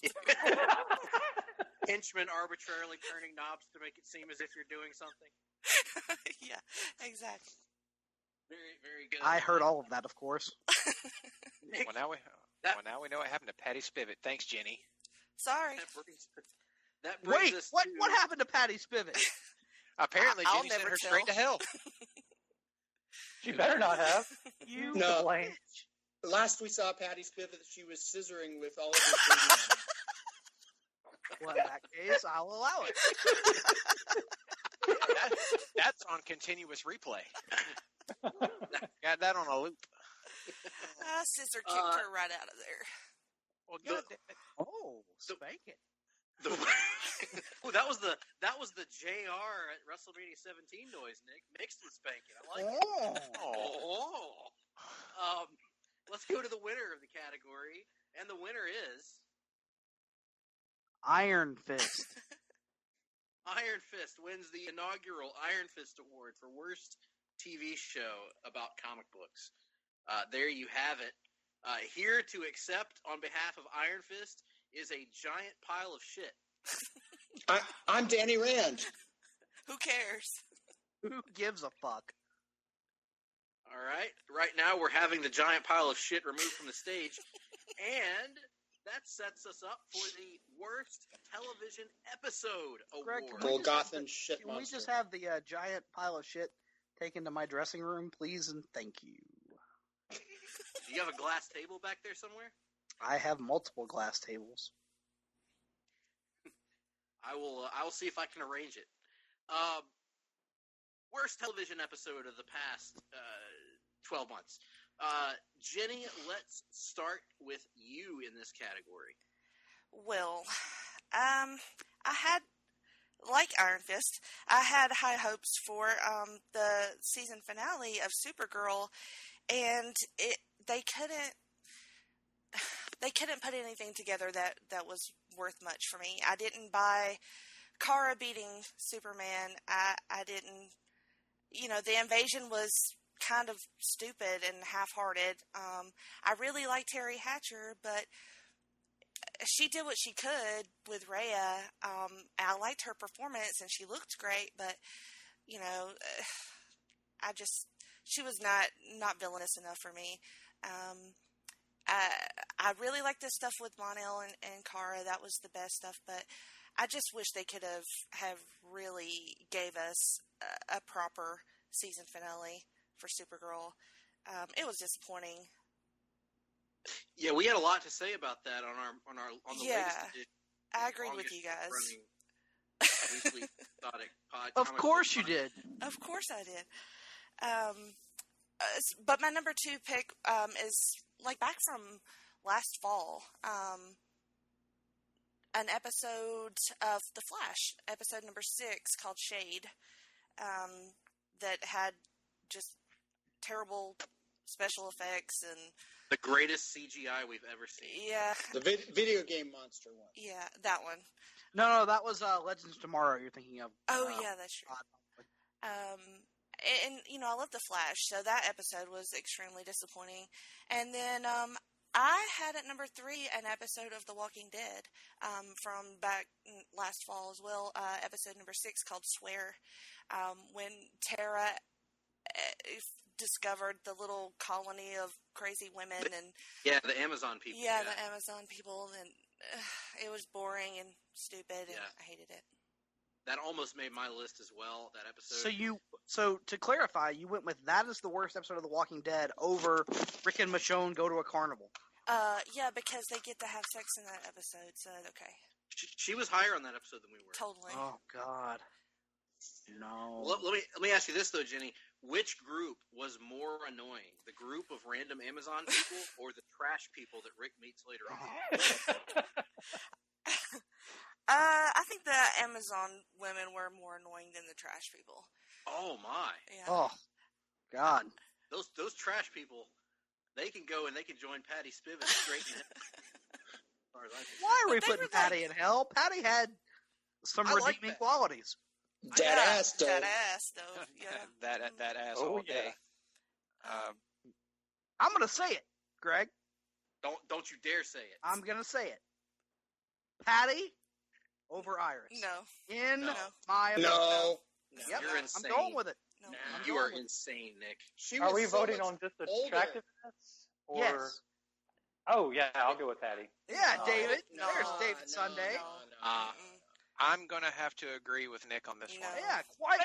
Henchmen arbitrarily turning knobs to make it seem as if you're doing something. Yeah, exactly. Very, very good. I heard all of that, of course. Well, now we know what happened to Patty Spivot. Thanks, Jenny. Sorry. That brings Wait, us what? to... What happened to Patty Spivot? Apparently, I'll Jenny sent never her tell. straight to hell. She better not have. You No. blame. Last we saw Patty Spivot, she was scissoring with all of her baby. Well, in that case, I'll allow it. That's on continuous replay. Got that on a loop. Scissor kicked her right out of there. Well, good. Oh, spank it. Ooh, that was the JR at WrestleMania 17 noise, Nick, mixed with spanking. I like it. Oh. Let's go to the winner of the category, and the winner is Iron Fist. Iron Fist wins the inaugural Iron Fist Award for Worst TV Show about comic books. There you have it. Here to accept on behalf of Iron Fist is a giant pile of shit. I'm Danny Rand. Who cares? Who gives a fuck? All right. Right now, we're having the giant pile of shit removed from the stage, and that sets us up for the worst television episode Greg, award. Golgothan shit Can we monster. just have the giant pile of shit taken to my dressing room, please, and thank you. Do you have a glass table back there somewhere? I have multiple glass tables. I will see if I can arrange it. Worst television episode of the past 12 months. Jenny, let's start with you in this category. Well, I had, like Iron Fist, I had high hopes for the season finale of Supergirl, and they couldn't put anything together that was worth much for me. I didn't buy Kara beating Superman. I didn't, the invasion was kind of stupid and half-hearted. I really liked Terry Hatcher, but she did what she could with Rhea. I liked her performance, and she looked great, but, she was not villainous enough for me. I really liked this stuff with Mon-El and Kara. That was the best stuff, but I just wish they could have really gave us a proper season finale for Supergirl. It was disappointing. Yeah, we had a lot to say about that on the latest edition. I agreed with you guys. Weekly Exotic Pod. Of course you did. Of course I did. But my number 2 pick is back from last fall. An episode of The Flash, episode number 6, called Shade, that had just terrible special effects and the greatest CGI we've ever seen. Yeah. The video game monster one. Yeah, that one. No, that was Legends of Tomorrow you're thinking of. Oh, yeah, that's true. And, I love The Flash, so that episode was extremely disappointing. And then I had at number 3 an episode of The Walking Dead from back last fall as well, episode number 6 called Swear, when Tara discovered the little colony of crazy women and the Amazon people. Yeah, the Amazon people, and it was boring and stupid, and I hated it. That almost made my list as well, that episode. So to clarify, you went with that as the worst episode of The Walking Dead over Rick and Michonne Go to a Carnival. Yeah, because they get to have sex in that episode, so okay. She was higher on that episode than we were. Totally. Oh, God. No. Well, let me ask you this, though, Jenny. Which group was more annoying? The group of random Amazon people or the trash people that Rick meets later on? I think the Amazon women were more annoying than the trash people. Oh, my. Yeah. Oh, God. Those trash people, they can go and they can join Patty Spivot straight in. Why are we putting Patty in hell? Patty had some redeeming qualities. Dead ass, though. Dead ass, though. Yeah. that ass all day. I'm going to say it, Greg. Don't you dare say it. I'm going to say it. Patty over Iris. No. My opinion. No. Yep, You're insane. I'm going with it. No. You are insane, Nick. Are we voting on just attractiveness? Or... Yes. Oh, yeah, I'll go with Patty. Yeah, David. No, There's David Sunday. I'm going to have to agree with Nick on this one. Yeah, quite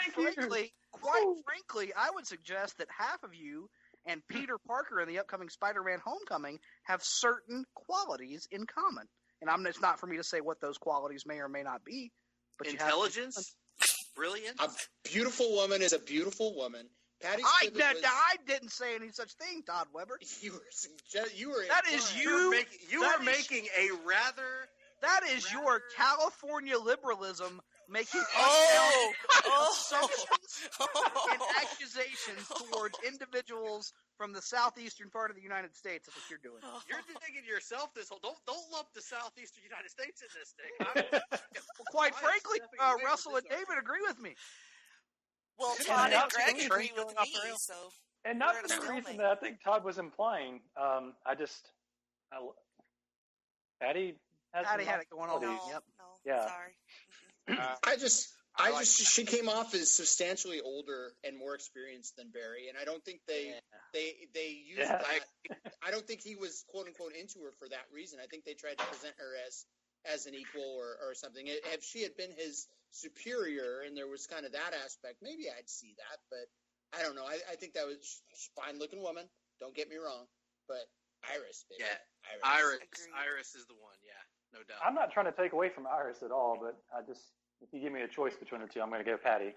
frankly, I would suggest that half of you and Peter Parker in the upcoming Spider-Man Homecoming have certain qualities in common. And it's not for me to say what those qualities may or may not be. But intelligence, brilliance. A beautiful woman is a beautiful woman. Patty I didn't say any such thing, Todd Weber. You were That is you. You are making a rather That is your California liberalism making assumptions and accusations towards individuals from the southeastern part of the United States. That's what you're doing. You're digging yourself this whole. Don't lump the southeastern United States in this thing. Well, quite frankly, Russell and David agree with me. Well, Todd and Greg agree with me, so. And not for the reason that I think Todd was implying. Patty had it going on. Yep. No, yeah. Sorry. She came off as substantially older and more experienced than Barry, and I don't think they used that. I don't think he was quote unquote into her for that reason. I think they tried to present her as an equal or something. If she had been his superior and there was kind of that aspect, maybe I'd see that, but I don't know. I think that was a fine looking woman. Don't get me wrong, but Iris, baby. Yeah, Iris is the one. Yeah, no doubt. I'm not trying to take away from Iris at all, but if you give me a choice between the two, I'm going to go Patty.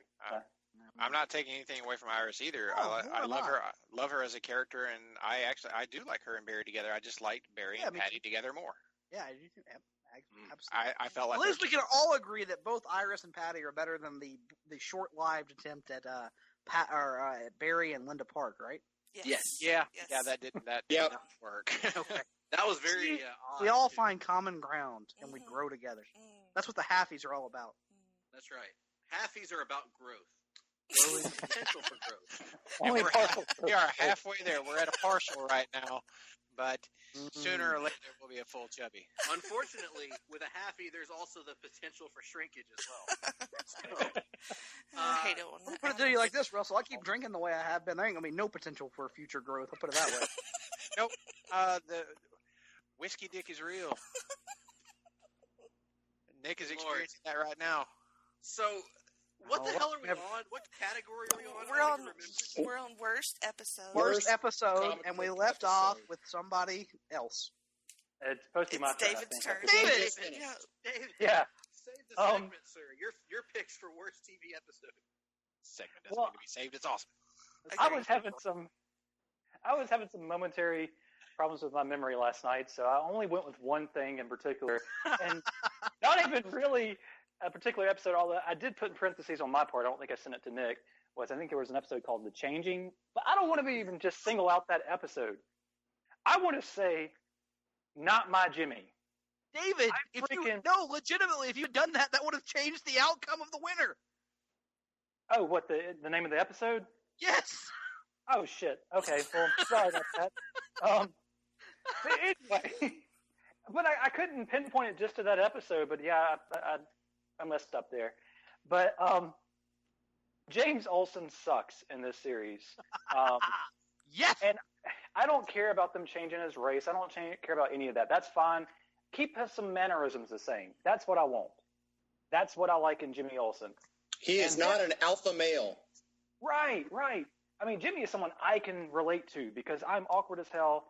I'm not taking anything away from Iris either. I love her. I love her as a character, and I do like her and Barry together. I just liked Barry and Patty together more. Yeah, absolutely. I felt like at least we can all agree that both Iris and Patty are better than the short-lived attempt at Barry and Linda Park, right? Yes. Yeah, that didn't work. Okay. That was very odd. We all find common ground and we grow together. That's what the Halfies are all about. That's right. Halfies are about growth. Potential for growth. We are halfway there. We're at a partial right now, but sooner or later we'll be a full chubby. Unfortunately, with a halfie, there's also the potential for shrinkage as well. I hate it when I'll put it to you like this, Russell. I keep drinking the way I have been. There ain't gonna be no potential for future growth. I'll put it that way. Nope. The whiskey dick is real. Nick is experiencing that right now. So, what the hell are we on? What category are we on? We're on worst episode. Worst episode, and we left off with somebody else. It's supposed to be my turn. David's turn. David. Yeah. Save the segment, sir. Your picks for worst TV episode. Segment doesn't need to be saved. It's awesome. I was having some momentary problems with my memory last night, so I only went with one thing in particular, and not even really a particular episode. Although I did put in parentheses on my part, I don't think I sent it to Nick. I think there was an episode called "The Changing," but I don't want to even just single out that episode. I want to say, "Not My Jimmy." David, legitimately, if you'd done that, that would have changed the outcome of the winner. Oh, what the name of the episode? Yes. Oh shit. Okay. Well, sorry about that. But anyway, but I couldn't pinpoint it just to that episode. But yeah, I messed up there. But James Olsen sucks in this series. Yes. And I don't care about them changing his race. I don't care about any of that. That's fine. Keep some mannerisms the same. That's what I want. That's what I like in Jimmy Olsen. He is not an alpha male. Right. I mean, Jimmy is someone I can relate to because I'm awkward as hell.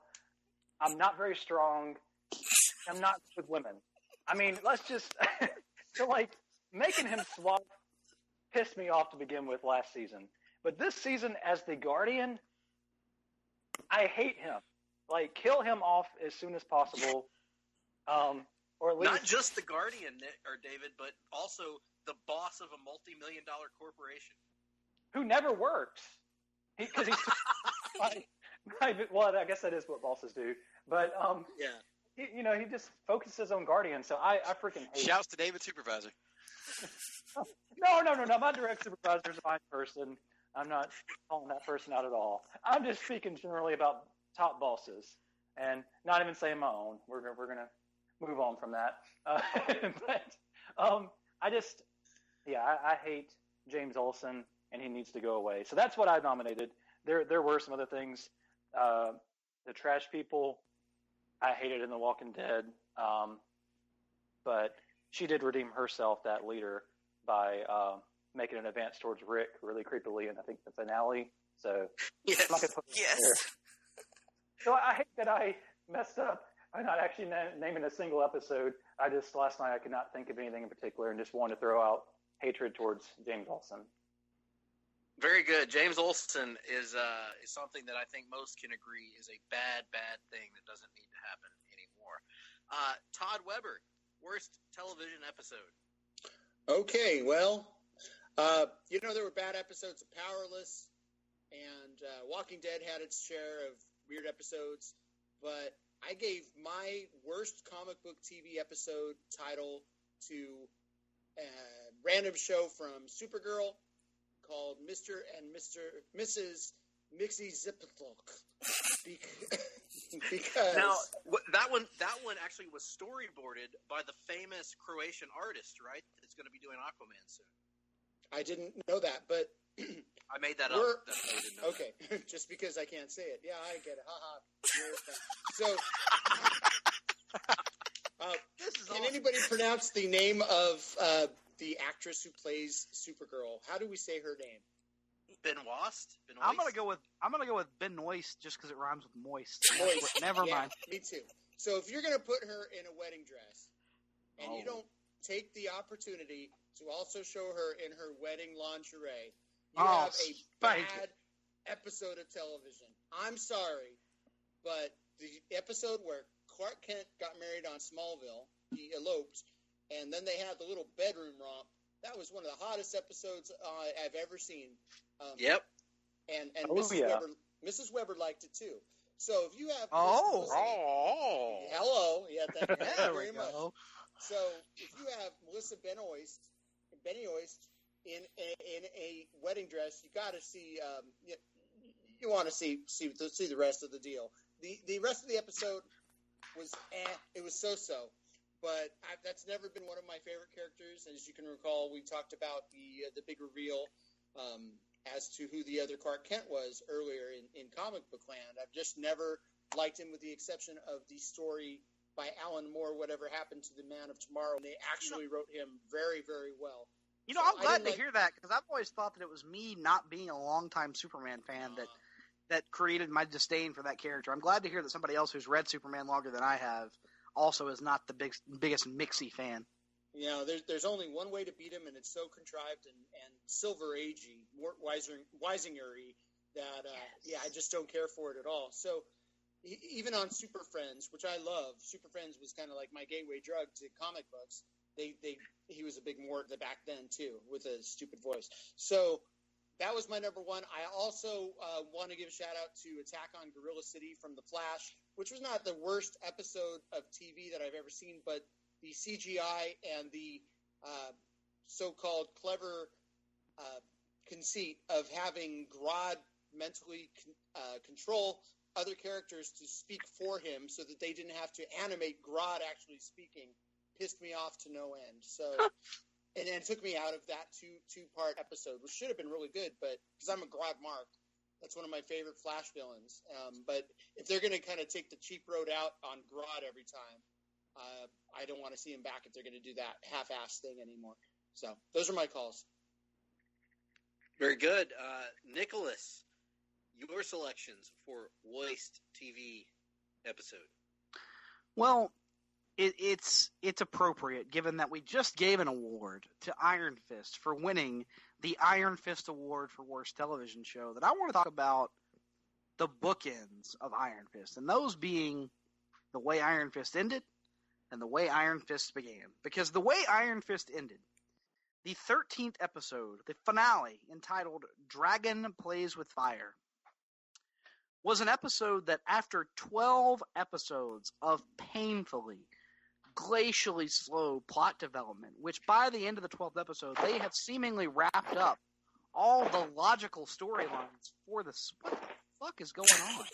I'm not very strong. I'm not good with women. I mean, let's just so making him swap pissed me off to begin with last season. But this season, as the Guardian, I hate him. Kill him off as soon as possible. Or at least not just the Guardian, Nick, or David, but also the boss of a multi-million-dollar corporation who never works. Because he's well, I guess that is what bosses do. But he just focuses on Guardian. So I freaking hate. Shouts to David's supervisor. No. My direct supervisor is a fine person. I'm not calling that person out at all. I'm just speaking generally about top bosses, and not even saying my own. We're gonna move on from that. But I hate James Olsen, and he needs to go away. So that's what I nominated. There were some other things. The trash people, I hated in The Walking Dead. But she did redeem herself, that leader, by making an advance towards Rick really creepily in, I think, the finale. So yes. I'm not gonna put it there. So I hate that I messed up. I'm not actually naming a single episode. Last night I could not think of anything in particular and just wanted to throw out hatred towards James Olsen. Very good. James Olsen is something that I think most can agree is a bad thing that doesn't need to happen anymore. Todd Weber, worst television episode. Okay, well, there were bad episodes of Powerless, and Walking Dead had its share of weird episodes, but I gave my worst comic book TV episode title to a random show from Supergirl called Mr. and Mrs. Mixie Ziplock. Because now that one actually was storyboarded by the famous Croatian artist, right? It's going to be doing Aquaman soon. I didn't know that, but I made that up. Okay, just because I can't say it. Yeah, I get it. So, can anybody pronounce the name of the actress who plays Supergirl? How do we say her name? Benoist? I'm gonna go with Benoist just because it rhymes with moist. Moist. Never mind. Me too. So if you're gonna put her in a wedding dress, and you don't take the opportunity to also show her in her wedding lingerie, you have a bad episode of television. I'm sorry, but the episode where Clark Kent got married on Smallville, he eloped, and then they had the little bedroom romp. That was one of the hottest episodes I've ever seen. Yep. And Mrs. Weber liked it too. So if you have hello, thank you very much. So if you have Melissa Benoist in a wedding dress, you got to see. You want to see the rest of the deal. The rest of the episode was it was so. But that's never been one of my favorite characters. As you can recall, we talked about the big reveal as to who the other Clark Kent was earlier in comic book land. I've just never liked him, with the exception of the story by Alan Moore, Whatever Happened to the Man of Tomorrow. And they actually wrote him very, very well. I'm glad to hear that, because I've always thought that it was me not being a longtime Superman fan that created my disdain for that character. I'm glad to hear that somebody else who's read Superman longer than I have also is not the biggest Mixie fan. There's only one way to beat him, and it's so contrived and Silver Agey, Weisinger-y, that I just don't care for it at all. So even on Super Friends, which I love, Super Friends was kind of like my gateway drug to comic books. He was a big Mort back then too, with a stupid voice. So that was my number one. I also want to give a shout out to Attack on Gorilla City from The Flash, which was not the worst episode of TV that I've ever seen, but the CGI and the so-called clever conceit of having Grodd mentally control other characters to speak for him so that they didn't have to animate Grodd actually speaking pissed me off to no end. So, and it took me out of that two-part episode, which should have been really good, but because I'm a Grodd mark, that's one of my favorite Flash villains. But if they're going to kind of take the cheap road out on Grodd every time, I don't want to see him back if they're going to do that half-ass thing anymore. So those are my calls. Very good. Nicholas, your selections for Worst TV episode. Well, it's appropriate, given that we just gave an award to Iron Fist for winning the Iron Fist Award for Worst Television Show, that I want to talk about the bookends of Iron Fist, and those being the way Iron Fist ended and the way Iron Fist began. Because the way Iron Fist ended, the 13th episode, the finale, entitled Dragon Plays with Fire, was an episode that after 12 episodes of painfully, glacially slow plot development, which by the end of the 12th episode, they have seemingly wrapped up all the logical storylines for this. What the fuck is going on?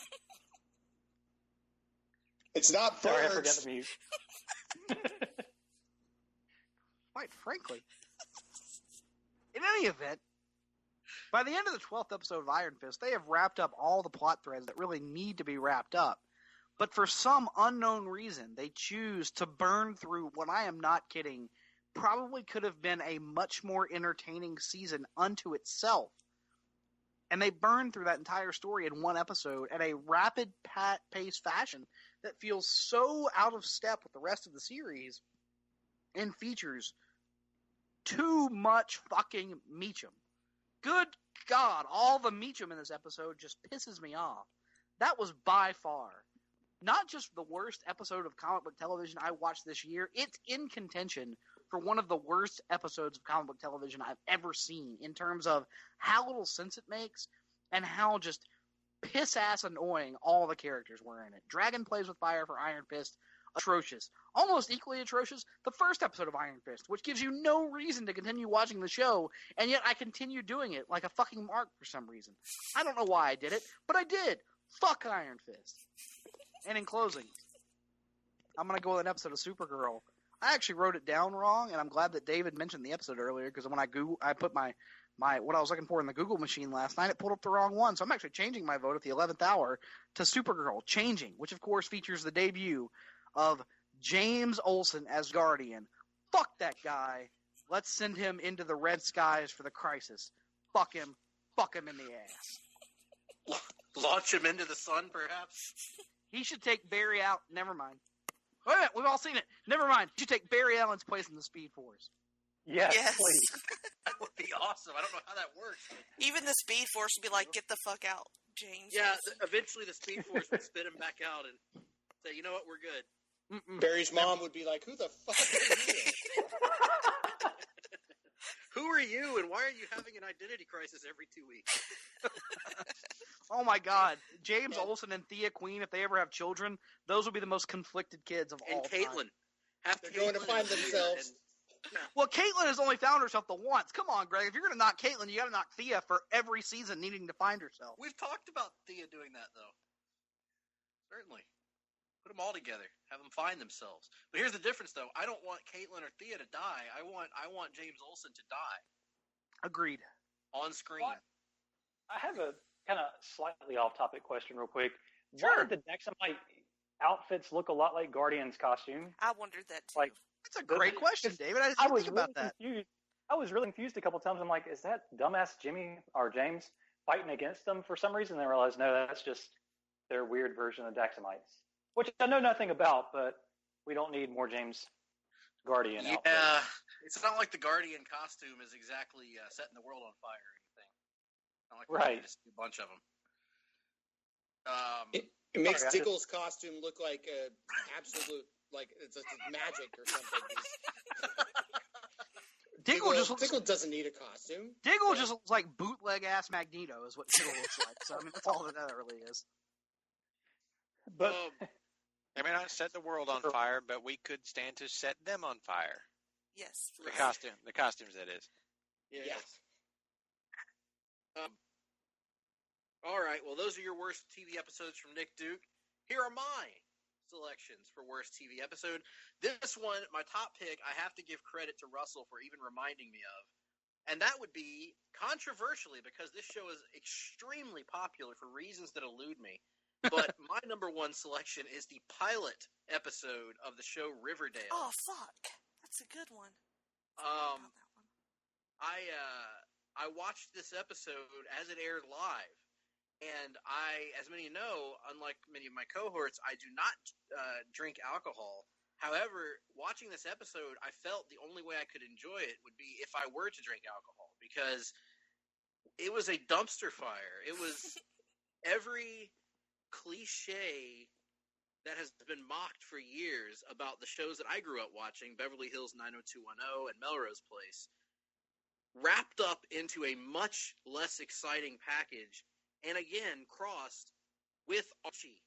It's not birds. Sorry, I forgot to mute. Quite frankly. In any event, by the end of the 12th episode of Iron Fist, they have wrapped up all the plot threads that really need to be wrapped up. But for some unknown reason, they choose to burn through what, I am not kidding, probably could have been a much more entertaining season unto itself. And they burn through that entire story in one episode at a rapid pace fashion that feels so out of step with the rest of the series and features too much fucking Meacham. Good God, all the Meacham in this episode just pisses me off. That was by far not just the worst episode of comic book television I watched this year, it's in contention for one of the worst episodes of comic book television I've ever seen in terms of how little sense it makes and how just piss-ass annoying all the characters were in it. Dragon plays with fire for Iron Fist. Atrocious. Almost equally atrocious, the first episode of Iron Fist, which gives you no reason to continue watching the show, and yet I continue doing it like a fucking mark for some reason. I don't know why I did it, but I did. Fuck Iron Fist. And in closing, I'm going to go with an episode of Supergirl. I actually wrote it down wrong, and I'm glad that David mentioned the episode earlier, because when I put my what I was looking for in the Google machine last night, it pulled up the wrong one. So I'm actually changing my vote at the 11th hour to Supergirl Changing, which of course features the debut of James Olsen as Guardian. Fuck that guy. Let's send him into the red skies for the crisis. Fuck him. Fuck him in the ass. Launch him into the sun, perhaps? He should take Barry out. Never mind. Wait a minute, we've all seen it. Never mind. He should take Barry Allen's place in the Speed Force. Yes, please. That would be awesome. I don't know how that works. Even the Speed Force would be like, get the fuck out, James. Yeah, eventually the Speed Force would spit him back out and say, you know what, we're good. Barry's mom would be like, who the fuck are you? Who are you, and why are you having an identity crisis every 2 weeks? Oh my god. James Olsen and Thea Queen, if they ever have children, those will be the most conflicted kids of all time. And Caitlin. They're going to find themselves. Well, Caitlin has only found herself the once. Come on, Greg. If you're going to knock Caitlin, you got to knock Thea for every season needing to find herself. We've talked about Thea doing that, though. Certainly. Put them all together. Have them find themselves. But here's the difference, though. I don't want Caitlin or Thea to die. I want James Olsen to die. Agreed. On screen. What? I have a kind of slightly off-topic question real quick. Sure. Why did the Dexamite outfits look a lot like Guardian's costume? I wondered that, too. Like, that's a great question, David. I didn't think about that. Confused. I was really confused a couple times. I'm like, is that dumbass Jimmy or James fighting against them for some reason? And I realized, no, that's just their weird version of Daxamites. Which I know nothing about, but we don't need more James Guardian outfits. Yeah, it's not like the Guardian costume is exactly setting the world on fire or anything. Not like right. Just a bunch of them. It makes Diggle's costume look like absolute, like it's magic or something. Diggle doesn't need a costume. Diggle just looks like bootleg ass Magneto is what Diggle looks like. So I mean, that's all that really is. But they may not set the world on fire, but we could stand to set them on fire. Yes. The costumes, that is. Yes. All right. Well, those are your worst TV episodes from Nick Duke. Here are my selections for worst TV episode. This one, my top pick, I have to give credit to Russell for even reminding me of. And that would be, controversially, because this show is extremely popular for reasons that elude me. But my number one selection is the pilot episode of the show Riverdale. Oh, fuck. That's a good one. I watched this episode as it aired live. And as many of you know, unlike many of my cohorts, I do not drink alcohol. However, watching this episode, I felt the only way I could enjoy it would be if I were to drink alcohol. Because it was a dumpster fire. It was every cliche that has been mocked for years about the shows that I grew up watching, Beverly Hills 90210 and Melrose Place, wrapped up into a much less exciting package, and again crossed with Archie.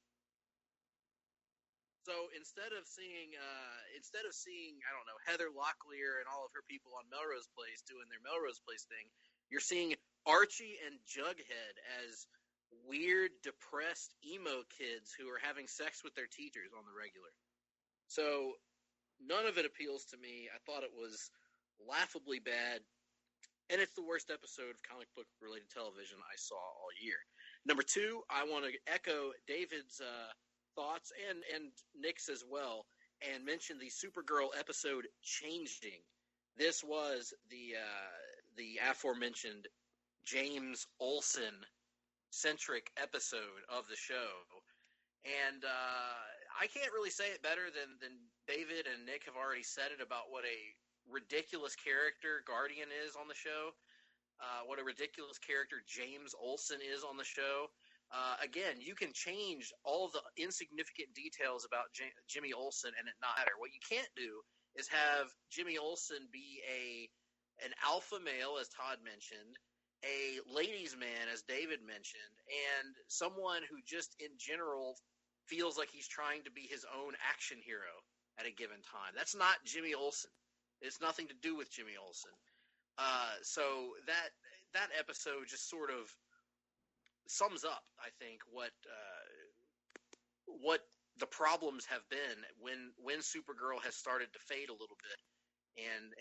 So instead of seeing I don't know, Heather Locklear and all of her people on Melrose Place doing their Melrose Place thing, you're seeing Archie and Jughead as weird, depressed emo kids who are having sex with their teachers on the regular. So none of it appeals to me. I thought it was laughably bad, and it's the worst episode of comic book related television I saw all year. Number two, I want to echo David's thoughts and Nick's as well, and mention the Supergirl episode Changing. This was the aforementioned James Olsen centric episode of the show, and I can't really say it better than David and Nick have already said it about what a ridiculous character Guardian is on the show, what a ridiculous character James Olsen is on the show. Again, you can change all the insignificant details about Jimmy Olsen and it not matter. What you can't do is have Jimmy Olsen be an alpha male, as Todd mentioned, a ladies' man, as David mentioned, and someone who just in general feels like he's trying to be his own action hero at a given time. That's not Jimmy Olsen. It's nothing to do with Jimmy Olsen. So that episode just sort of sums up, I think, what the problems have been when Supergirl has started to fade a little bit, and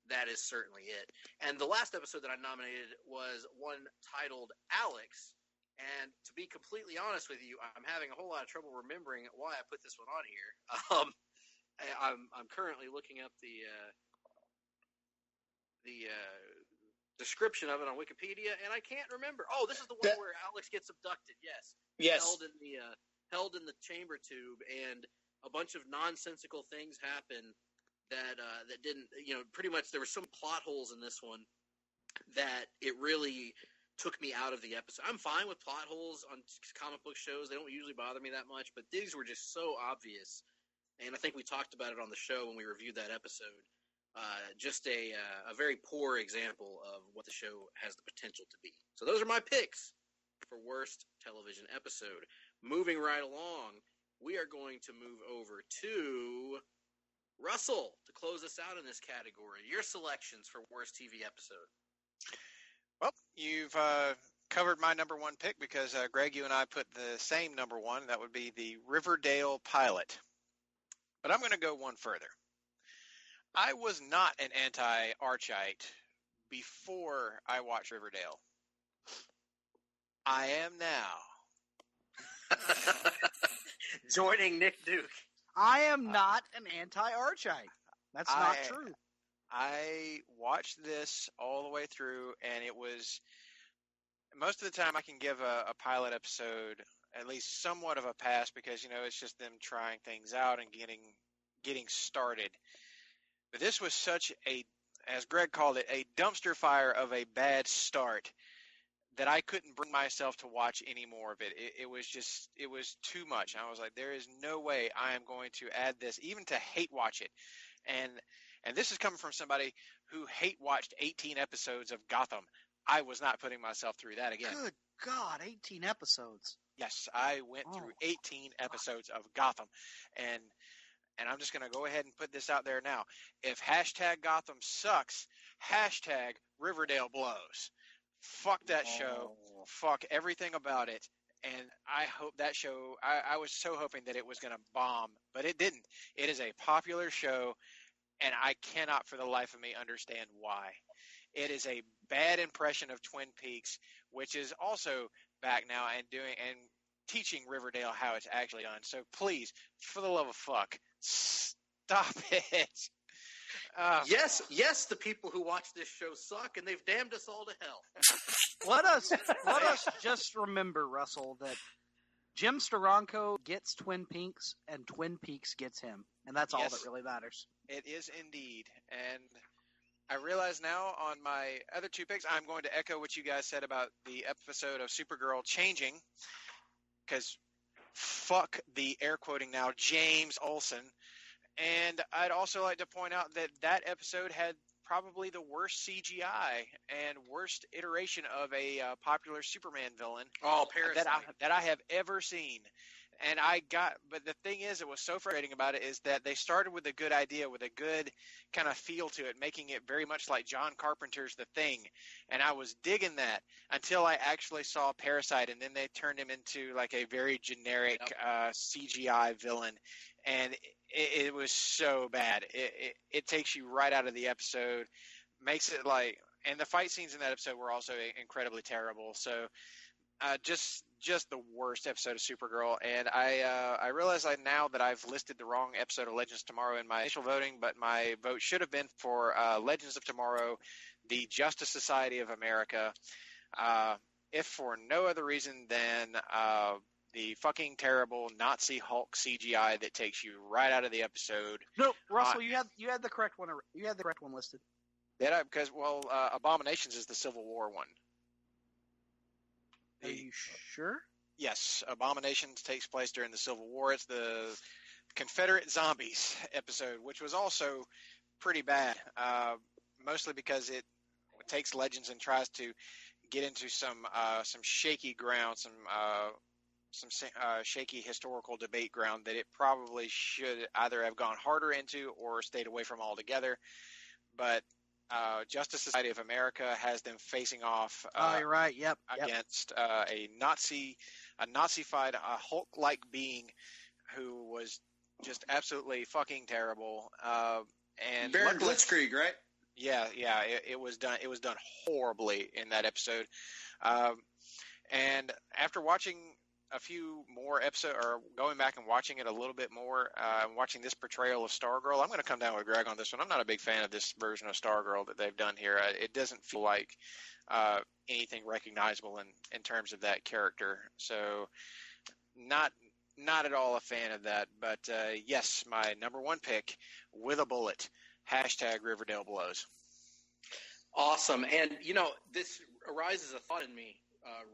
that is certainly it. And the last episode that I nominated was one titled Alex, and to be completely honest with you, I'm having a whole lot of trouble remembering why I put this one on here. I'm currently looking up the description of it on Wikipedia, and I can't remember. Oh, this is the one where Alex gets abducted. Yes. Held in the chamber tube, and a bunch of nonsensical things happen that didn't. Pretty much there were some plot holes in this one that it really took me out of the episode. I'm fine with plot holes on comic book shows; they don't usually bother me that much. But these were just so obvious, and I think we talked about it on the show when we reviewed that episode. Just a very poor example of what the show has the potential to be. So those are my picks for worst television episode. Moving right along, we are going to move over to Russell to close us out in this category. Your selections for worst TV episode. Well, you've covered my number one pick because, Greg, you and I put the same number one. That would be the Riverdale pilot. But I'm going to go one further. I was not an anti-Archite before I watched Riverdale. I am now. Joining Nick Duke. I am not an anti-Archite. That's not true. I watched this all the way through, and it was most of the time I can give a pilot episode at least somewhat of a pass because it's just them trying things out and getting started. But this was such a, as Greg called it, a dumpster fire of a bad start that I couldn't bring myself to watch any more of it. It was too much. I was like, there is no way I am going to add this, even to hate watch it. And this is coming from somebody who hate watched 18 episodes of Gotham. I was not putting myself through that again. Good God, 18 episodes. Yes, I went through 18 episodes of Gotham. And I'm just going to go ahead and put this out there now. If hashtag Gotham sucks, hashtag Riverdale blows. Fuck that show. Fuck everything about it. And I hope that show, I was so hoping that it was going to bomb, but it didn't. It is a popular show, and I cannot for the life of me understand why. It is a bad impression of Twin Peaks, which is also back now and teaching Riverdale how it's actually done. So please, for the love of fuck, stop it. Yes, the people who watch this show suck, and they've damned us all to hell. Let us just remember, Russell, that Jim Steranko gets Twin Peaks, and Twin Peaks gets him, and that's all that really matters. It is indeed, and I realize now on my other two picks, I'm going to echo what you guys said about the episode of Supergirl changing, because fuck the air quoting now, James Olsen. And I'd also like to point out that episode had probably the worst CGI and worst iteration of a popular Superman villain that I have ever seen. And but the thing is, it was so frustrating about it is that they started with a good idea, with a good kind of feel to it, making it very much like John Carpenter's The Thing. And I was digging that until I actually saw Parasite, and then they turned him into like a very generic CGI villain. And it was so bad. It takes you right out of the episode, makes it like, and the fight scenes in that episode were also incredibly terrible. So just the worst episode of Supergirl. And I realize now that I've listed the wrong episode of Legends of Tomorrow in my initial voting, but my vote should have been for Legends of Tomorrow, the Justice Society of America, if for no other reason than the fucking terrible Nazi Hulk CGI that takes you right out of the episode. No, Russell, you had the correct one. You had the correct one listed. Did I? Because Abominations is the Civil War one. Are you sure? Yes, Abominations takes place during the Civil War. It's the Confederate Zombies episode, which was also pretty bad, mostly because it takes Legends and tries to get into some shaky ground, some shaky historical debate ground that it probably should either have gone harder into or stayed away from altogether. But Justice Society of America has them facing off you're right. Yep. against a Nazi-fied Hulk-like being who was just absolutely fucking terrible. And Baron Blitzkrieg, right? Yeah, it was done. It was done horribly in that episode. And after watching a few more episodes, or going back and watching it a little bit more, watching this portrayal of Stargirl, I'm going to come down with Greg on this one. I'm not a big fan of this version of Stargirl that they've done here. It doesn't feel like anything recognizable in terms of that character. So, not at all a fan of that. But yes, my number one pick, with a bullet. # Riverdale Blows. Awesome. And, this arises a thought in me.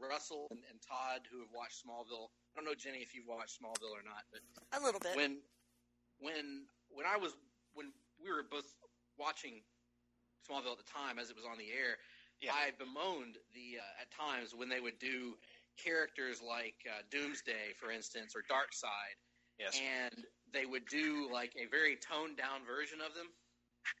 Russell and Todd, who have watched Smallville. I don't know, Jenny, if you've watched Smallville or not, but a little bit. When we were both watching Smallville at the time as it was on the air, yeah. I bemoaned at times when they would do characters like Doomsday, for instance, or Darkseid. Yes. And they would do like a very toned down version of them.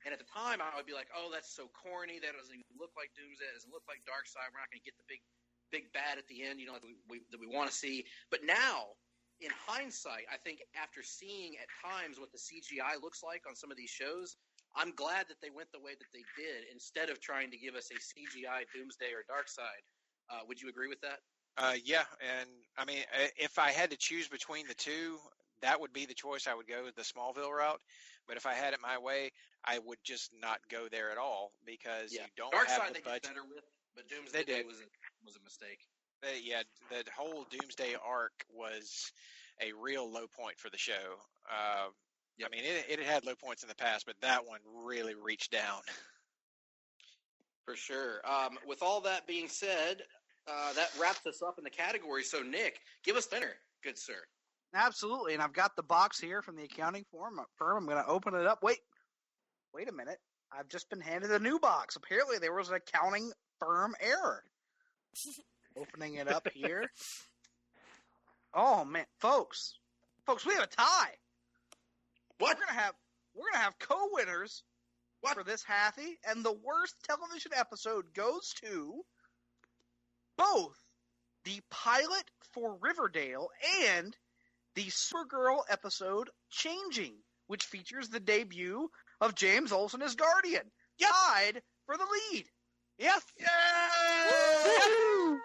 And at the time, I would be like, "Oh, that's so corny. That doesn't even look like Doomsday. It doesn't look like Darkseid. We're not going to get the big bad at the end, that we want to see." But now, in hindsight, I think after seeing at times what the CGI looks like on some of these shows, I'm glad that they went the way that they did instead of trying to give us a CGI Doomsday or Darkseid. Would you agree with that? Yeah, and I mean, if I had to choose between the two, that would be the choice. I would go the Smallville route. But if I had it my way, I would just not go there at all because you don't Darkseid have the budget. Better with, but Doomsday was a mistake. The whole Doomsday arc was a real low point for the show. I mean, it had low points in the past, but that one really reached down. For sure. With all that being said, that wraps us up in the category. So, Nick, give us dinner, good sir. Absolutely, and I've got the box here from the accounting firm. I'm going to open it up. Wait a minute. I've just been handed a new box. Apparently, there was an accounting firm error. Opening it up here. Oh man, folks, we have a tie. What? We're gonna have co-winners for this Halfie, and the worst television episode goes to both the pilot for Riverdale and the Supergirl episode Changing, which features the debut of James Olsen as Guardian. Yep. Tied for the lead. Yep. Woo!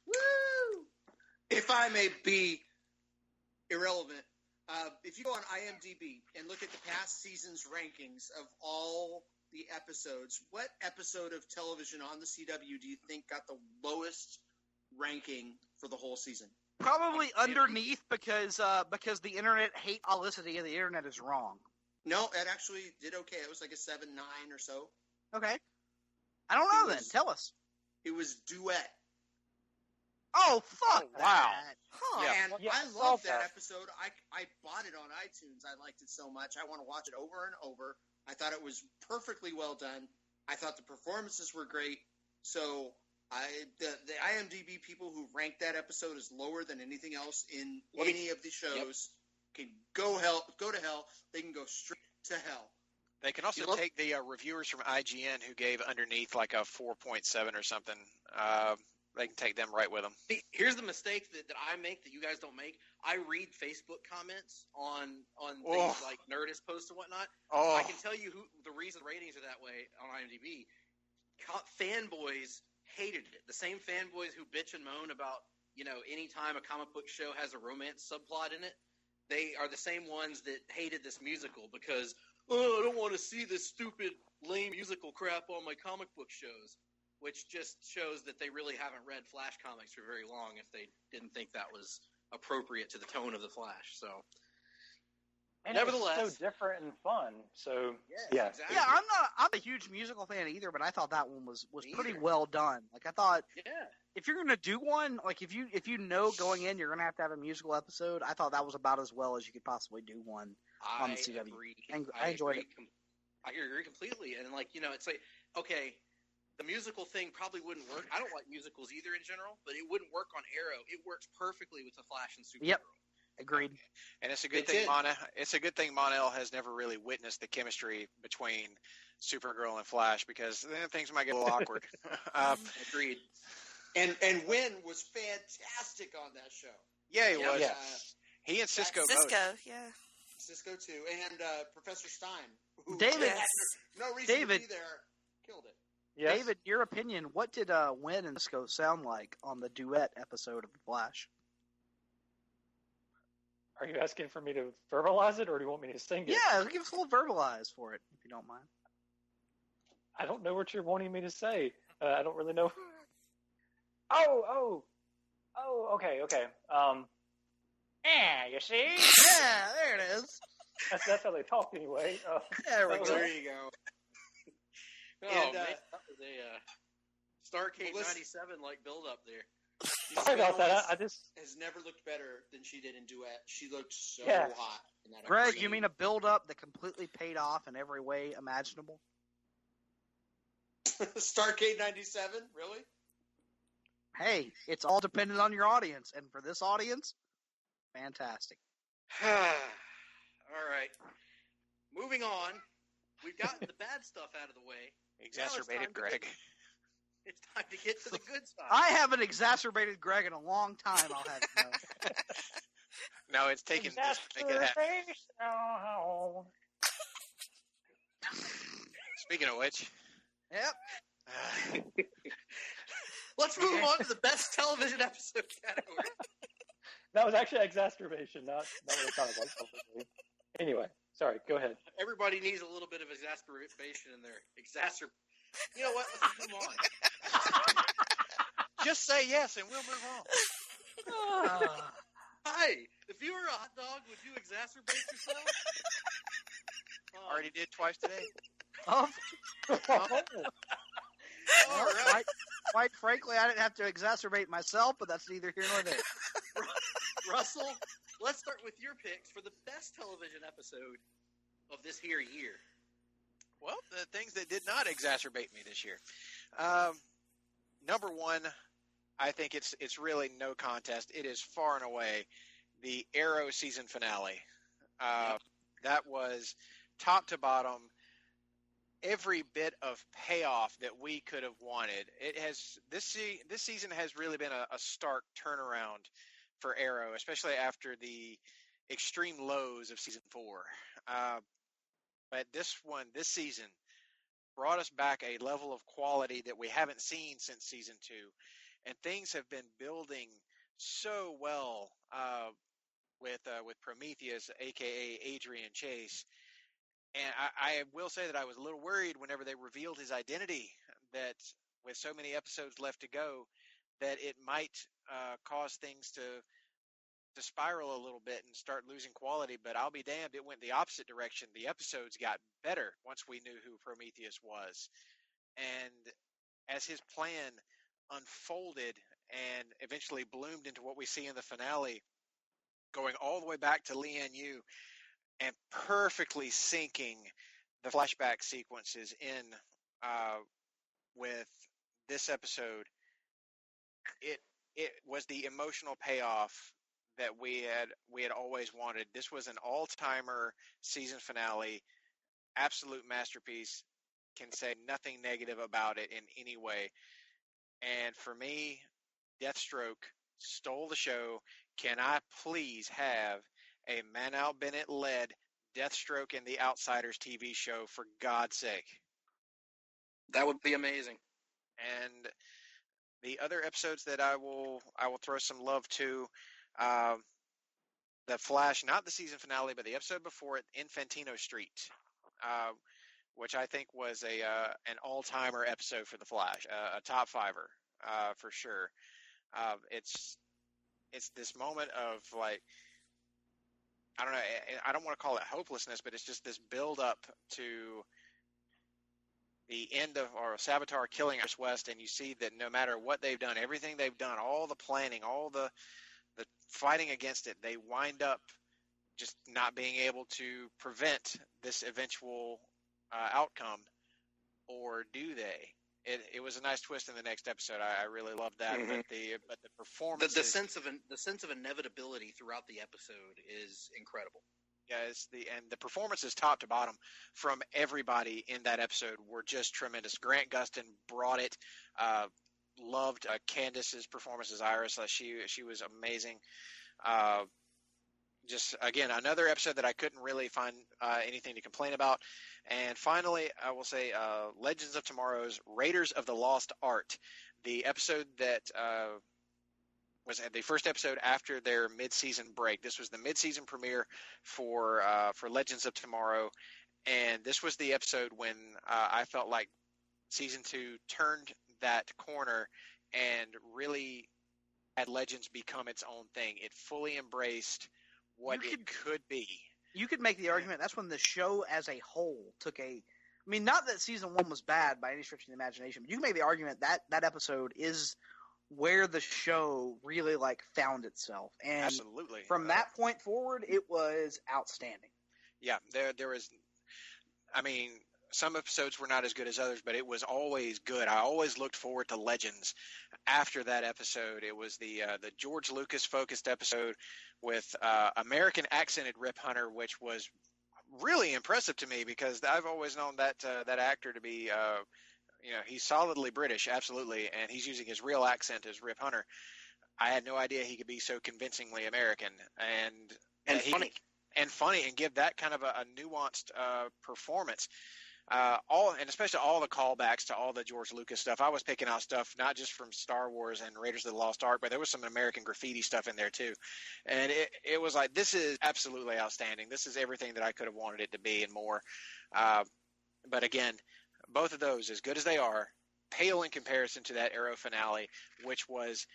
Woo! If I may be irrelevant, if you go on IMDb and look at the past season's rankings of all the episodes, what episode of television on the CW do you think got the lowest ranking for the whole season? Probably underneath because the internet hate Olicity and the internet is wrong. No, it actually did okay. It was like a 7-9 or so. Okay. I don't know then. Tell us. It was Duet. Oh, fuck wow. that. Huh. And I love that episode. I bought it on iTunes. I liked it so much. I want to watch it over and over. I thought it was perfectly well done. I thought the performances were great. So the IMDb people who ranked that episode as lower than anything else in any of the shows can go to hell. They can go straight to hell. They can also take the reviewers from IGN who gave underneath like a 4.7 or something. They can take them right with them. Here's the mistake that I make that you guys don't make. I read Facebook comments on things like Nerdist posts and whatnot. Oh. I can tell you the reason ratings are that way on IMDb. Fanboys hated it. The same fanboys who bitch and moan about, any time a comic book show has a romance subplot in it, they are the same ones that hated this musical because, I don't want to see this stupid, lame musical crap on my comic book shows. Which just shows that they really haven't read Flash comics for very long if they didn't think that was appropriate to the tone of the Flash. So, And Nevertheless, it was so different and fun. So yes, yeah, exactly. Yeah, I'm a huge musical fan either, but I thought that one was pretty Either. well done. Like I thought, Yeah. if you're gonna do one, like if you know going in you're gonna have a musical episode, I thought that was about as well as you could possibly do one on the CW. Agree. I enjoyed it. I agree completely. And like, it's like, okay, the musical thing probably wouldn't work. I don't like musicals either in general, but it wouldn't work on Arrow. It works perfectly with the Flash and Supergirl. Yep. Agreed. And it's a good thing Mon-El has never really witnessed the chemistry between Supergirl and Flash, because then things might get a little awkward. Agreed. And Wynn was fantastic on that show. Yeah, he was. Yeah. He and Cisco both. Yeah. Cisco too, and Professor Stein. Who David, Yes. no reason David. to be there, killed it. yes. David, your opinion, what did Wynn and Cisco sound like on the duet episode of The Flash? Are you asking for me to verbalize it, or do you want me to sing it? Yeah, give us a little verbalize for it, if you don't mind. I don't know what you're wanting me to say. I don't really know. Okay. You see? Yeah, there it is. That's how they talk anyway. There we go. There you go. Oh, And, man, that was a Starcade 97 like build up there. Sorry about that. I just has never looked better than she did in Duet. She looked so Yeah. hot in that Greg, episode. you mean a build-up that completely paid off in every way imaginable? Starcade 97? Really? Hey, it's all dependent on your audience, and for this audience, fantastic. All right. Moving on. We've gotten the bad stuff out of the way. Exacerbated Greg. It's time to get to the good stuff. I haven't exacerbated Greg in a long time, I'll have you know. No, it's taken this to make it happen. Speaking of which, Yep. Let's move on to the best television episode category. that was actually exacerbation, not what it sounded like. Anyway, sorry. Go ahead. Everybody needs a little bit of exasperation in there. You know what? Let's move on. just say yes and we'll move on. Hi, if you were a hot dog, would you exacerbate yourself? Already did twice today. Oh, All right. quite frankly, I didn't have to exacerbate myself, but that's neither here nor there. Russell, let's start with your picks for the best television episode of this here year. Well, the things that did not exacerbate me this year. Number one, I think it's really no contest. It is far and away the Arrow season finale. That was top to bottom, every bit of payoff that we could have wanted. It has this season has really been a stark turnaround for Arrow, especially after the extreme lows of season 4. But this season brought us back a level of quality that we haven't seen since season 2, and things have been building so well with Prometheus, aka Adrian Chase. And I will say that I was a little worried whenever they revealed his identity, that with so many episodes left to go, that it might cause things to spiral a little bit and start losing quality. But I'll be damned, it went the opposite direction. The episodes got better once we knew who Prometheus was. And as his plan unfolded and eventually bloomed into what we see in the finale, going all the way back to Lian Yu and perfectly syncing the flashback sequences in with this episode, it was the emotional payoff that we had always wanted. This was an all-timer season finale, absolute masterpiece. Can say nothing negative about it in any way. And for me, Deathstroke stole the show. Can I please have a Manal Bennett-led Deathstroke and the Outsiders TV show, for God's sake? That would be amazing. And the other episodes that I will throw some love to, the Flash, not the season finale, but the episode before it, Infantino Street, which I think was an all-timer episode for the Flash, a top fiver for sure. It's this moment of like I don't know. I don't want to call it hopelessness, but it's just this build up to the end of or Savitar killing Iris West, and you see that no matter what they've done, everything they've done, all the planning, all the fighting against it, they wind up just not being able to prevent this eventual outcome, or do they? It was a nice twist in the next episode. I really loved that. Mm-hmm. But the performance, the sense of inevitability throughout the episode is incredible. Yeah, and the performances top to bottom from everybody in that episode were just tremendous. Grant Gustin brought it. Loved Candace's performance as Iris. She was amazing. Just again, another episode that I couldn't really find anything to complain about. And finally, I will say Legends of Tomorrow's Raiders of the Lost Art, the episode that was the first episode after their mid-season break. This was the mid-season premiere for Legends of Tomorrow, and this was the episode when I felt like season 2 turned that corner and really had Legends become its own thing. It fully embraced what it could be. You could make the argument that's when the show as a whole took a. I mean, not that season 1 was bad by any stretch of the imagination, but you can make the argument that that episode is where the show really found itself. And absolutely, from that point forward, it was outstanding. Yeah, there was. I mean, some episodes were not as good as others, but it was always good. I always looked forward to Legends after that episode. It was the George Lucas focused episode with American accented Rip Hunter, which was really impressive to me because I've always known that actor to be, he's solidly British, absolutely, and he's using his real accent as Rip Hunter. I had no idea he could be so convincingly American and funny and give that kind of a nuanced performance. And especially all the callbacks to all the George Lucas stuff. I was picking out stuff not just from Star Wars and Raiders of the Lost Ark, but there was some American Graffiti stuff in there too. And it was like, this is absolutely outstanding. This is everything that I could have wanted it to be and more. But again, both of those, as good as they are, pale in comparison to that Arrow finale, which was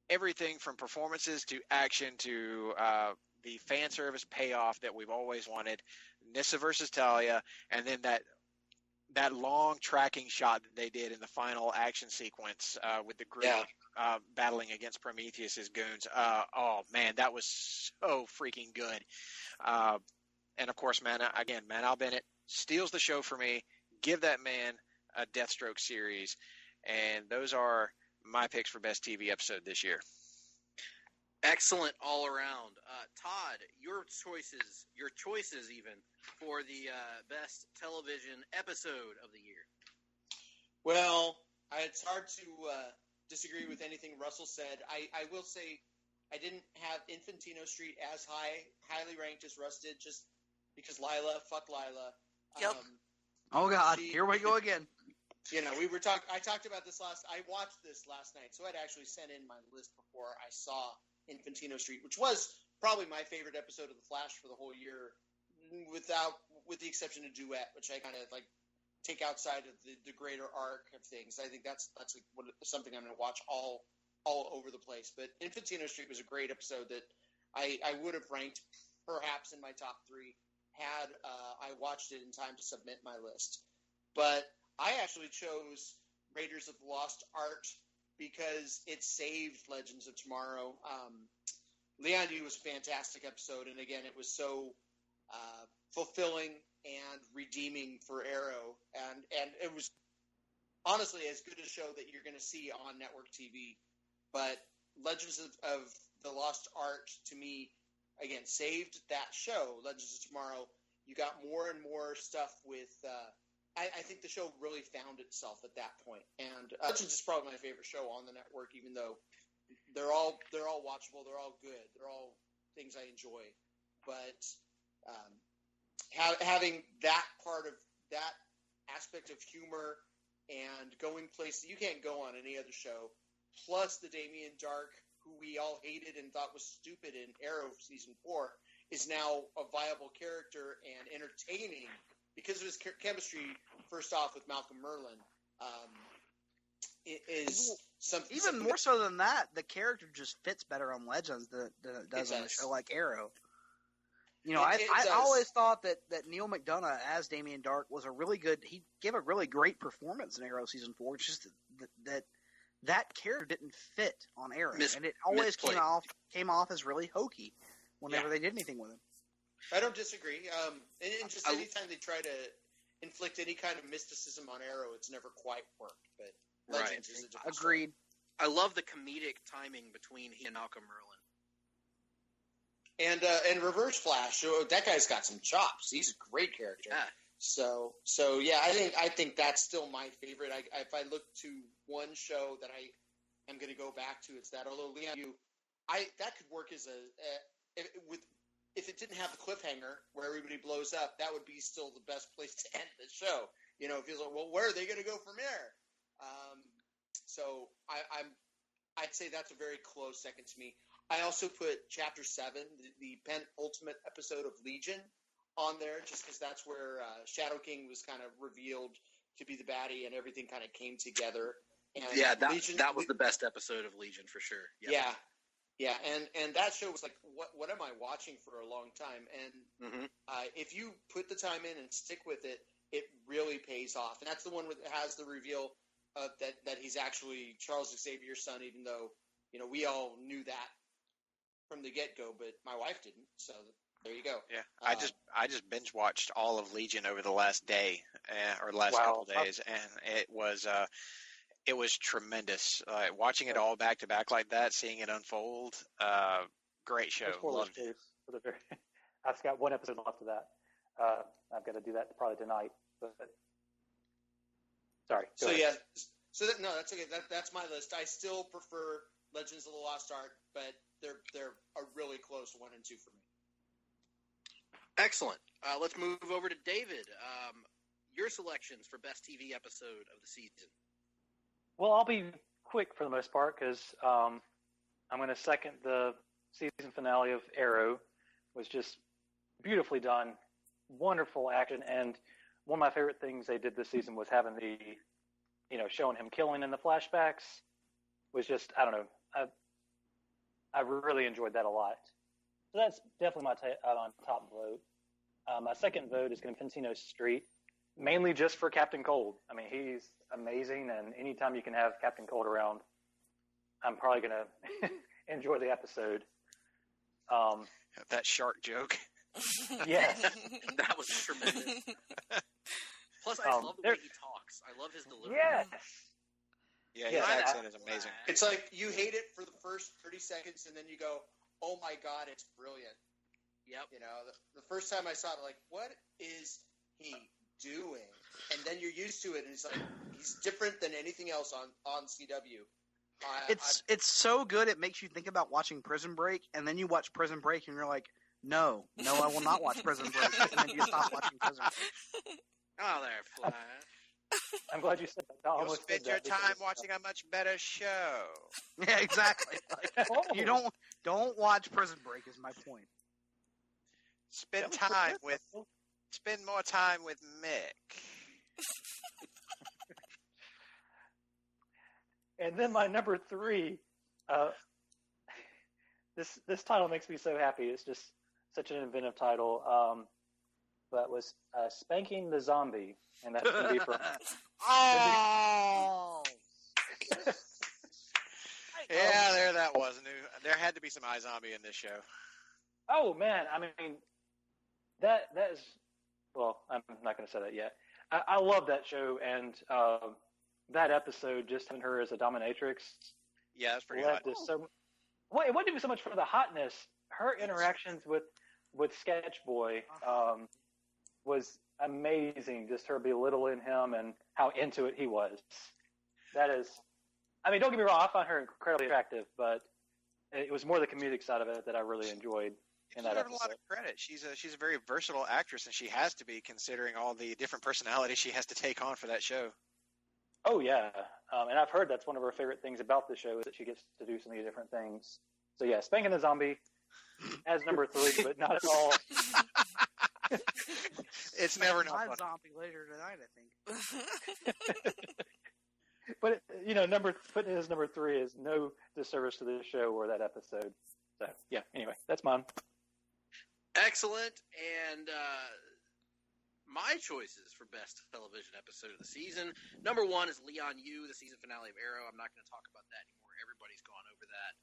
everything from performances to action to the fan service payoff that we've always wanted. Nyssa versus Talia, and then that long tracking shot that they did in the final action sequence with the group battling against Prometheus's goons. Oh man, that was so freaking good. And of course, Al Bennett steals the show for me. Give that man a Deathstroke series, and those are my picks for best TV episode this year. Excellent all around. Todd, your choices even for the best television episode of the year. Well, it's hard to disagree with anything Russell said. I will say I didn't have Infantino Street as highly ranked as Russ did, just because fuck Lila. Yep. Oh God, here we go again. I talked about this I watched this last night, so I'd actually sent in my list before I saw Infantino Street, which was probably my favorite episode of The Flash for the whole year, with the exception of Duet, which I kind of take outside of the greater arc of things. I think that's something I'm going to watch all over the place. But Infantino Street was a great episode that I would have ranked perhaps in my top 3 had I watched it in time to submit my list. But I actually chose Raiders of the Lost Art because it saved Legends of Tomorrow. Leon Yu was a fantastic episode, and again, it was so fulfilling and redeeming for Arrow, and it was honestly as good a show that you're going to see on network TV. But Legends of the Lost Art, to me, again, saved that show, Legends of Tomorrow. You got more and more stuff with I think the show really found itself at that point. And Legends is probably my favorite show on the network, even though they're all watchable, they're all good, they're all things I enjoy. But having that part of that aspect of humor and going places you can't go on any other show, plus the Damien Dark, who we all hated and thought was stupid in Arrow season 4, is now a viable character and entertaining because of his chemistry, first off, with Malcolm Merlin. It is something even more so than that. The character just fits better on Legends than it does on a show like Arrow. I always thought that Neil McDonough as Damien Dark was he gave a really great performance in Arrow season 4. It's just that character didn't fit on Arrow, and it always came off as really hokey whenever they did anything with him. I don't disagree. And just anytime they try to inflict any kind of mysticism on Arrow, it's never quite worked. But Legends is a different Agreed. I love the comedic timing between he and Malcolm Merlin. And Reverse Flash, that guy's got some chops. He's a great character. Yeah. So yeah, I think that's still my favorite. If I look to one show that I am going to go back to, it's that. Although Leon, that could work as if it didn't have the cliffhanger where everybody blows up, that would be still the best place to end the show. It feels like, well, where are they going to go from here? So I'd say that's a very close second to me. I also put Chapter 7, the penultimate episode of Legion, on there, just because that's where Shadow King was kind of revealed to be the baddie, and everything kind of came together. And that was the best episode of Legion for sure. Yeah. And that show was like, what am I watching for a long time? And if you put the time in and stick with it, it really pays off. And that's the one that has the reveal that he's actually Charles Xavier's son, even though we all knew that from the get-go, but my wife didn't. So there you go. Yeah, I just binge watched all of Legion over the last day or last couple days, and it was tremendous. Watching it all back to back like that, seeing it unfold. Great show. Loved it. I've got one episode left of that. I've got to do that probably tonight. But sorry. No, that's okay. That's my list. I still prefer Legends of the Lost Ark, but they're a really close 1 and 2 for me. Excellent. Let's move over to David. Your selections for best TV episode of the season. Well, I'll be quick for the most part because I'm going to second the season finale of Arrow. It was just beautifully done, wonderful action, and one of my favorite things they did this season was having showing him killing in the flashbacks was just, I don't know, I really enjoyed that a lot. So that's definitely my top vote. My second vote is going to be Encino Street, mainly just for Captain Cold. I mean, he's amazing, and anytime you can have Captain Cold around, I'm probably going to enjoy the episode. That shark joke. Yes. That was tremendous. Plus, I love the way he talks. I love his delivery. Yes. Yeah, his accent is amazing. It's like you hate it for the first 30 seconds, and then you go, oh my God, it's brilliant. Yep. The first time I saw it, like, what is he doing? And then you're used to it, and it's like, he's different than anything else on CW. It's so good, it makes you think about watching Prison Break, and then you watch Prison Break, and you're like, no, I will not watch Prison Break. And then you stop watching Prison Break. Oh, there, Flash. I'm glad you said that. You'll spend your time watching a much better show. Yeah, exactly. You don't watch Prison Break is my point. Spend more time with Mick. And then my number 3, this title makes me so happy. It's just such an inventive title. But was Spanking the Zombie, and that's going to be from. Oh. Yeah, there that was. There had to be some iZombie in this show. Oh man, I mean, that is. Well, I'm not going to say that yet. I love that show, and that episode, just having her as a dominatrix. Yeah, that's pretty hot. Well, it wasn't even so much for the hotness. Her interactions with Sketch Boy was amazing. Just her belittling him and how into it he was. That is, I mean, don't get me wrong, I find her incredibly attractive, but it was more the comedic side of it that I really enjoyed in that episode. A lot of credit. She's a very versatile actress, and she has to be, considering all the different personalities she has to take on for that show. Oh yeah, and I've heard that's one of her favorite things about the show is that she gets to do so many different things. So yeah, Spanking the Zombie as number 3, but not at all. It's never not my funny. zombie later tonight, I think. But putting it as number 3 is no disservice to the show or that episode. So yeah, anyway, that's mine. Excellent. And my choices for best television episode of the season. Number 1 is Leon Yu, the season finale of Arrow. I'm not going to talk about that anymore. Everybody's gone over that.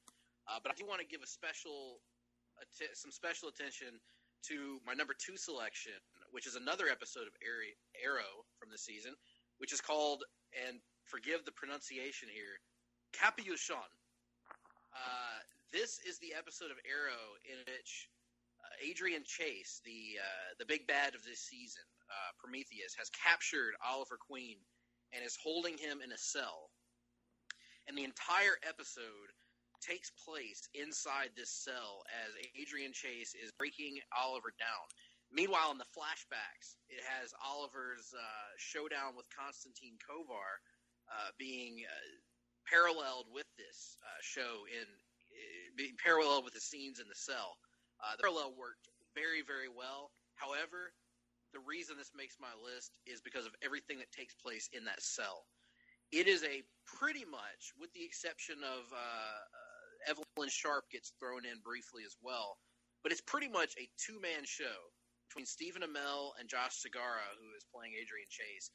But I do want to give some special attention to my number 2 selection, which is another episode of Arrow from the season, which is called, and forgive the pronunciation here, Capiuchon. This is the episode of Arrow in which Adrian Chase, the big bad of this season, Prometheus, has captured Oliver Queen and is holding him in a cell. And the entire episode takes place inside this cell as Adrian Chase is breaking Oliver down. Meanwhile, in the flashbacks, it has Oliver's showdown with Konstantin Kovar being paralleled with this show, being paralleled with the scenes in the cell. The parallel worked very, very well. However, the reason this makes my list is because of everything that takes place in that cell. It is a pretty much, with the exception of Evelyn Sharp gets thrown in briefly as well, but it's pretty much a two-man show between Stephen Amell and Josh Segarra, who is playing Adrian Chase.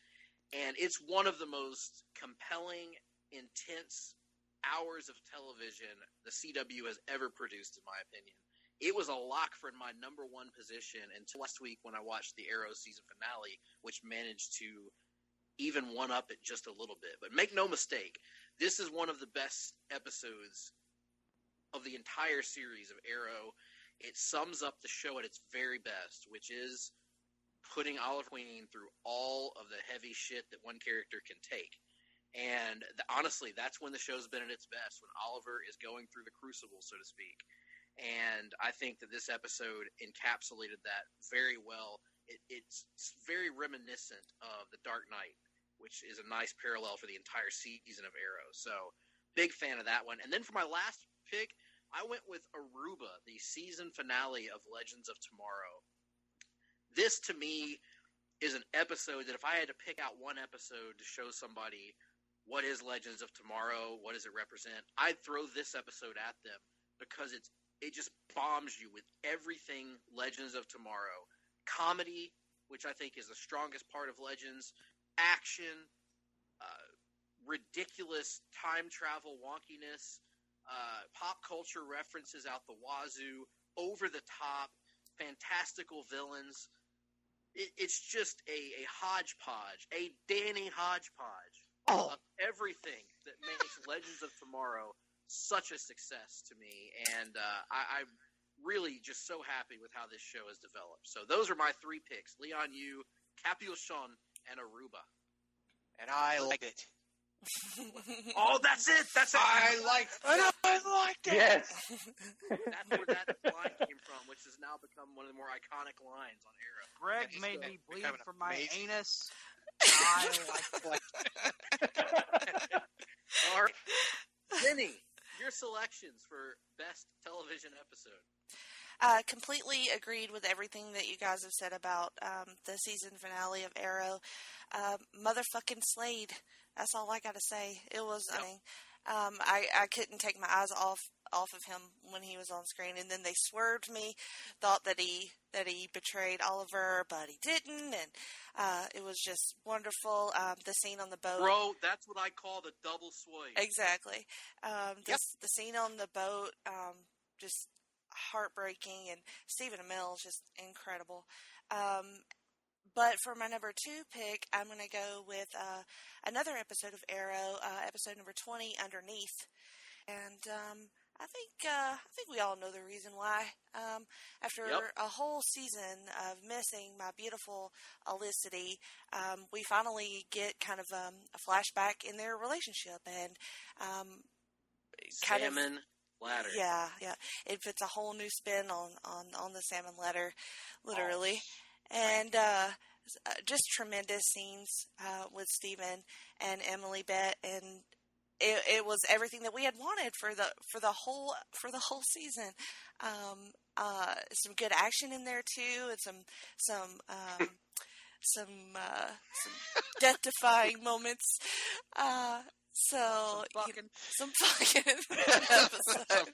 And it's one of the most compelling, intense hours of television the CW has ever produced, in my opinion. It was a lock for my number 1 position until last week when I watched the Arrow season finale, which managed to even one-up it just a little bit. But make no mistake, this is one of the best episodes of the entire series of Arrow. It sums up the show at its very best, which is putting Oliver Queen through all of the heavy shit that one character can take. And honestly, that's when the show's been at its best, when Oliver is going through the crucible, so to speak. And I think that this episode encapsulated that very well. It's very reminiscent of The Dark Knight, which is a nice parallel for the entire season of Arrow. So, big fan of that one. And then for my last pick, I went with Aruba, the season finale of Legends of Tomorrow. This, to me, is an episode that if I had to pick out one episode to show somebody what is Legends of Tomorrow, what does it represent, I'd throw this episode at them because it just bombs you with everything Legends of Tomorrow. Comedy, which I think is the strongest part of Legends, action, ridiculous time travel wonkiness, pop culture references out the wazoo, over the top, fantastical villains. It's just a hodgepodge, a Danny hodgepodge of everything that makes Legends of Tomorrow such a success to me. And I'm really just so happy with how this show has developed. So those are my 3 picks: Leon Yu, Capiuchon, and Aruba. And I liked it. Oh, that's it. That's it. I liked it. Yes. That's where that line came from, which has now become one of the more iconic lines on Arrow. Greg made me bleed becoming from my amazing. anus. I like All right. Jenny, your selections for best television episode. Completely agreed with everything that you guys have said about the season finale of Arrow. Motherfucking Slade. That's all I got to say. It was, I couldn't take my eyes off of him when he was on screen, and then they swerved me, thought that he betrayed Oliver, but he didn't, and it was just wonderful. The scene on the boat. Bro, that's what I call the double sway. Exactly. The scene on the boat, just heartbreaking, and Stephen Amell is just incredible. But for my number 2 pick, I'm going to go with another episode of Arrow, episode number 20, Underneath. And I think we all know the reason why. After a whole season of missing my beautiful Olicity, we finally get kind of a flashback in their relationship, and Salmon ladder. Yeah. It puts a whole new spin on the salmon ladder, literally. And just tremendous scenes with Stephen and Emily Bett, and it was everything that we had wanted for the whole season. Some good action in there too, and some death-defying moments. So Some fucking episode.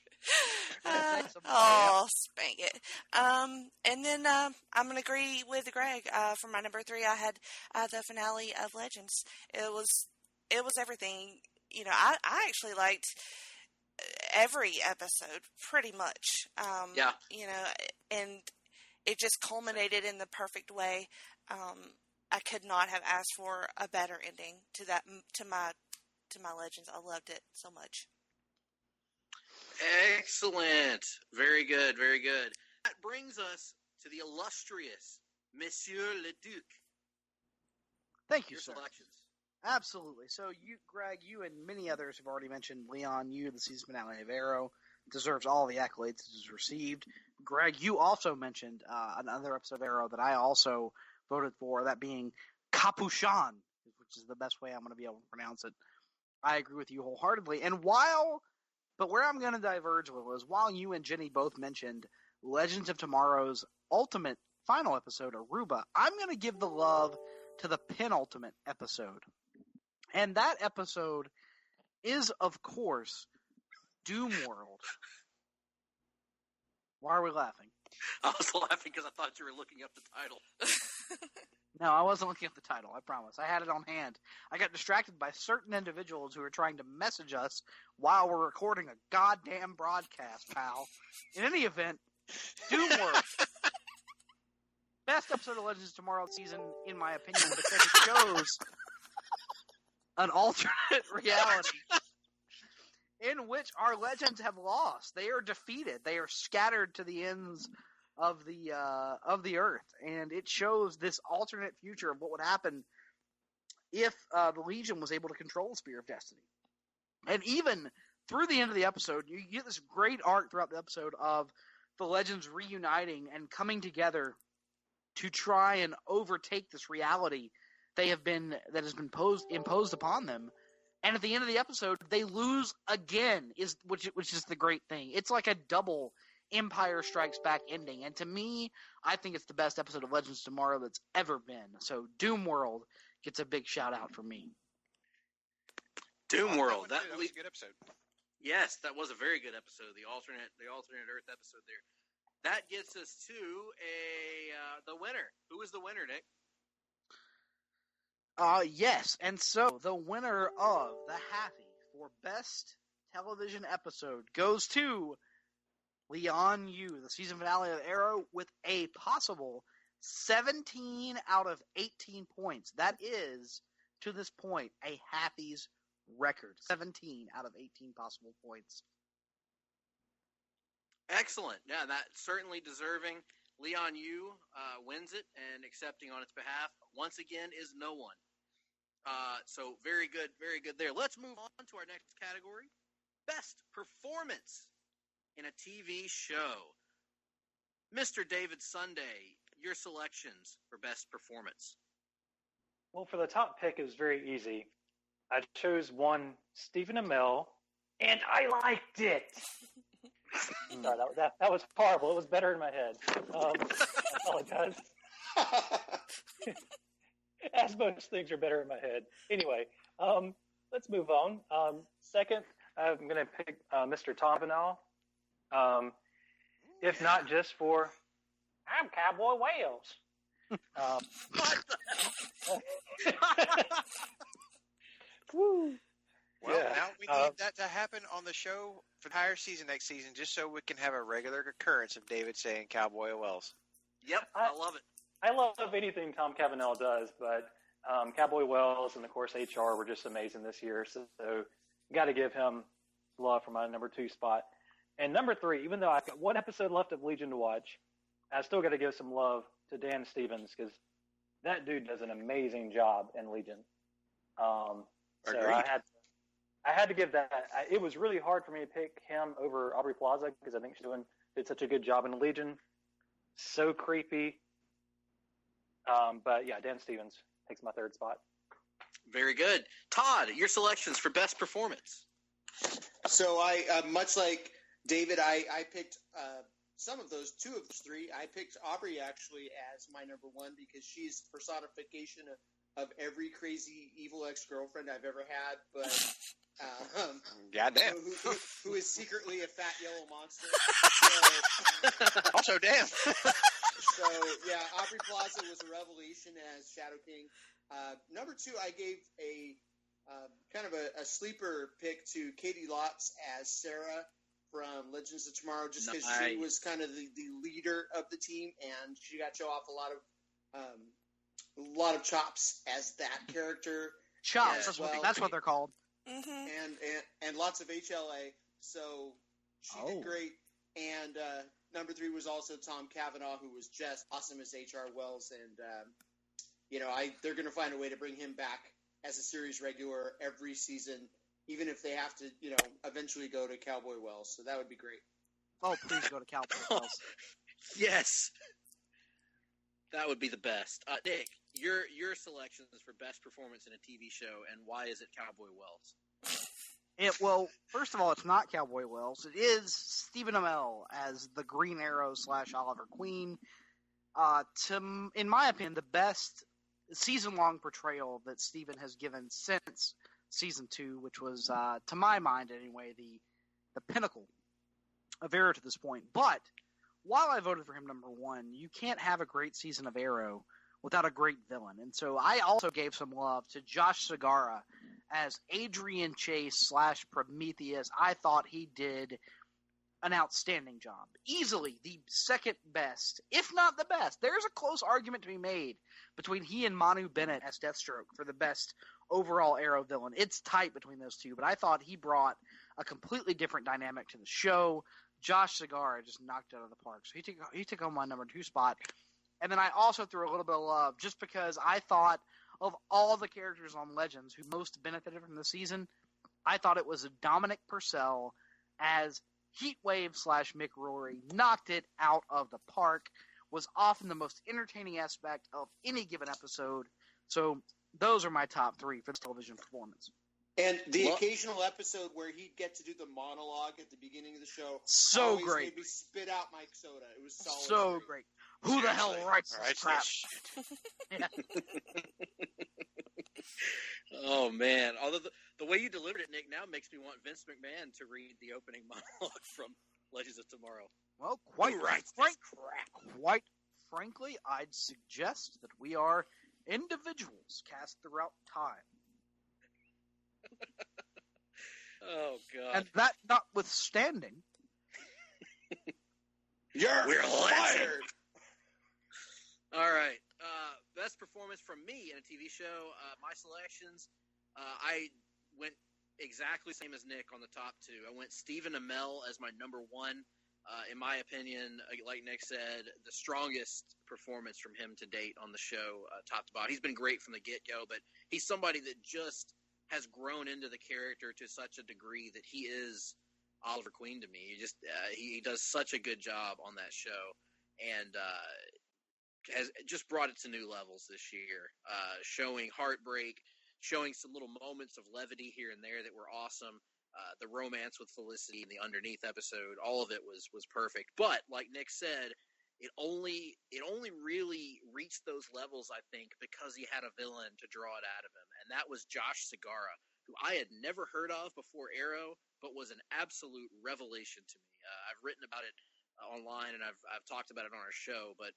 Oh, spank it. And then I'm gonna agree with Greg. For my number 3, I had the finale of Legends. It was everything. You know, I actually liked every episode pretty much. Yeah. You know, and it just culminated in the perfect way. I could not have asked for a better ending to my Legends. I loved it so much. Excellent. Very good. Very good. That brings us to the illustrious Monsieur Le Duc. Thank you, Your sir. selections. Absolutely. So, Greg, you and many others have already mentioned Leon Yu, the season finale of Arrow, deserves all the accolades it has received. Greg, you also mentioned another episode of Arrow that I also voted for, that being Capuchan, which is the best way I'm going to be able to pronounce it. I agree with you wholeheartedly. And but where I'm going to diverge with is, while you and Jenny both mentioned Legends of Tomorrow's ultimate final episode, Aruba, I'm going to give the love to the penultimate episode. And that episode is, of course, Doom World. Why are we laughing? I was laughing because I thought you were looking up the title. No, I wasn't looking up the title, I promise. I had it on hand. I got distracted by certain individuals who were trying to message us while we're recording a goddamn broadcast, pal. In any event, Doom World. Best episode of Legends of Tomorrow season, in my opinion, because it shows an alternate reality in which our legends have lost. They are defeated. They are scattered to the ends of the earth, and it shows this alternate future of what would happen if the Legion was able to control the Spear of Destiny. And even through the end of the episode, you get this great arc throughout the episode of the Legends reuniting and coming together to try and overtake this reality that has been imposed upon them. And at the end of the episode, they lose again, which is the great thing. It's like a double Empire Strikes Back ending. And to me, I think it's the best episode of Legends of Tomorrow that's ever been. So Doom World gets a big shout out from me. Doom World. That was a good episode. Yes, that was a very good episode. The alternate Earth episode there. That gets us to the winner. Who is the winner, Nick? Yes, and so the winner of the Halfie for best television episode goes to Leon Yu, the season finale of Arrow, with a possible 17 out of 18 points. That is, to this point, a Halfie's record. 17 out of 18 possible points. Excellent. Yeah, that's certainly deserving. Leon Yu wins it, and accepting on its behalf, once again, is no one. So very good there. Let's move on to our next category. Best performance in a TV show. Mr. David Sunday, your selections for best performance. Well, for the top pick, it was very easy. I chose one, Stephen Amell, and I liked it. Sorry, that was horrible. It was better in my head. I apologize. As most things are better in my head. Anyway, let's move on. Second, I'm going to pick Mr. Tompanel. If not just for, I'm Cowboy Wales. What the hell? Woo. Well, Yeah. now we need that to happen on the show for the entire season next season, just so we can have a regular occurrence of David saying Cowboy Wells. Yep, I love it. I love anything Tom Cavanell does, but Cowboy Wells and, of course, HR were just amazing this year. So got to give him love for my number 2 spot. And number 3, even though I've got one episode left of Legion to watch, I still got to give some love to Dan Stevens, because that dude does an amazing job in Legion. So I had to give that. It was really hard for me to pick him over Aubrey Plaza, because I think she did such a good job in Legion. So creepy. But yeah, Dan Stevens takes my 3rd spot. Very good. Todd, your selections for best performance. So I, much like David, I picked some of those, 2 of those 3. I picked Aubrey actually as my number 1 because she's personification of every crazy evil ex-girlfriend I've ever had. But Goddamn. Who is secretly a fat yellow monster. Also, damn. So, yeah, Aubrey Plaza was a revelation as Shadow King. Number 2, I gave a kind of a sleeper pick to Katie Lotz as Sarah from Legends of Tomorrow, just because she was kind of the leader of the team, and she got to show off a lot of chops as that character. Chops, that's what they're called. Mm-hmm. And lots of HLA, so she did great. And number 3 was also Tom Cavanaugh, who was just awesome as H.R. Wells, and they're going to find a way to bring him back as a series regular every season, even if they have to, eventually go to Cowboy Wells. So that would be great. Oh, please go to Cowboy Wells. Yes. That would be the best. Nick, your selections for best performance in a TV show, and why is it Cowboy Wells? Well, first of all, it's not Cowboy Wells. It is Stephen Amell as the Green Arrow / Oliver Queen. In my opinion, the best season-long portrayal that Stephen has given since season 2, which was, to my mind anyway, the pinnacle of Arrow to this point. But while I voted for him number 1, you can't have a great season of Arrow without a great villain. And so I also gave some love to Josh Segarra as Adrian Chase / Prometheus. I thought he did an outstanding job. Easily the second best, if not the best. There's a close argument to be made between he and Manu Bennett as Deathstroke for the best overall Arrow villain. It's tight between those two, but I thought he brought a completely different dynamic to the show. Josh Segarra just knocked it out of the park. So he took on my number 2 spot. And then I also threw a little bit of love just because I thought of all the characters on Legends who most benefited from the season, I thought it was Dominic Purcell as Heatwave / Mick Rory. Knocked it out of the park. Was often the most entertaining aspect of any given episode. So those are my top 3 for this television performance. And the occasional episode where he'd get to do the monologue at the beginning of the show. So great. Made me spit out Mike Soda. It was solid. So great. Who the hell writes this crap? Yeah. Oh, man. Although the way you delivered it, Nick, now makes me want Vince McMahon to read the opening monologue from Legends of Tomorrow. Well, quite frankly, I'd suggest that we are individuals cast throughout time. Oh, God. And that notwithstanding, we're fired. All right. Best performance from me in a TV show. My selections, I went exactly the same as Nick on the top 2. I went Stephen Amell as my number 1. In my opinion, like Nick said, the strongest performance from him to date on the show, top to bottom. He's been great from the get-go, but he's somebody that just has grown into the character to such a degree that he is Oliver Queen to me. He does such a good job on that show, and has just brought it to new levels this year, showing heartbreak, showing some little moments of levity here and there that were awesome. The romance with Felicity in the Underneath episode, all of it was perfect. But like Nick said, it only really reached those levels, I think, because he had a villain to draw it out of him, and that was Josh Segarra, who I had never heard of before Arrow, but was an absolute revelation to me. I've written about it online, and I've talked about it on our show, but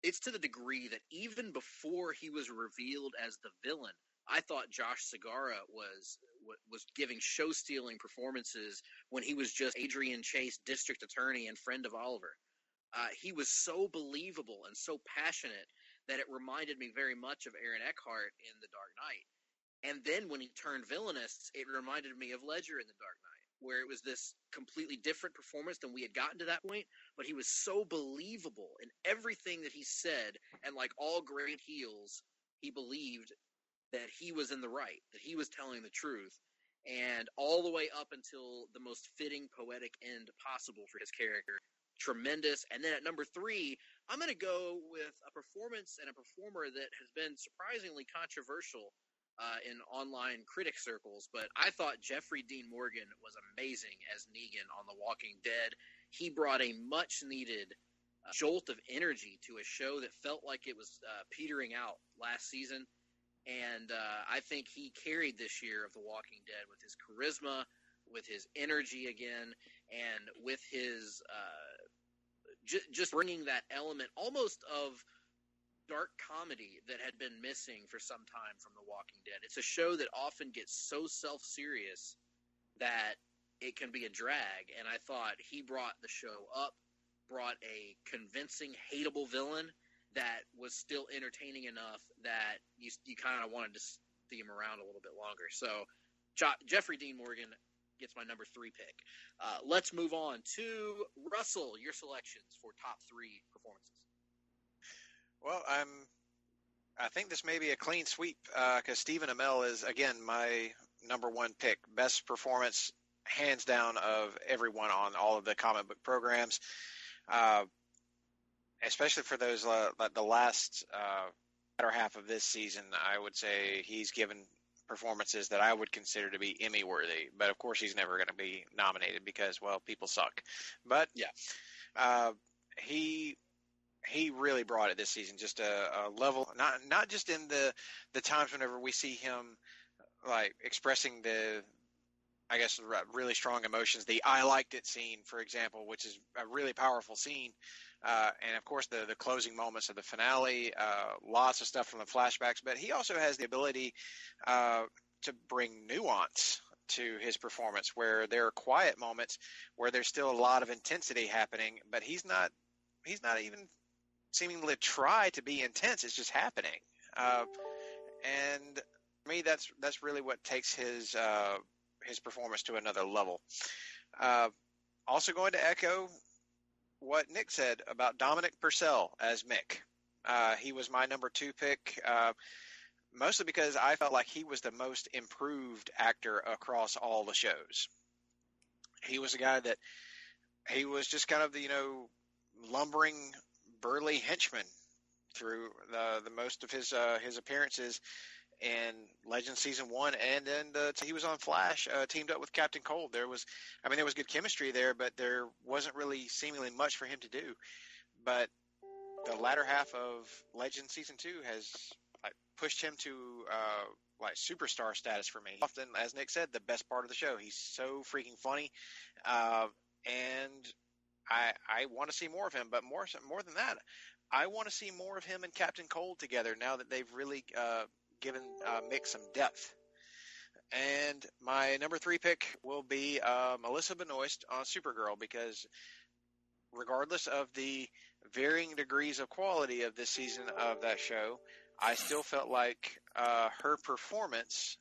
it's to the degree that even before he was revealed as the villain, I thought Josh Segarra was giving show-stealing performances when he was just Adrian Chase, district attorney and friend of Oliver. He was so believable and so passionate that it reminded me very much of Aaron Eckhart in The Dark Knight. And then when he turned villainous, it reminded me of Ledger in The Dark Knight, where it was this completely different performance than we had gotten to that point, but he was so believable in everything that he said, and like all great heels, he believed that he was in the right, that he was telling the truth, and all the way up until the most fitting poetic end possible for his character. Tremendous. And then at number 3, I'm going to go with a performance and a performer that has been surprisingly controversial in online critic circles, but I thought Jeffrey Dean Morgan was amazing as Negan on The Walking Dead. He brought a much-needed jolt of energy to a show that felt like it was petering out last season. And I think he carried this year of The Walking Dead with his charisma, with his energy again, and with his just bringing that element almost of dark comedy that had been missing for some time from The Walking Dead. It's a show that often gets so self-serious that it can be a drag, and I thought he brought the show up, brought a convincing, hateable villain that was still entertaining enough that you kind of wanted to see him around a little bit longer. So Jeffrey Dean Morgan gets my number 3 pick. Let's move on to Russell, your selections for top 3 performances. Well, I think this may be a clean sweep because Stephen Amell is, again, my number 1 pick. Best performance, hands down, of everyone on all of the comic book programs. Especially for those the last latter half of this season, I would say he's given performances that I would consider to be Emmy worthy. But of course, he's never going to be nominated because, well, people suck. But yeah, he really brought it this season. Just a level, not just in the times whenever we see him like expressing the, I guess, really strong emotions. The "I liked it" scene, for example, which is a really powerful scene. And, of course, the closing moments of the finale, lots of stuff from the flashbacks. But he also has the ability to bring nuance to his performance, where there are quiet moments where there's still a lot of intensity happening, but he's not even seeming to try to be intense. It's just happening. And for me, that's really what takes his performance to another level. Also going to echo what Nick said about Dominic Purcell as Mick. He was my number 2 pick, mostly because I felt like he was the most improved actor across all the shows. He was a guy that he was just kind of the, lumbering, burly henchman through the most of his appearances in Legends Season 1, and then he was on Flash, teamed up with Captain Cold. There was good chemistry there, but there wasn't really seemingly much for him to do. But the latter half of Legends Season 2 has pushed him to superstar status for me. Often, as Nick said, the best part of the show. He's so freaking funny, and I want to see more of him. But more than that, I want to see more of him and Captain Cold together now that they've really given Mick some depth. And my number 3 pick will be Melissa Benoist on Supergirl, because regardless of the varying degrees of quality of this season of that show, I still felt like her performance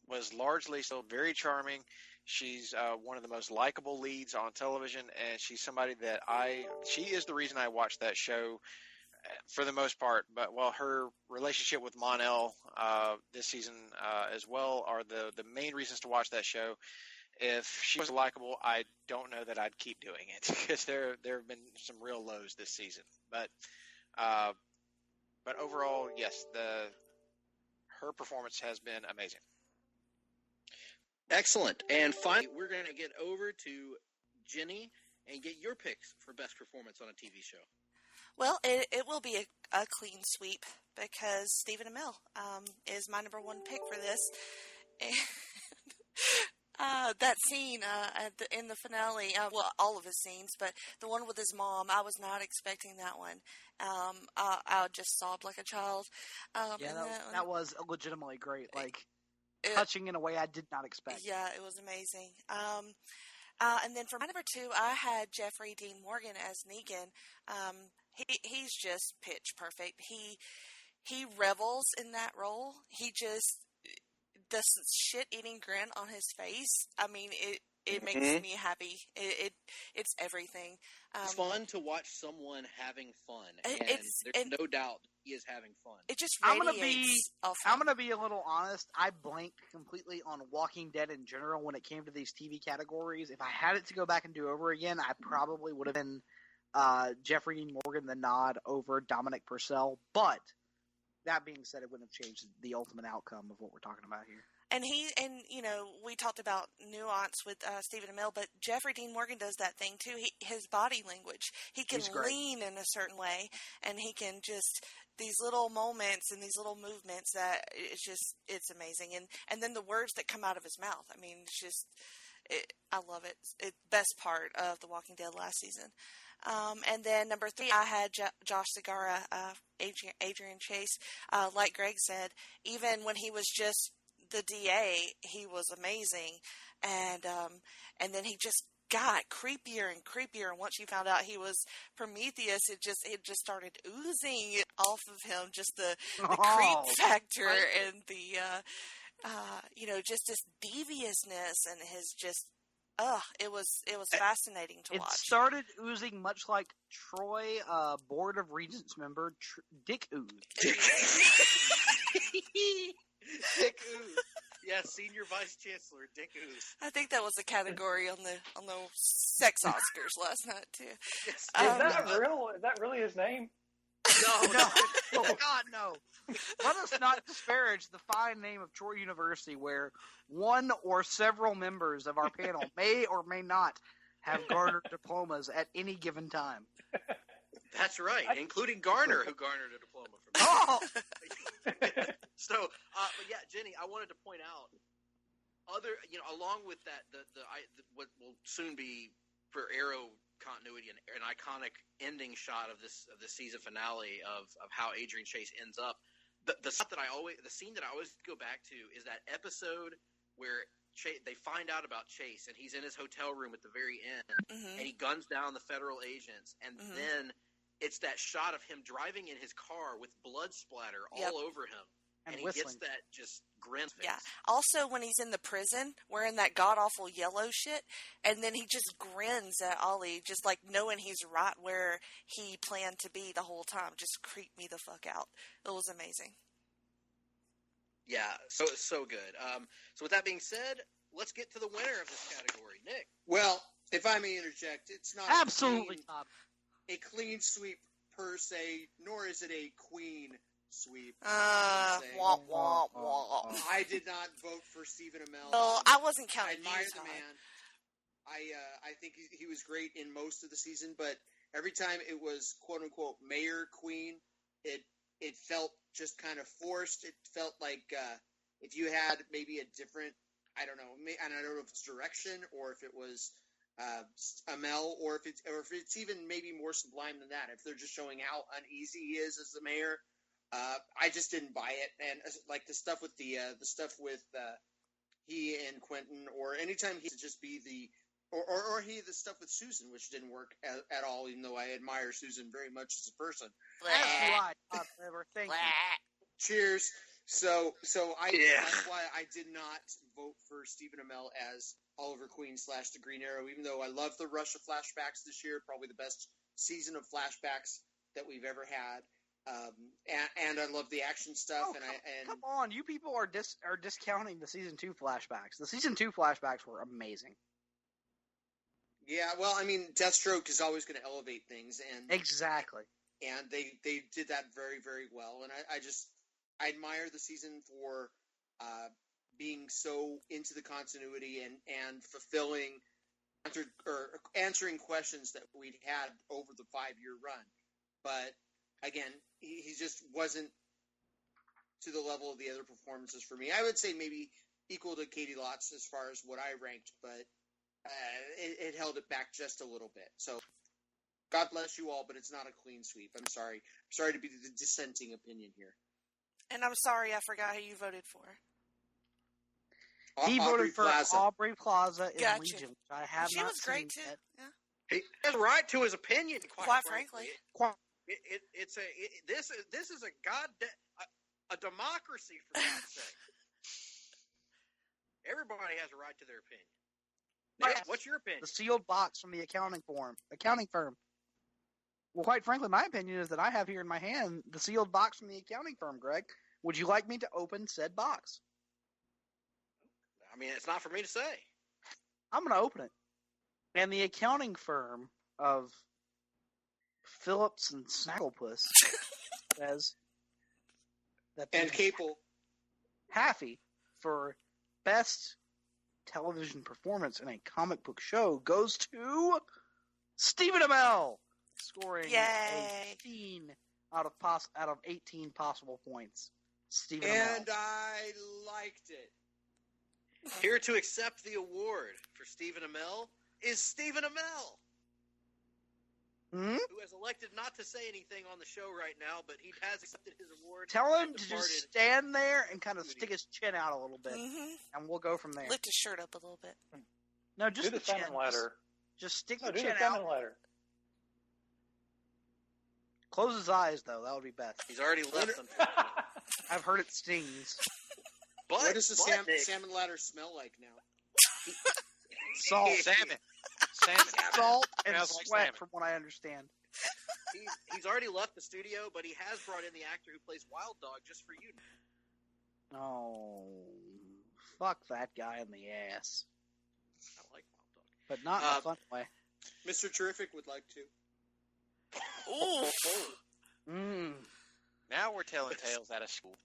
was largely still very charming. She's one of the most likable leads on television, and she's somebody that she is the reason I watched that show for the most part. But her relationship with Mon-El this season as well are the main reasons to watch that show. If she was likable, I don't know that I'd keep doing it, because there have been some real lows this season. But overall, yes, her performance has been amazing. Excellent. And finally, we're going to get over to Jenny and get your picks for best performance on a TV show. Well, it will be a clean sweep, because Stephen Amell is my number 1 pick for this. And that scene in the finale, all of his scenes, but the one with his mom, I was not expecting that one. I just sobbed like a child. That was legitimately great. Touching in a way I did not expect. Yeah, it was amazing. And then for my number 2, I had Jeffrey Dean Morgan as Negan. He's just pitch perfect. He revels in that role. He just, the shit-eating grin on his face, I mean, it makes me happy. It's everything. It's fun to watch someone having fun, and there's no doubt he is having fun. It just radiates. I'm gonna be a little honest. I blanked completely on Walking Dead in general when it came to these TV categories. If I had it to go back and do over again, I probably would have been Jeffrey Dean Morgan the nod over Dominic Purcell. But that being said, it wouldn't have changed the ultimate outcome of what we're talking about here. And we talked about nuance with Stephen Amell, but Jeffrey Dean Morgan does that thing too. His body language, he can lean in a certain way, and he can just these little moments and these little movements that it's amazing. And then the words that come out of his mouth. I mean, I love it. It's best part of The Walking Dead last season. And then number 3, I had Josh Segarra, Adrian Chase. Like Greg said, even when he was just the DA, he was amazing. And then he just got creepier and creepier. And once you found out he was Prometheus, it just started oozing off of him. Just the creep factor and the just this deviousness and his just. It was fascinating to watch. It started oozing much like Troy, Board of Regents member Dick Ooze. Dick Ooze. Yeah, Senior Vice Chancellor Dick Ooze. I think that was a category on the sex Oscars last night too. Yes. Is that real? Is that really his name? No. God, no. Let us not disparage the fine name of Troy University, where one or several members of our panel may or may not have garnered diplomas at any given time. That's right, including Garner, who garnered a diploma from me. Oh! So, but yeah, Jenny, I wanted to point out along with that, what will soon be for Arrow continuity and an iconic ending shot of this season finale of how Adrian Chase ends up. The scene that I always go back to is that episode where they find out about Chase and he's in his hotel room at the very end, and he guns down the federal agents, and then it's that shot of him driving in his car with blood splatter all over him. And he gets that just grin face. Yeah. Also, when he's in the prison wearing that god-awful yellow shit, and then he just grins at Ollie, just like knowing he's right where he planned to be the whole time. Just creeped me the fuck out. It was amazing. Yeah, so good. So with that being said, let's get to the winner of this category, Nick. Well, if I may interject, it's not absolutely a clean sweep per se, nor is it a queen sweep. Wah, wah, wah. I did not vote for Stephen Amell. Well, I wasn't counting. I admire the man. I think he was great in most of the season, but every time it was quote unquote mayor queen, it felt just kind of forced. It felt like if you had maybe a different, I don't know, and I don't know if it's direction or if it was Amell or if it's even maybe more sublime than that. If they're just showing how uneasy he is as the mayor. I just didn't buy it, and like the stuff with he and Quentin, or anytime he could just be the stuff with Susan, which didn't work at all. Even though I admire Susan very much as a person. Thank you. Cheers. So that's why I did not vote for Stephen Amell as Oliver Queen / the Green Arrow. Even though I love the rush of flashbacks this year, probably the best season of flashbacks that we've ever had. And I love the action stuff. Come on, you people are discounting the season 2 flashbacks. The season 2 flashbacks were amazing. Yeah, well, I mean, Deathstroke is always going to elevate things, and exactly. And they did that very, very well. And I admire the season for being so into the continuity and fulfilling answering questions that we'd had over the 5-year run, but. Again, he just wasn't to the level of the other performances for me. I would say maybe equal to Katie Lotz as far as what I ranked, but it held it back just a little bit. So, God bless you all, but it's not a clean sweep. I'm sorry. I'm sorry to be the dissenting opinion here. And I'm sorry I forgot who you voted for. He voted for Aubrey Plaza in Gotcha. Legion, which I have she not was great, seen too. yet. Yeah. He has a right to his opinion, quite frankly. This is a democracy, for God's sake. Everybody has a right to their opinion. Nick, what's your opinion? The sealed box from the accounting firm. Well, quite frankly, my opinion is that I have here in my hand the sealed box from the accounting firm, Greg. Would you like me to open said box? I mean, it's not for me to say. I'm going to open it. And the accounting firm of Phillips and Snagglepuss says, And Capel. Halfie for best television performance in a comic book show goes to Stephen Amell, scoring Yay. 18 out of 18 possible points. Stephen And Amell. I liked it. Here to accept the award for Stephen Amell is Stephen Amell, who has elected not to say anything on the show right now, but he has accepted his award. Tell him and to departed. just stand there and kind of stick his chin out a little bit, and we'll go from there. Lift his shirt up a little bit. No, just Do the chin. salmon ladder. Just stick No, the do chin the salmon out. ladder. Close his eyes, though. That would be best. He's already left. I've heard it stings. But, What does the Nick, salmon ladder smell like now? Salt. Salmon. Salt and Smells like sweat, salmon. from what I understand. he's already left the studio, but he has brought in the actor who plays Wild Dog just for you. Oh, fuck that guy in the ass. I like Wild Dog. But not in a fun way. Mr. Terrific would like to. Mm. Now we're telling tales out of school.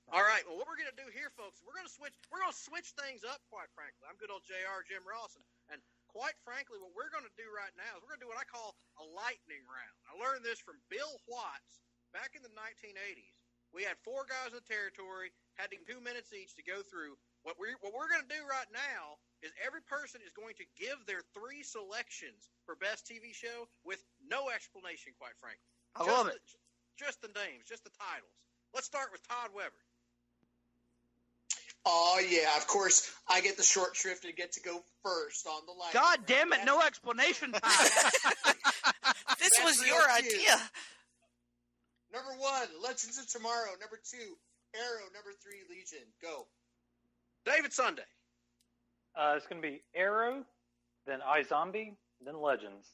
All right. Well, what we're going to do here, folks, we're going to switch things up. Quite frankly, I'm good old JR Jim Ross, and quite frankly, what we're going to do right now is we're going to do what I call a lightning round. I learned this from Bill Watts back in the 1980s. We had 4 guys in the territory, had 2 minutes each to go through. What we're going to do right now is every person is going to give their 3 selections for best TV show with no explanation. Quite frankly, I love it. Just the names, just the titles. Let's start with Todd Weber. Oh, yeah, of course, I get the short shrift and get to go first on the line. God damn it, no explanation time. This was your idea. Number 1, Legends of Tomorrow. Number 2, Arrow. Number 3, Legion. Go. David Sunday. It's going to be Arrow, then iZombie, then Legends.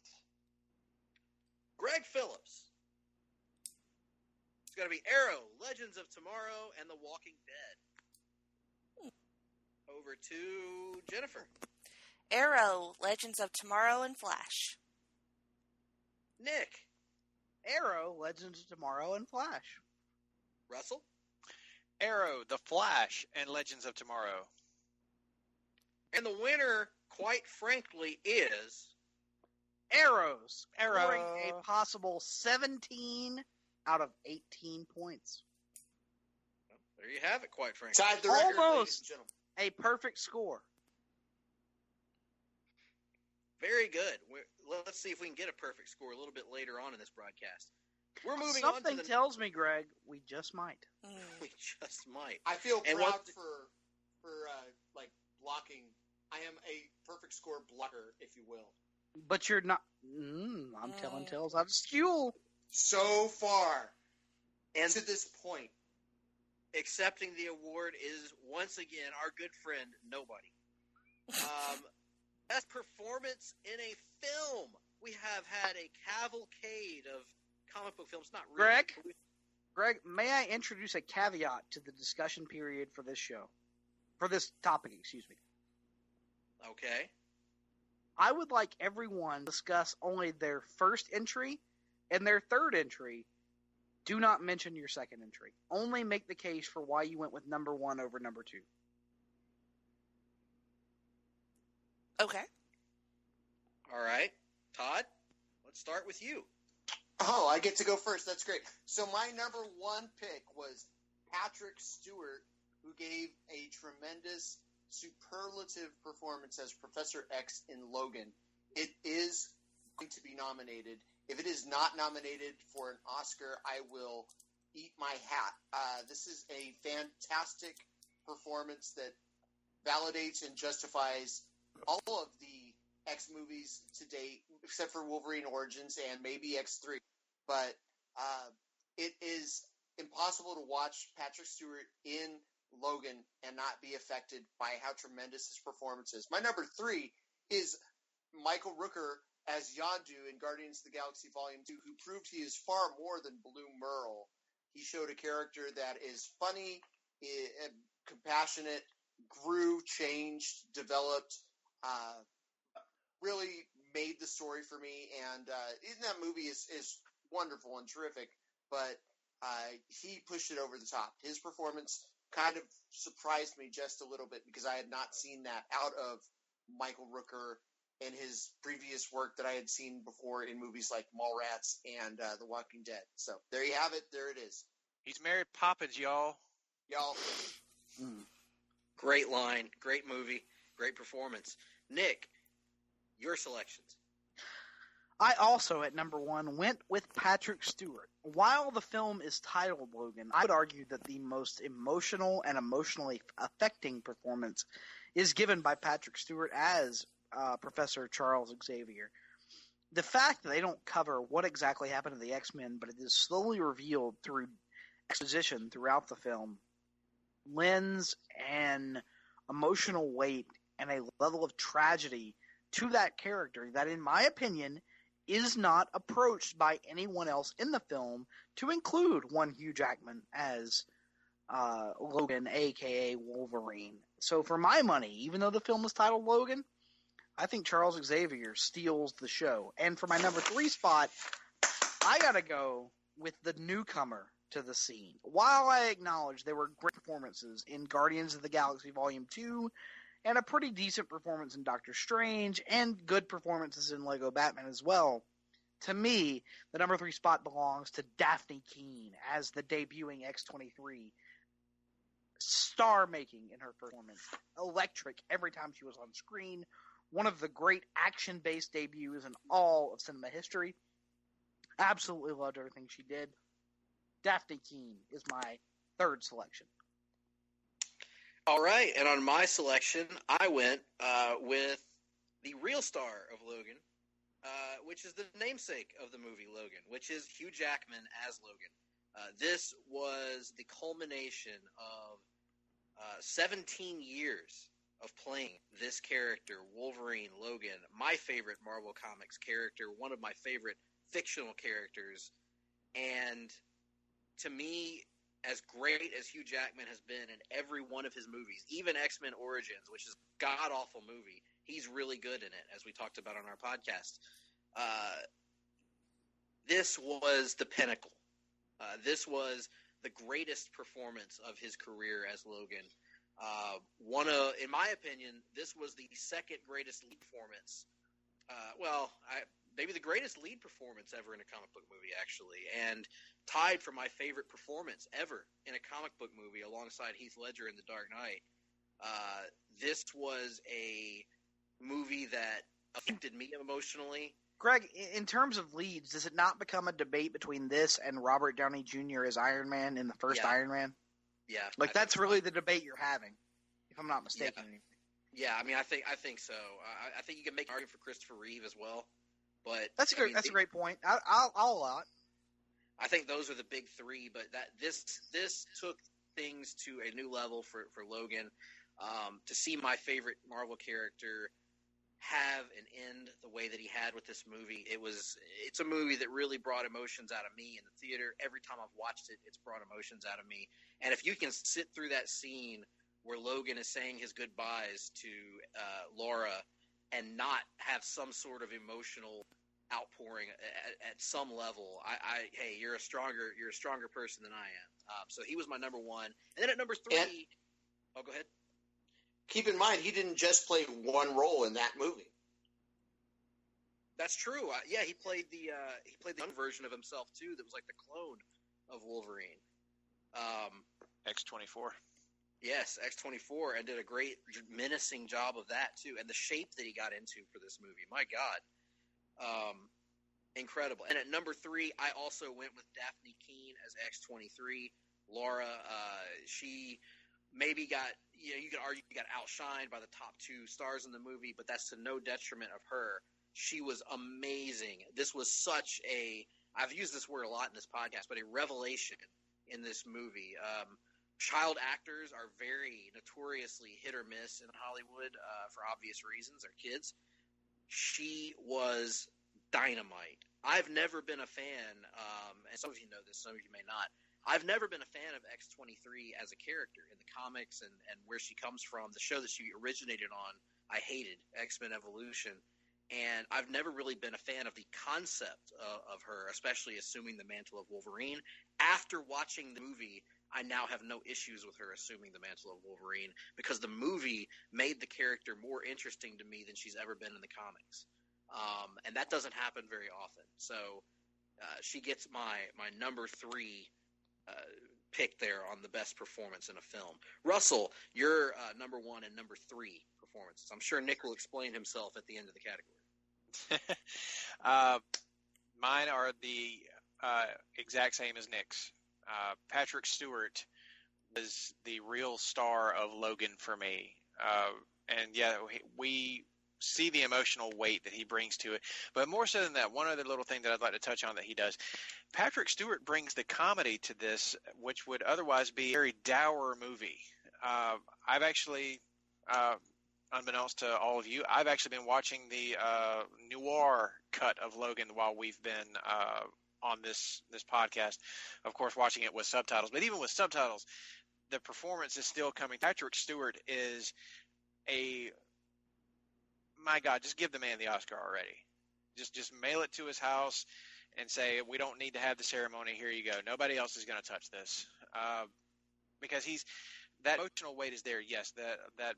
Greg Phillips. It's going to be Arrow, Legends of Tomorrow, and The Walking Dead. Over to Jennifer. Arrow, Legends of Tomorrow, and Flash. Nick. Arrow, Legends of Tomorrow, and Flash. Russell. Arrow, The Flash, and Legends of Tomorrow. And the winner, quite frankly, is Arrows. Arrow. Scoring a possible 17 out of 18 points. There you have it, quite frankly. Tied the record, ladies and Almost gentlemen. a perfect score. Very good. Let's see if we can get a perfect score a little bit later on in this broadcast. We're moving Something on to the... tells me, Greg, we just might. We just might. I feel And proud what- for blocking. I am a perfect score blocker, if you will. But you're not. I'm telling tales out of school. So far, And to this point. accepting the award is, once again, our good friend, Nobody. Best performance in a film. We have had a cavalcade of comic book films. Not really. Greg, may I introduce a caveat to the discussion period for this show? For this topic, excuse me. Okay. I would like everyone to discuss only their first entry and their third entry. Do not mention your second entry. Only make the case for why you went with number 1 over number 2. Okay. All right. Todd, let's start with you. Oh, I get to go first. That's great. So my number 1 pick was Patrick Stewart, who gave a tremendous, superlative performance as Professor X in Logan. It is going to be nominated. If it is not nominated for an Oscar, I will eat my hat. This is a fantastic performance that validates and justifies all of the X movies to date, except for Wolverine Origins and maybe X3. But it is impossible to watch Patrick Stewart in Logan and not be affected by how tremendous his performance is. My number 3 is Michael Rooker as Yondu in Guardians of the Galaxy Volume 2, who proved he is far more than Blue Merle. He showed a character that is funny, compassionate, grew, changed, developed, really made the story for me. And that movie is wonderful and terrific, but he pushed it over the top. His performance kind of surprised me just a little bit because I had not seen that out of Michael Rooker in his previous work that I had seen before in movies like Mallrats and The Walking Dead. So there you have it. There it is. He's Mary Poppins, y'all. Y'all. Great line, great movie, great performance. Nick, your selections. I also, at number 1, went with Patrick Stewart. While the film is titled Logan, I would argue that the most emotional and emotionally affecting performance is given by Patrick Stewart as Professor Charles Xavier. The fact that they don't cover what exactly happened to the X-Men, but it is slowly revealed through exposition throughout the film, lends an emotional weight and a level of tragedy to that character that, in my opinion, is not approached by anyone else in the film, to include one Hugh Jackman as Logan, a.k.a. Wolverine. So for my money, even though the film was titled Logan, I think Charles Xavier steals the show. And for my number 3 spot, I gotta go with the newcomer to the scene. While I acknowledge there were great performances in Guardians of the Galaxy Volume 2, and a pretty decent performance in Doctor Strange, and good performances in Lego Batman as well, to me, the number 3 spot belongs to Daphne Keane as the debuting X-23. Star-making in her performance. Electric every time she was on screen. One of the great action-based debuts in all of cinema history. Absolutely loved everything she did. Daphne Keane is my 3rd selection. All right, and on my selection, I went with the real star of Logan, which is the namesake of the movie Logan, which is Hugh Jackman as Logan. This was the culmination of 17 years of playing this character, Wolverine, Logan, my favorite Marvel Comics character, one of my favorite fictional characters, and to me, as great as Hugh Jackman has been in every one of his movies, even X-Men Origins, which is a god-awful movie, he's really good in it, as we talked about on our podcast. This was the pinnacle. This was the greatest performance of his career as Logan. In my opinion, this was the second greatest lead performance. Maybe the greatest lead performance ever in a comic book movie, actually, and tied for my favorite performance ever in a comic book movie alongside Heath Ledger in The Dark Knight. This was a movie that affected me emotionally. Greg, in terms of leads, does it not become a debate between this and Robert Downey Jr. as Iron Man in the first Iron Man? Yeah. That's really the debate you're having, if I'm not mistaken. Yeah, I mean, I think so. I think you can make an argument for Christopher Reeve as well. But that's a great point. I'll allow it. I think those are the big 3, but this took things to a new level for Logan. To see my favorite Marvel character have an end the way that he had with this movie, it's a movie that really brought emotions out of me in the theater. Every time I've watched it, it's brought emotions out of me. And if you can sit through that scene where Logan is saying his goodbyes to Laura and not have some sort of emotional outpouring at some level, hey, you're a stronger person than I am. So he was my number 1, and then at number 3, go ahead. Keep in mind, he didn't just play one role in that movie. That's true. He played the young version of himself too. That was like the clone of Wolverine. X-24. Yes, X-24, and did a great menacing job of that too, and the shape that he got into for this movie. My God. Incredible. And at number 3, I also went with Daphne Keane as X-23. Laura, she maybe got, you could argue got outshined by the top 2 stars in the movie, but that's to no detriment of her. She was amazing. This was such I've used this word a lot in this podcast, but a revelation in this movie. Child actors are very notoriously hit or miss in Hollywood for obvious reasons. They're kids. She was dynamite. I've never been a fan, and some of you know this, some of you may not. I've never been a fan of X-23 as a character in the comics and where she comes from. The show that she originated on, I hated, X-Men Evolution. And I've never really been a fan of the concept of her, especially assuming the mantle of Wolverine. After watching the movie, I now have no issues with her assuming the mantle of Wolverine because the movie made the character more interesting to me than she's ever been in the comics. And that doesn't happen very often. So she gets my number 3 pick there on the best performance in a film. Russell, your number 1 and number 3 performances. I'm sure Nick will explain himself at the end of the category. Mine are the exact same as Nick's. Patrick Stewart was the real star of Logan for me. And yeah, we see the emotional weight that he brings to it. But more so than that, one other little thing that I'd like to touch on that he does. Patrick Stewart brings the comedy to this, which would otherwise be a very dour movie. I've actually, unbeknownst to all of you, I've actually been watching the noir cut of Logan while we've been on this podcast. Of course, watching it with subtitles. But even with subtitles, the performance is still coming. Patrick Stewart is my God, just give the man the Oscar already. Just mail it to his house and say, we don't need to have the ceremony. Here you go. Nobody else is going to touch this. Because that emotional weight is there. Yes, that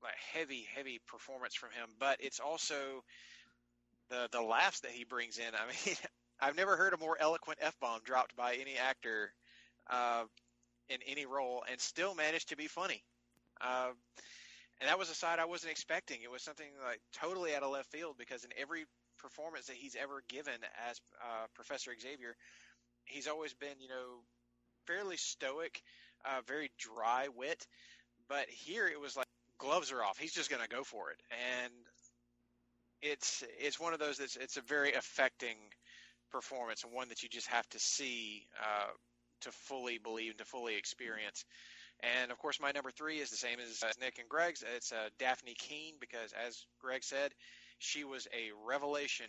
like heavy performance from him, but it's also the laughs that he brings in. I mean, I've never heard a more eloquent F-bomb dropped by any actor in any role and still managed to be funny. And that was a side I wasn't expecting. It was something like totally out of left field because in every performance that he's ever given as Professor Xavier, he's always been, fairly stoic, very dry wit. But here it was like gloves are off. He's just going to go for it. And it's one of those it's a very affecting performance and one that you just have to see to fully believe and to fully experience. And, of course, my number 3 is the same as Nick and Greg's. It's Daphne Keene because, as Greg said, she was a revelation.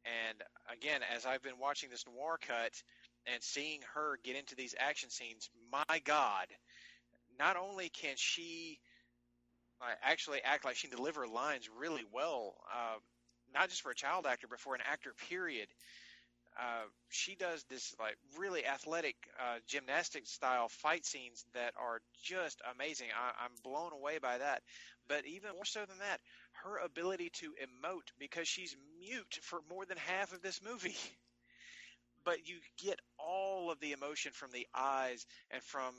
And, again, as I've been watching this noir cut and seeing her get into these action scenes, my God, not only can she actually act like she can deliver lines really well, not just for a child actor, but for an actor, period. She does this like really athletic gymnastic style fight scenes that are just amazing. I'm blown away by that. But even more so than that, her ability to emote because she's mute for more than half of this movie. But you get all of the emotion from the eyes and from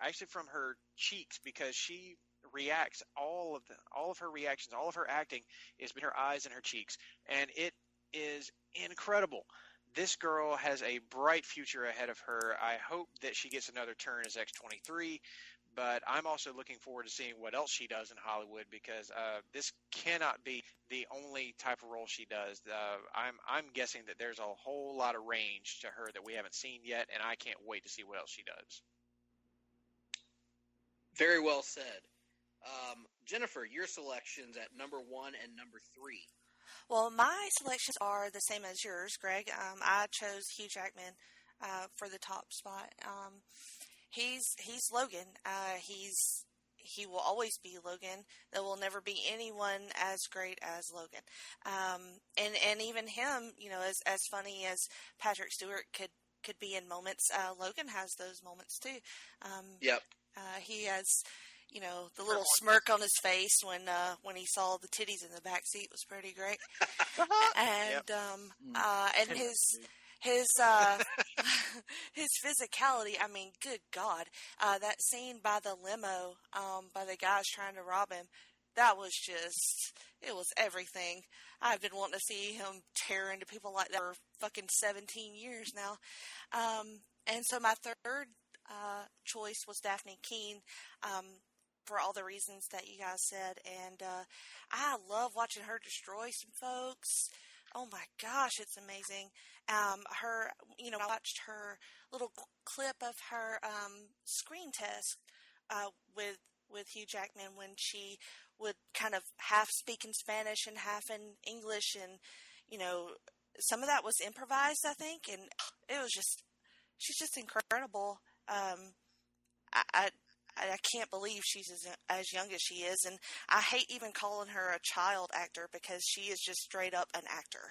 actually from her cheeks because she reacts all of her reactions, all of her acting is between her eyes and her cheeks, and it is incredible. This girl has a bright future ahead of her. I hope that she gets another turn as X-23, but I'm also looking forward to seeing what else she does in Hollywood because this cannot be the only type of role she does. I'm guessing that there's a whole lot of range to her that we haven't seen yet, and I can't wait to see what else she does. Very well said. Jennifer, your selections at number 1 and number 3. Well, my selections are the same as yours, Greg. I chose Hugh Jackman for the top spot. He's Logan. He will always be Logan. There will never be anyone as great as Logan. And even him, as funny as Patrick Stewart could be in moments, Logan has those moments too. Yep. He has. The little smirk on his face when he saw the titties in the back seat was pretty great, and and his physicality. I mean, good God, that scene by the limo, by the guys trying to rob him, that was it was everything. I've been wanting to see him tear into people like that for fucking 17 years now, and so my third choice was Daphne Keene. For all the reasons that you guys said, and I love watching her destroy some folks. Oh my gosh, it's amazing. I watched her little clip of her screen test with Hugh Jackman when she would kind of half speak in Spanish and half in English, and some of that was improvised, I think, and it was she's just incredible. I can't believe she's as young as she is, and I hate even calling her a child actor because she is just straight up an actor,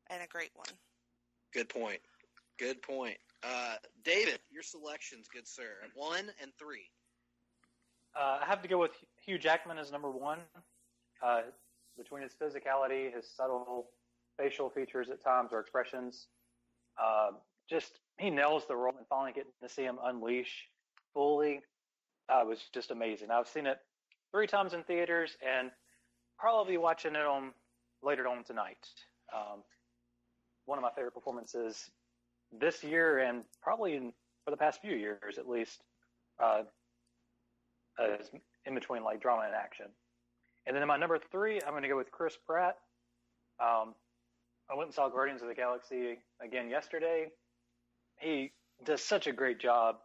and a great one. Good point. Good point. David, your selections, good sir. 1 and 3. I have to go with Hugh Jackman as number 1. Between his physicality, his subtle facial features at times or expressions, just he nails the role, and finally getting to see him unleash fully was just amazing. I've seen it 3 times in theaters, and probably watching it on later on tonight. One of my favorite performances this year, and probably for the past few years at least, in between like drama and action. And then in my number 3, I'm going to go with Chris Pratt. I went and saw Guardians of the Galaxy again yesterday. He does such a great job.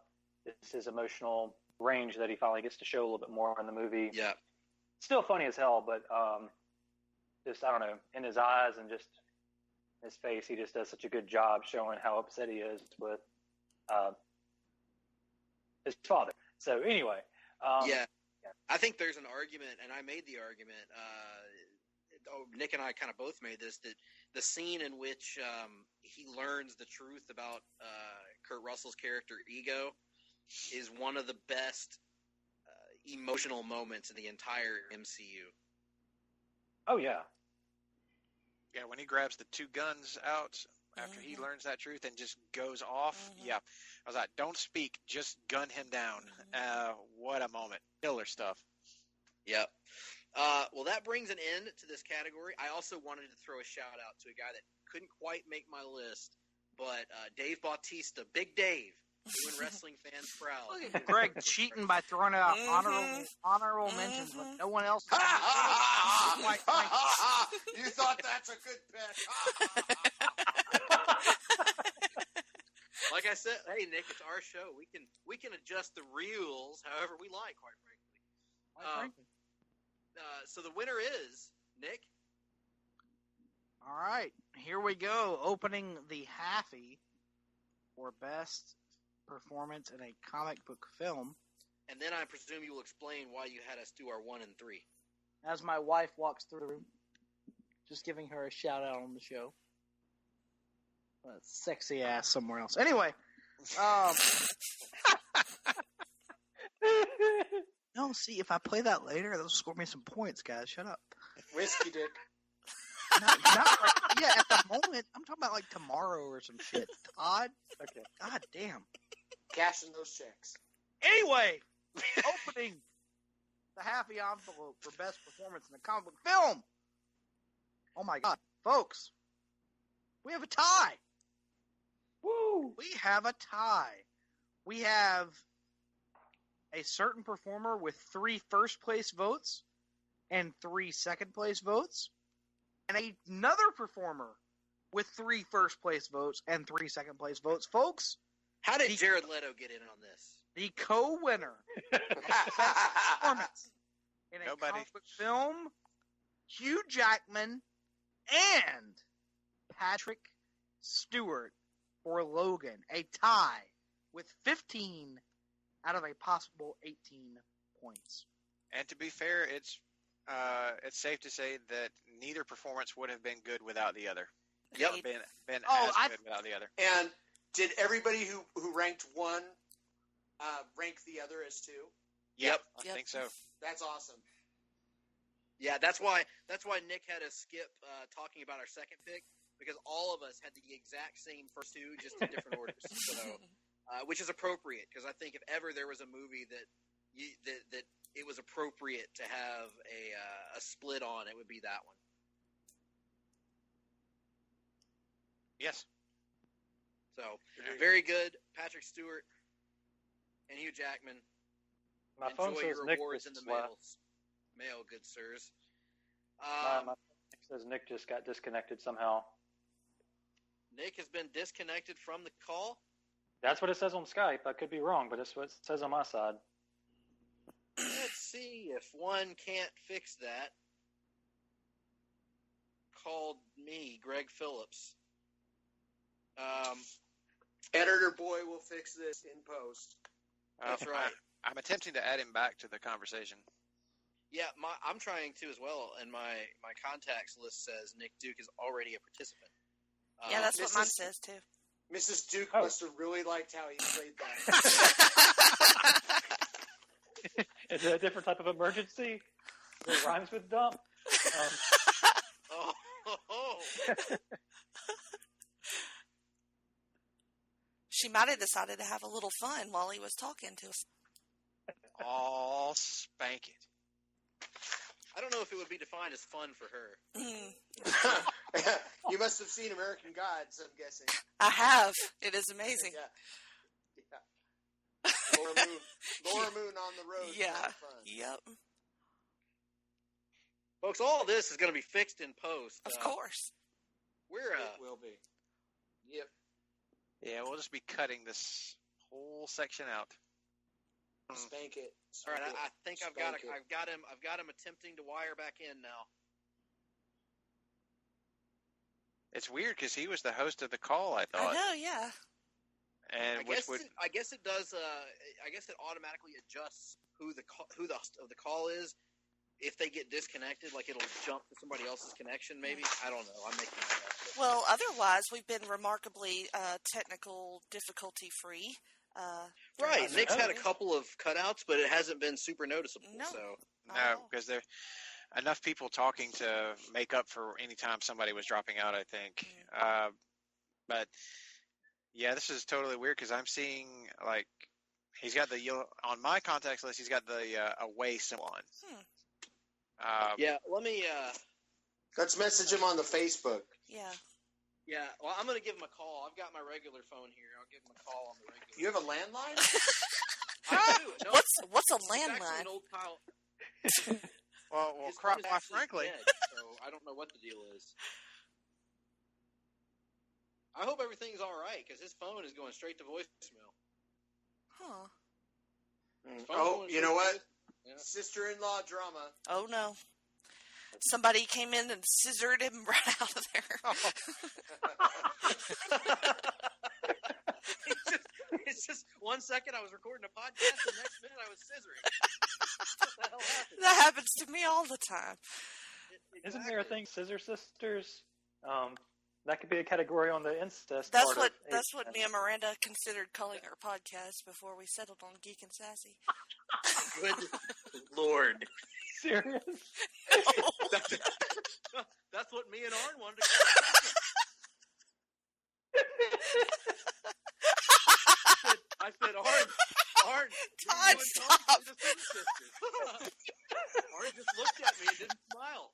It's his emotional range that he finally gets to show a little bit more in the movie. Yeah. Still funny as hell, but just, I don't know, in his eyes and just his face, he just does such a good job showing how upset he is with his father. So anyway. Yeah. I think there's an argument, and I made the argument, Nick and I kind of both made this, that the scene in which he learns the truth about Kurt Russell's character, Ego, is one of the best emotional moments in the entire MCU. Oh, yeah. Yeah, when he grabs the 2 guns out after he learns that truth and just goes off. Yeah. I was like, don't speak, just gun him down. What a moment. Killer stuff. Yep. Well, that brings an end to this category. I also wanted to throw a shout out to a guy that couldn't quite make my list, but Dave Bautista, Big Dave, doing wrestling fans proud. Look at Greg cheating by throwing out honorable mentions when no one else. You thought that's a good pick. Like I said, hey Nick, it's our show. We can adjust the rules however we like, quite frankly. So the winner is Nick. All right, here we go. Opening the Halfie for best performance in a comic book film. And then I presume you will explain why you had us do our 1 and 3. As my wife walks through the room, just giving her a shout out on the show. Sexy ass somewhere else. Anyway, no, see, if I play that later, that'll score me some points, guys. Shut up. Whiskey dick. Not like, yeah, at the moment, I'm talking about like tomorrow or some shit. Todd? Okay. God damn. Cashing those checks. Anyway, opening the Halfie envelope for best performance in a comic book film. Oh my God, folks, we have a tie. Woo! We have a tie. We have a certain performer with 3 first place votes and 3 second place votes, and another performer with 3 first place votes and 3 second place votes. Folks, how did Jared Leto get in on this? The co-winner of best performance in a comic book film, Hugh Jackman and Patrick Stewart for Logan, a tie with 15 out of a possible 18 points. And to be fair, it's safe to say that neither performance would have been good without the other. Yep. Been as good without the other. And did everybody who ranked 1 rank the other as 2? Yep. I think so. That's awesome. Yeah, that's why Nick had us skip talking about our second pick, because all of us had the exact same first 2, just in different orders. So, which is appropriate, because I think if ever there was a movie that it was appropriate to have a split on, it would be that one. Yes. So, very good, Patrick Stewart and Hugh Jackman. My phone Enjoy says your Nick awards in the mail, good sirs. My phone says Nick just got disconnected somehow. Nick has been disconnected from the call? That's what it says on Skype. I could be wrong, but it's what it says on my side. Let's see if one can't fix that. Called me, Greg Phillips. Editor boy will fix this in post. That's right. I'm attempting to add him back to the conversation. Yeah, I'm trying to as well, and my contacts list says Nick Duke is already a participant. Yeah, that's what mine says too. Mrs. Duke Oh. must have really liked how he played that. Is it a different type of emergency? It rhymes with dump. She might have decided to have a little fun while he was talking to us. Oh, spank it. I don't know if it would be defined as fun for her. You must have seen American Gods, I'm guessing. I have. It is amazing. Yeah. Laura Moon on the road. Yeah. Kind of fun. Yep. Folks, all this is going to be fixed in post. Of course. It will be. Yep. Yeah, we'll just be cutting this whole section out. Spank it. All right, I think I've got him attempting to wire back in now. It's weird because he was the host of the call, I thought. I know, yeah. And I guess it does. I guess it automatically adjusts who the host of the call is. If they get disconnected, like it'll jump to somebody else's connection. Maybe I don't know. I'm making that up. Well, otherwise we've been remarkably technical difficulty free. Right. Nick's had a couple of cutouts, but it hasn't been super noticeable. No. So No, because there enough people talking to make up for any time somebody was dropping out, I think. But yeah, this is totally weird because I'm seeing like he's got on my contacts list. He's got the away symbol on. Yeah, let me. Let's message him on the Facebook. Yeah. Yeah, well, I'm going to give him a call. I've got my regular phone here. I'll give him a call on the regular. You have a landline? I do. No, what's a it's actually landline? an old Kyle. well, His phone is quite actually frankly, dead, so I don't know what the deal is. I hope everything's all right because his phone is going straight to voicemail. Huh. Oh, you know what? Yeah. Sister-in-law drama. Oh no. Somebody came in and scissored him right out of there. It's just 1 second I was recording a podcast, the next minute I was scissoring. What the hell happened? That happens to me all the time. Exactly. Isn't there a thing, Scissor Sisters? That could be a category on the incest. That's part what me and Miranda considered calling our podcast before we settled on Geek and Sassy. Good Lord. Serious? That's what me and Arn wanted to I said, Arn, Todd, stop. Arn just looked at me and didn't smile.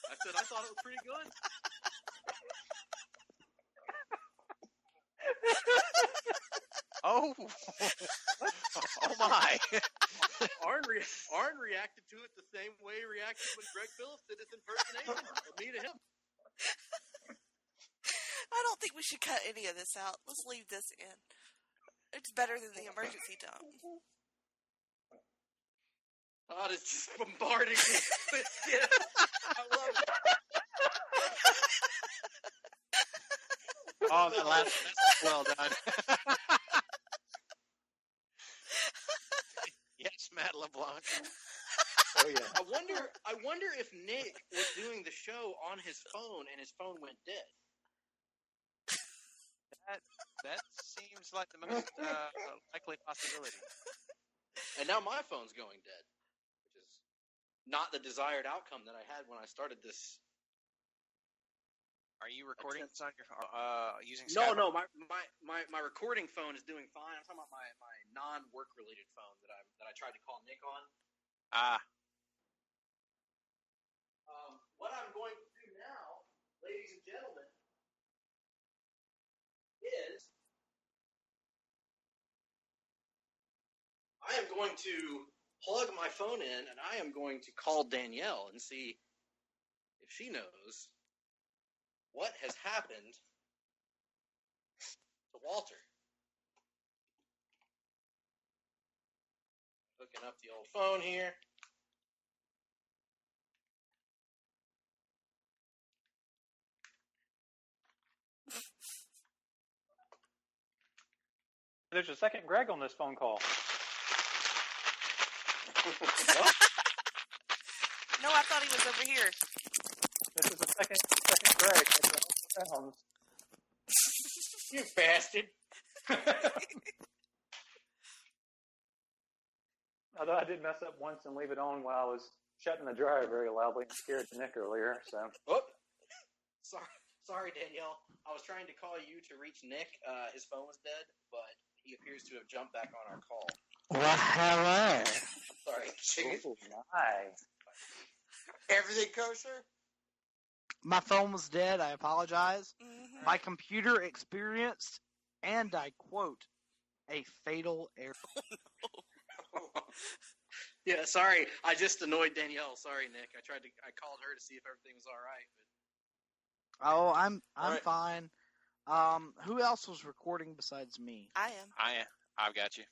I said, I thought it was pretty good. oh my! Arn reacted to it the same way he reacted when Greg Phillips did his impersonation of me to him. I don't think we should cut any of this out. Let's leave this in. It's better than the emergency dump. Todd is just bombarding me with gifts. I love it. Oh, the last message, well done. Yes, Matt LeBlanc. Oh yeah. I wonder if Nick was doing the show on his phone and his phone went dead. That seems like the most likely possibility. And now my phone's going dead, which is not the desired outcome that I had when I started this. Are you recording this on your using No, Skype? no, my recording phone is doing fine. I'm talking about my non-work related phone that I tried to call Nick on. What I'm going to do now, ladies and gentlemen, is I am going to plug my phone in and I am going to call Danielle and see if she knows what has happened to Walter. Hooking up the old phone here. There's a second Greg on this phone call. No, I thought he was over here. This is the second Greg. Sounds. You bastard. Although I did mess up once and leave it on while I was shutting the dryer very loudly and scared Nick earlier. So. Oh, sorry, Danielle. I was trying to call you to reach Nick. His phone was dead, but he appears to have jumped back on our call. Well, hello. Sorry. Oh, my. Everything kosher? My phone was dead. I apologize. Mm-hmm. My computer experienced, and I quote, a fatal error. Yeah, sorry. I just annoyed Danielle. Sorry, Nick. I called her to see if everything was all right. Oh, I'm right. fine. Who else was recording besides me? I am. I've got you.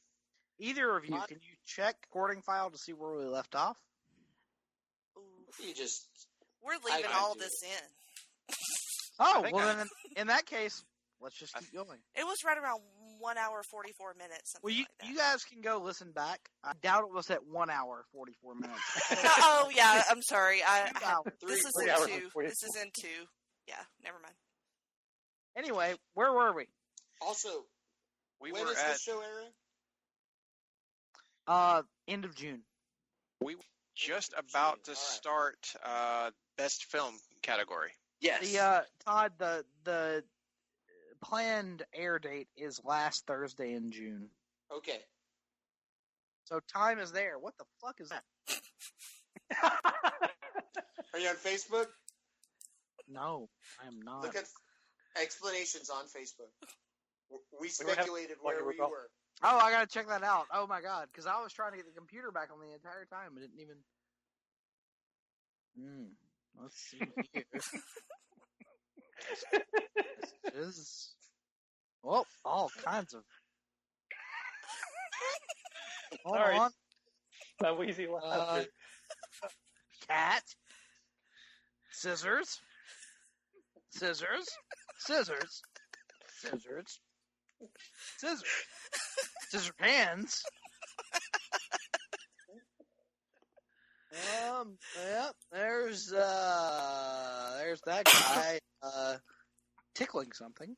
Either of you, can you check recording file to see where we left off? You just... We're leaving all this in. Oh, well then, in that case, let's just keep going. It was right around 1 hour, 44 minutes. Well, you guys can go listen back. I doubt it was at 1 hour, 44 minutes. Oh, yeah, I'm sorry. This is 3 in hours 2. and 44. This is in 2. Yeah, never mind. Anyway, where were we? Also, when is this show airing? End of June. We were just about to start best film category. Yes. Todd, the planned air date is last Thursday in June. Okay. So time is there. What the fuck is that? Are you on Facebook? No, I am not. Look at explanations on Facebook. We speculated where we were. Oh, I gotta check that out. Oh my god, because I was trying to get the computer back on the entire time. It didn't even. Let's see here. This is all kinds of. Hold Sorry. on. That wheezy laughter. Cat. Scissors. Scissors. Scissors. Scissors. Scissors. Scissor hands. Yeah, there's that guy tickling something.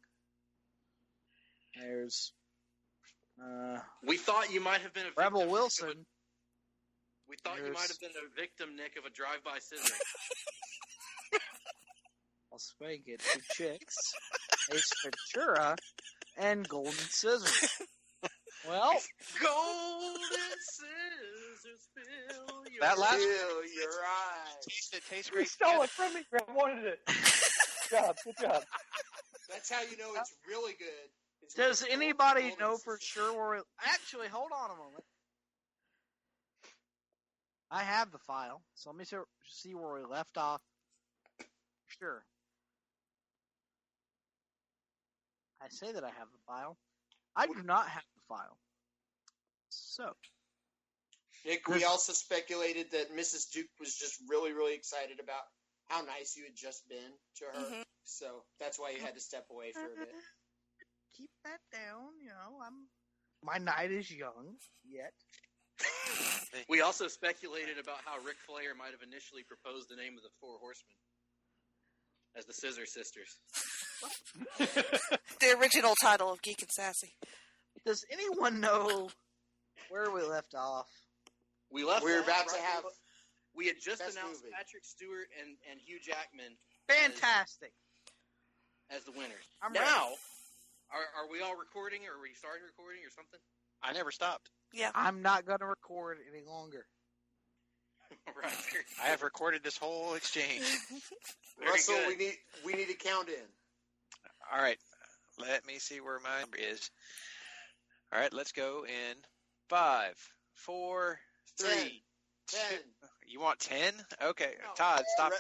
There's we thought you might have been a Rebel victim, Wilson. We thought you might have been a victim, Nick, of a drive-by scissor. I'll spank it. 2 chicks, Ace Ventura, and Golden Scissors. Well, golden scissors fill your That last Fill your eyes. It tastes You great. stole it from me. I wanted it. Good job. Good job. That's how you know it's really good. It's does when anybody golden know for scissors. sure where we... Actually, hold on a moment. I have the file, so let me see where we left off. Sure. I say that I have the file. I do not have the file. So. Nick, we also speculated that Mrs. Duke was just really, really excited about how nice you had just been to her. Mm-hmm. So that's why you had to step away for a bit. Keep that down, my night is young yet. We also speculated about how Ric Flair might have initially proposed the name of the Four Horsemen as the Scissor Sisters. The original title of Geek and Sassy. Does anyone know where we left off? We left. We're off about to right have. We had just Best announced movie. Patrick Stewart and Hugh Jackman Fantastic. as the winners. I'm now, are we all recording, or are we starting recording, or something? I never stopped. Yeah. I'm not going to record any longer. Right. I have recorded this whole exchange. Russell, good. we need to count in. All right. Let me see where mine is. All right, let's go in 5, 4, 3, 10. You want 10? Okay, No. Todd, stop.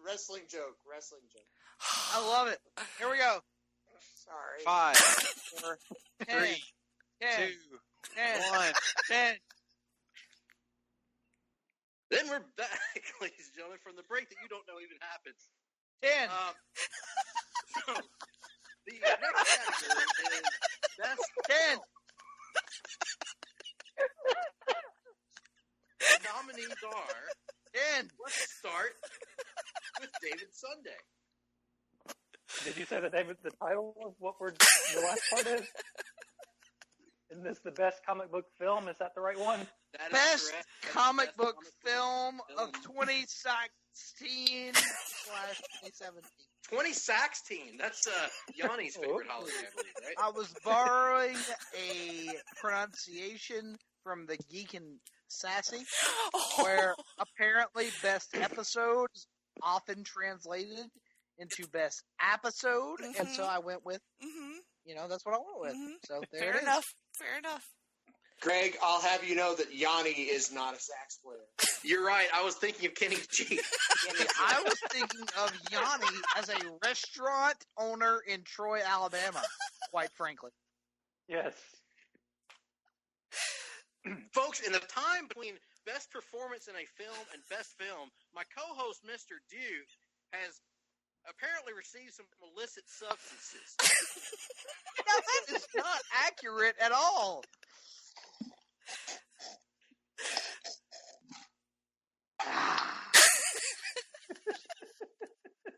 Wrestling joke. I love it. Here we go. Sorry. 5, 4, 10, 3, 10, 2, 10, 1. 10. Then we're back, ladies and gentlemen, from the break that you don't know even happened. 10. So, the next category is Best 10. Film. nominees are, and let's start with David Sunday. Did you say the title of what the last part is? Isn't this the best comic book film? Is that the right one? That is Best correct. That is comic best book comic film of film. 2016/2017. 2016. That's Yanni's favorite holiday, I believe, right? I was borrowing a pronunciation from the Geek and Sassy, where apparently best episode is often translated into best episode, and so I went with, that's what I went with. So there Fair it is. enough. Fair enough. Greg, I'll have you know that Yanni is not a sax player. You're right. I was thinking of Kenny G. I was thinking of Yanni as a restaurant owner in Troy, Alabama, quite frankly. Yes. Folks, in the time between best performance in a film and best film, my co-host, Mr. Duke, has apparently received some illicit substances. Now, that is not accurate at all.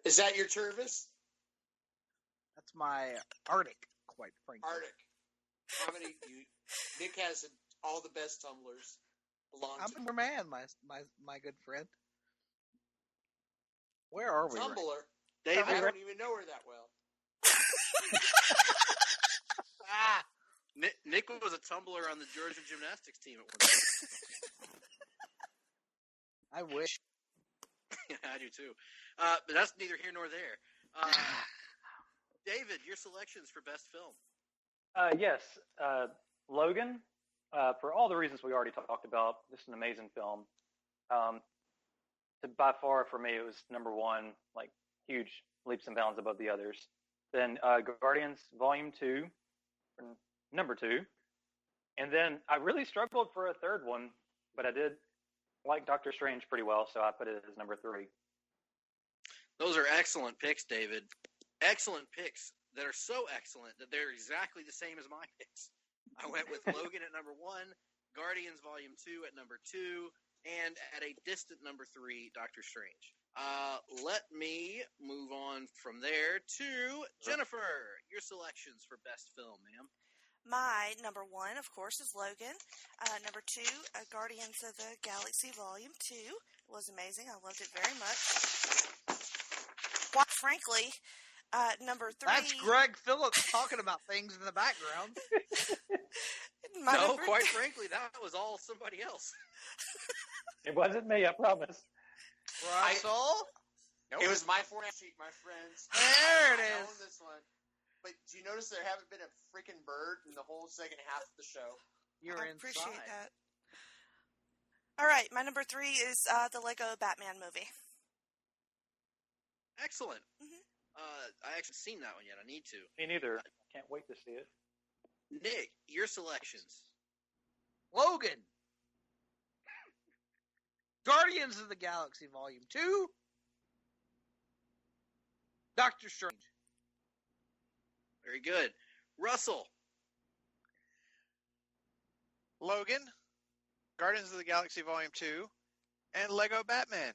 Is that your Tervis? That's my Arctic, quite frankly. Arctic. How many? Nick has all the best tumblers. I'm a man, my good friend. Where are we? Tumbler. David, I don't even know her that well. Nick was a tumbler on the Georgia gymnastics team at one time. I wish. I do too. But that's neither here nor there. David, your selections for best film. Yes. Logan, for all the reasons we already talked about, just an amazing film. By far, for me, it was number one, like huge leaps and bounds above the others. Then Guardians Volume 2, number 2. And then I really struggled for a third one, but I did like Doctor Strange pretty well, so I put it as number 3. Those are excellent picks, David. Excellent picks that are so excellent that they're exactly the same as my picks. I went with Logan at number 1, Guardians Volume 2 at number 2, and at a distant number 3, Doctor Strange. Let me move on from there to Jennifer. Your selections for best film, ma'am. My number 1, of course, is Logan. Number 2, Guardians of the Galaxy Volume 2. It was amazing. I loved it very much. Quite frankly, number 3... That's Greg Phillips talking about things in the background. No, quite frankly, that was all somebody else. It wasn't me, I promise. Russell? It was my format sheet, my friends. There it I is. own this one. But do you notice there haven't been a freaking bird in the whole second half of the show? I appreciate that. All right, my number 3 is the Lego Batman movie. Excellent. I haven't seen that one yet. I need to. Me neither. Can't wait to see it. Nick, your selections. Logan. Guardians of the Galaxy Volume 2. Doctor Strange. Very good. Russell. Logan, Guardians of the Galaxy Volume 2, and Lego Batman.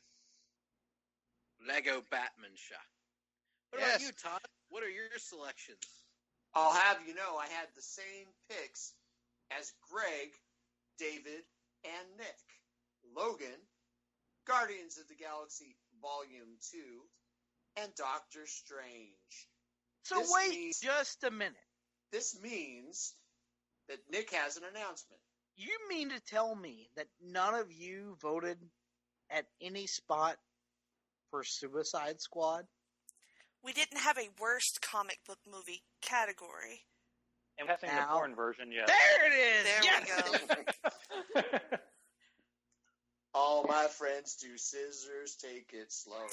Lego Batman shot. What about you, Todd? What are your selections? I'll have you know I had the same picks as Greg, David, and Nick. Logan, Guardians of the Galaxy Volume 2, and Doctor Strange. So wait just a minute. This means that Nick has an announcement. You mean to tell me that none of you voted at any spot for Suicide Squad? We didn't have a worst comic book movie category. And we're passing the porn version, yes. There it is! There we go. All my friends do scissors, take it slow.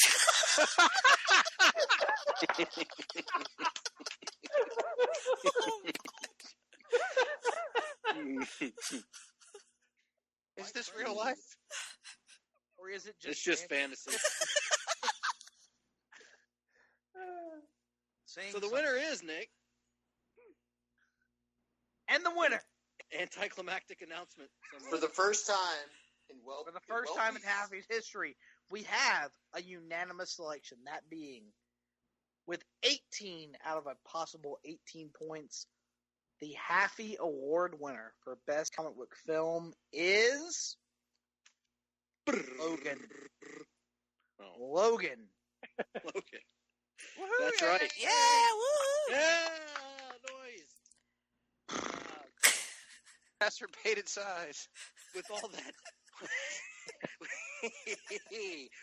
Is this real life? Or is it just It's just fantasy. So the winner is, Nick. And the winner. Anticlimactic announcement. For the first time For the first time in Halfie's history, we have a unanimous selection, that being, with 18 out of a possible 18 points, the Halfie Award winner for Best Comic Book Film is Logan. Logan. Logan. Woohoo, That's right. Yeah, woo! Yeah, noise. Exacerbated size. With all that,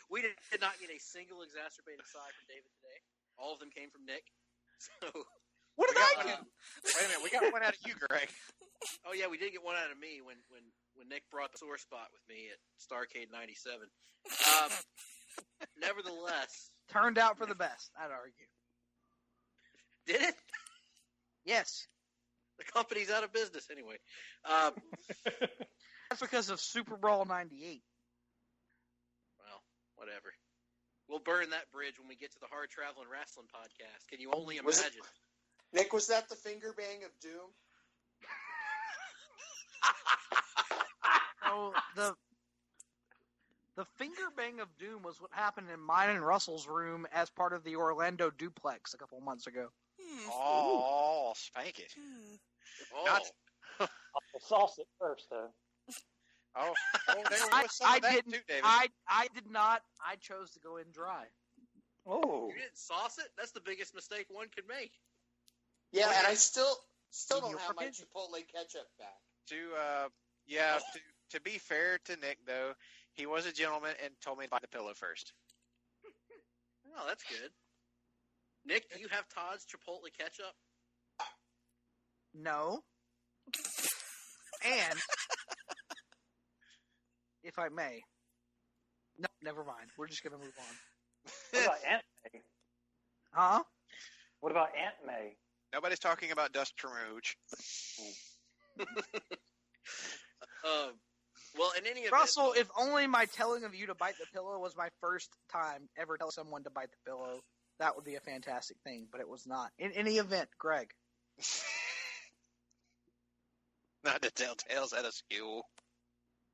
we did not get a single exacerbated sigh from David today. All of them came from Nick. So what did I do? Wait a minute, we got one out of you, Greg. Oh yeah, we did get one out of me when Nick brought the sore spot with me at Starcade '97. Nevertheless, turned out for the best, I'd argue. Did it? Yes. The company's out of business anyway. That's because of Super Brawl '98. Well, whatever. We'll burn that bridge when we get to the Hard Traveling Wrestling podcast. Can you only imagine? Nick, was that the finger bang of doom? Oh, the finger bang of doom was what happened in mine and Russell's room as part of the Orlando duplex a couple months ago. Oh, spank it. Oh. I'll sauce it first, though. Oh, there was some of that didn't. too, David. I did not. I chose to go in dry. Oh. You didn't sauce it? That's the biggest mistake one could make. Yeah, and I still don't have my Chipotle ketchup back. To be fair to Nick, though, he was a gentleman and told me to buy the pillow first. Oh, that's good. Nick, do you have Todd's Chipotle ketchup? No. And if I may, no, never mind. We're just gonna move on. What about Aunt May? Huh? What about Aunt May? Nobody's talking about Dust from Rouge. Well, in any event, Russell, if only my telling of you to bite the pillow was my first time ever telling someone to bite the pillow, that would be a fantastic thing, but it was not. In any event, Greg. Not to tell tales out of school.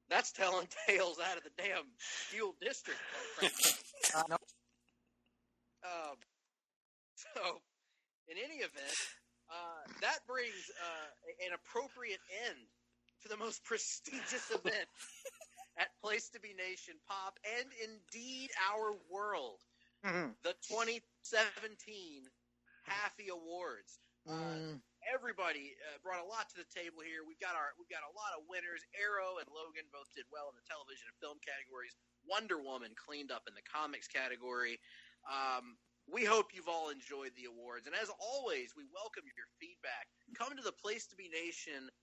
That's telling tales out of the damn school district. No. So, in any event, that brings an appropriate end to the most prestigious event at Place to Be Nation Pop, and indeed our world, the 2017 Halfie Awards. Everybody brought a lot to the table here. We've got a lot of winners. Arrow and Logan both did well in the television and film categories. Wonder Woman cleaned up in the comics category. We hope you've all enjoyed the awards. And as always, we welcome your feedback. Come to the Place to Be Nation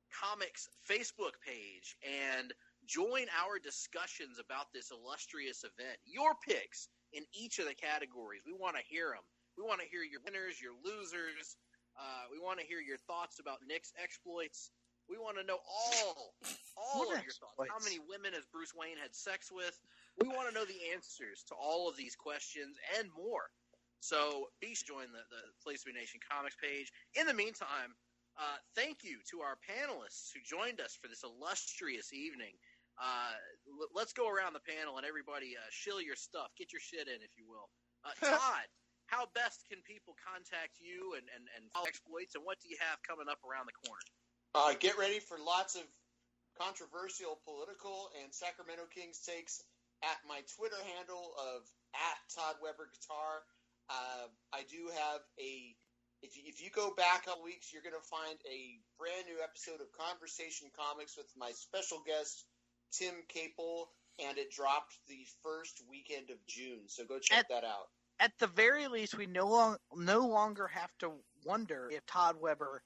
Comics Facebook page and join our discussions about this illustrious event. Your picks in each of the categories. We want to hear them. We want to hear your winners, your losers. We want to hear your thoughts about Nick's exploits. We want to know all of your thoughts. How many women has Bruce Wayne had sex with? We want to know the answers to all of these questions and more. So be sure to join the Place to Be Nation Comics page. In the meantime, thank you to our panelists who joined us for this illustrious evening. Let's go around the panel and everybody shill your stuff. Get your shit in, if you will. Todd, how best can people contact you and follow exploits, and what do you have coming up around the corner? Get ready for lots of controversial political and Sacramento Kings takes at my Twitter handle of @ToddWeberGuitar. I do have if you go back a couple weeks, you're going to find a brand new episode of Conversation Comics with my special guest, Tim Capel, and it dropped the first weekend of June. So go check that out. At the very least, we no longer have to wonder if Todd Weber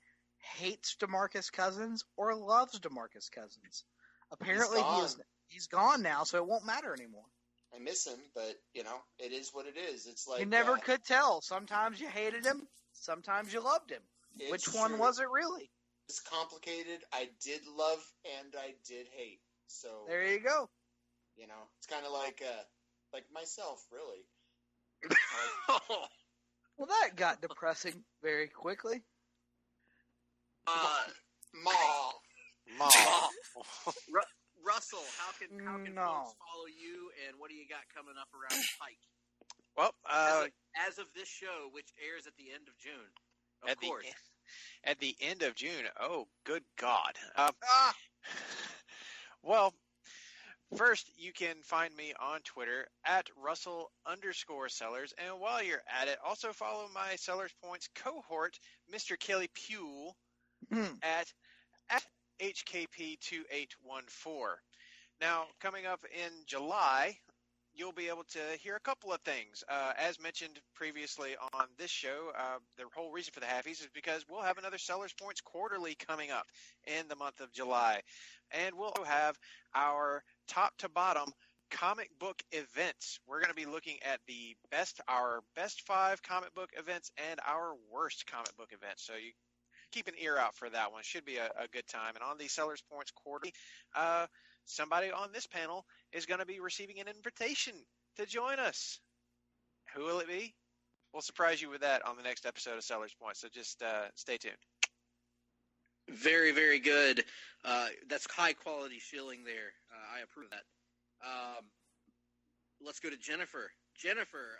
hates DeMarcus Cousins or loves DeMarcus Cousins. Apparently, he's gone now, so it won't matter anymore. I miss him, but, it is what it is. It's like... You never could tell. Sometimes you hated him, sometimes you loved him. Which one was it really? It's complicated. I did love and I did hate. So there you go. It's kind of like myself, really. Well, that got depressing very quickly. Russell, how can No. folks follow you, and what do you got coming up around the pike? Well, as of this show, which airs at the end of June, of course. At the end of June. Oh, good God. Well, first, you can find me on Twitter at Russell_Sellers. And while you're at it, also follow my Sellers Points cohort, Mr. Kelly Pule, at HKP2814. Now, coming up in July, you'll be able to hear a couple of things. As mentioned previously on this show, the whole reason for the Halfies is because we'll have another Sellers Points Quarterly coming up in the month of July. And we'll have our top to bottom comic book events. We're going to be looking at our best 5 comic book events and our worst comic book events. So you keep an ear out for that one. Should be a good time. And on the Sellers Points Quarterly, somebody on this panel is going to be receiving an invitation to join us. Who will it be? We'll surprise you with that on the next episode of Sellers Points. So just stay tuned. Very, very good. That's high quality shilling there. I approve of that. Let's go to Jennifer. Jennifer,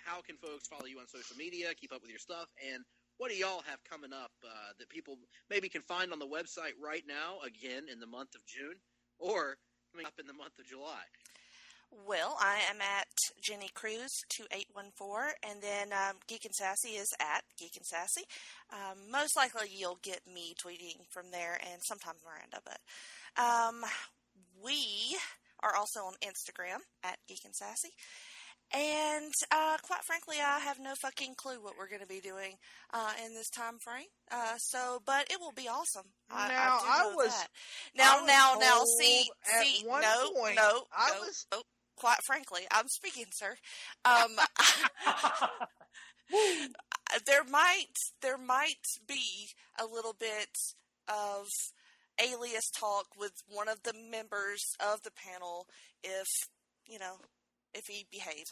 how can folks follow you on social media, keep up with your stuff, and what do y'all have coming up that people maybe can find on the website right now, again, in the month of June, or coming up in the month of July? Well, I am at Jenny Cruz 2814, and then Geek and Sassy is at Geek and Sassy. Most likely, you'll get me tweeting from there, and sometimes Miranda. But we are also on Instagram at Geek and Sassy. And quite frankly, I have no fucking clue what we're going to be doing in this time frame. But it will be awesome. Quite frankly, I'm speaking, sir. There might be a little bit of alias talk with one of the members of the panel if he behaves.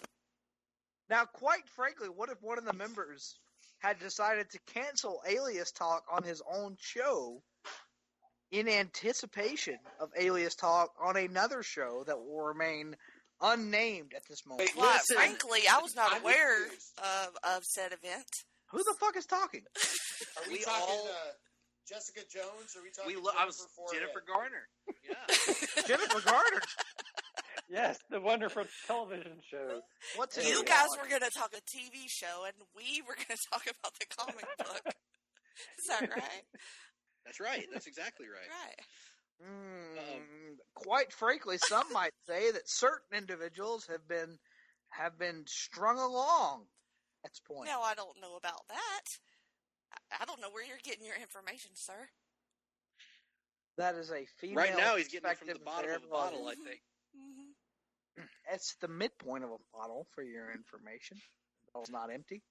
Now, quite frankly, what if one of the members had decided to cancel Alias Talk on his own show in anticipation of Alias Talk on another show that will remain unnamed at this moment? Quite frankly, I was not aware of said event. Who the fuck is talking? Are we talking Jessica Jones? Or are we talking Jennifer Garner. Yeah. Jennifer Garner. Yes, the wonderful television show. You guys were going to talk a TV show, and we were going to talk about the comic book. Is that right? That's right. That's exactly right. Right. Quite frankly, some might say that certain individuals have been strung along at this point. No, I don't know about that. I don't know where you're getting your information, sir. That is a female. Right now, he's getting it from the bottom of the bottle, I think. Mm-hmm. It's the midpoint of a bottle for your information. The bottle's not empty.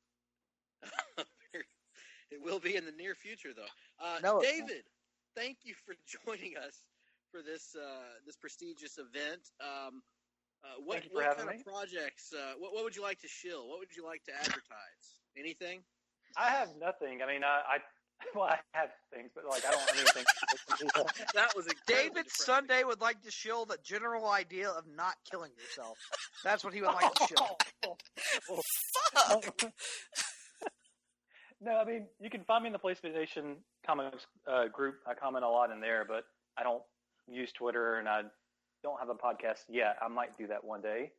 It will be in the near future, though. No, David, thank you for joining us for this prestigious event. What kind of projects? What would you like to shill? What would you like to advertise? Anything? I have nothing. I mean, I have things, but I don't have anything. That was David Sunday would like to shill the general idea of not killing yourself. That's what he would like to shill. Fuck! No, I mean, you can find me in the PlayStation Comics group. I comment a lot in there, but I don't use Twitter, and I don't have a podcast yet. I might do that one day.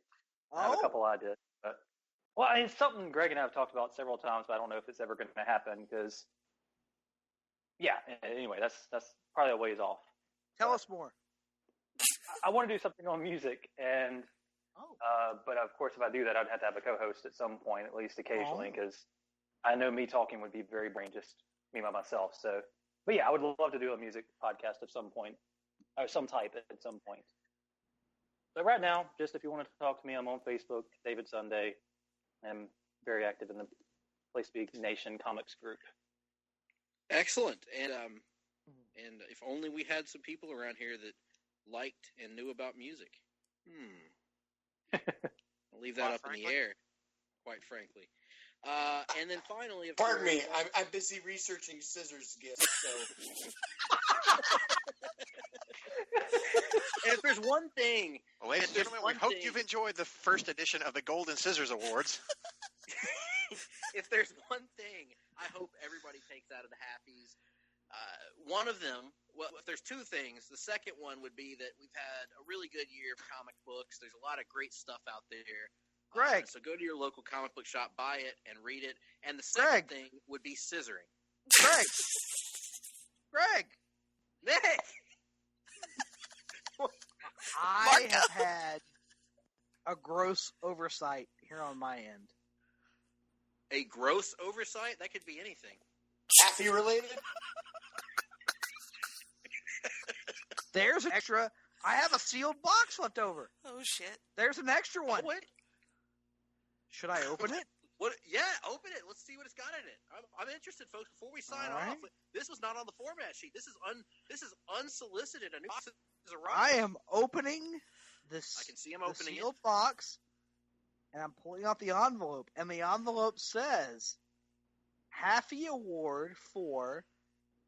I have a couple ideas. But, it's something Greg and I have talked about several times, but I don't know if it's ever going to happen because... Yeah. Anyway, that's probably a ways off. Tell us more. I want to do something on music, and but of course, if I do that, I'd have to have a co-host at some point, at least occasionally, because I know me talking would be very boring, just me by myself. So, but yeah, I would love to do a music podcast at some point, or some type at some point. But right now, just if you want to talk to me, I'm on Facebook, David Sunday. I'm very active in the PlaySpeak Nation Comics group. Excellent, and if only we had some people around here that liked and knew about music. I'll leave that up in the air, quite frankly. And then finally, of Pardon course, me, I'm busy researching scissors gifts. So, and if there's one thing, ladies and gentlemen, we hope you've enjoyed the first edition of the Golden Scissors Awards. if there's one thing I hope everybody takes out of the Halfies, one of them, well, if there's two things, the second one would be that we've had a really good year of comic books. There's a lot of great stuff out there. Greg. So go to your local comic book shop, buy it, and read it. And the second thing would be scissoring. Greg. Nick! I have had a gross oversight here on my end. A gross oversight? That could be anything. Halfie related? There's an extra. I have a sealed box left over. Oh, shit. There's an extra one. Oh, wait. Should I open it? What? Yeah, open it. Let's see what it's got in it. I'm interested, folks. Before we sign off, this was not on the format sheet. This is unsolicited. A new box has arrived. I am opening this. I can see him opening sealed box, and I'm pulling out the envelope, and the envelope says Halfie Award for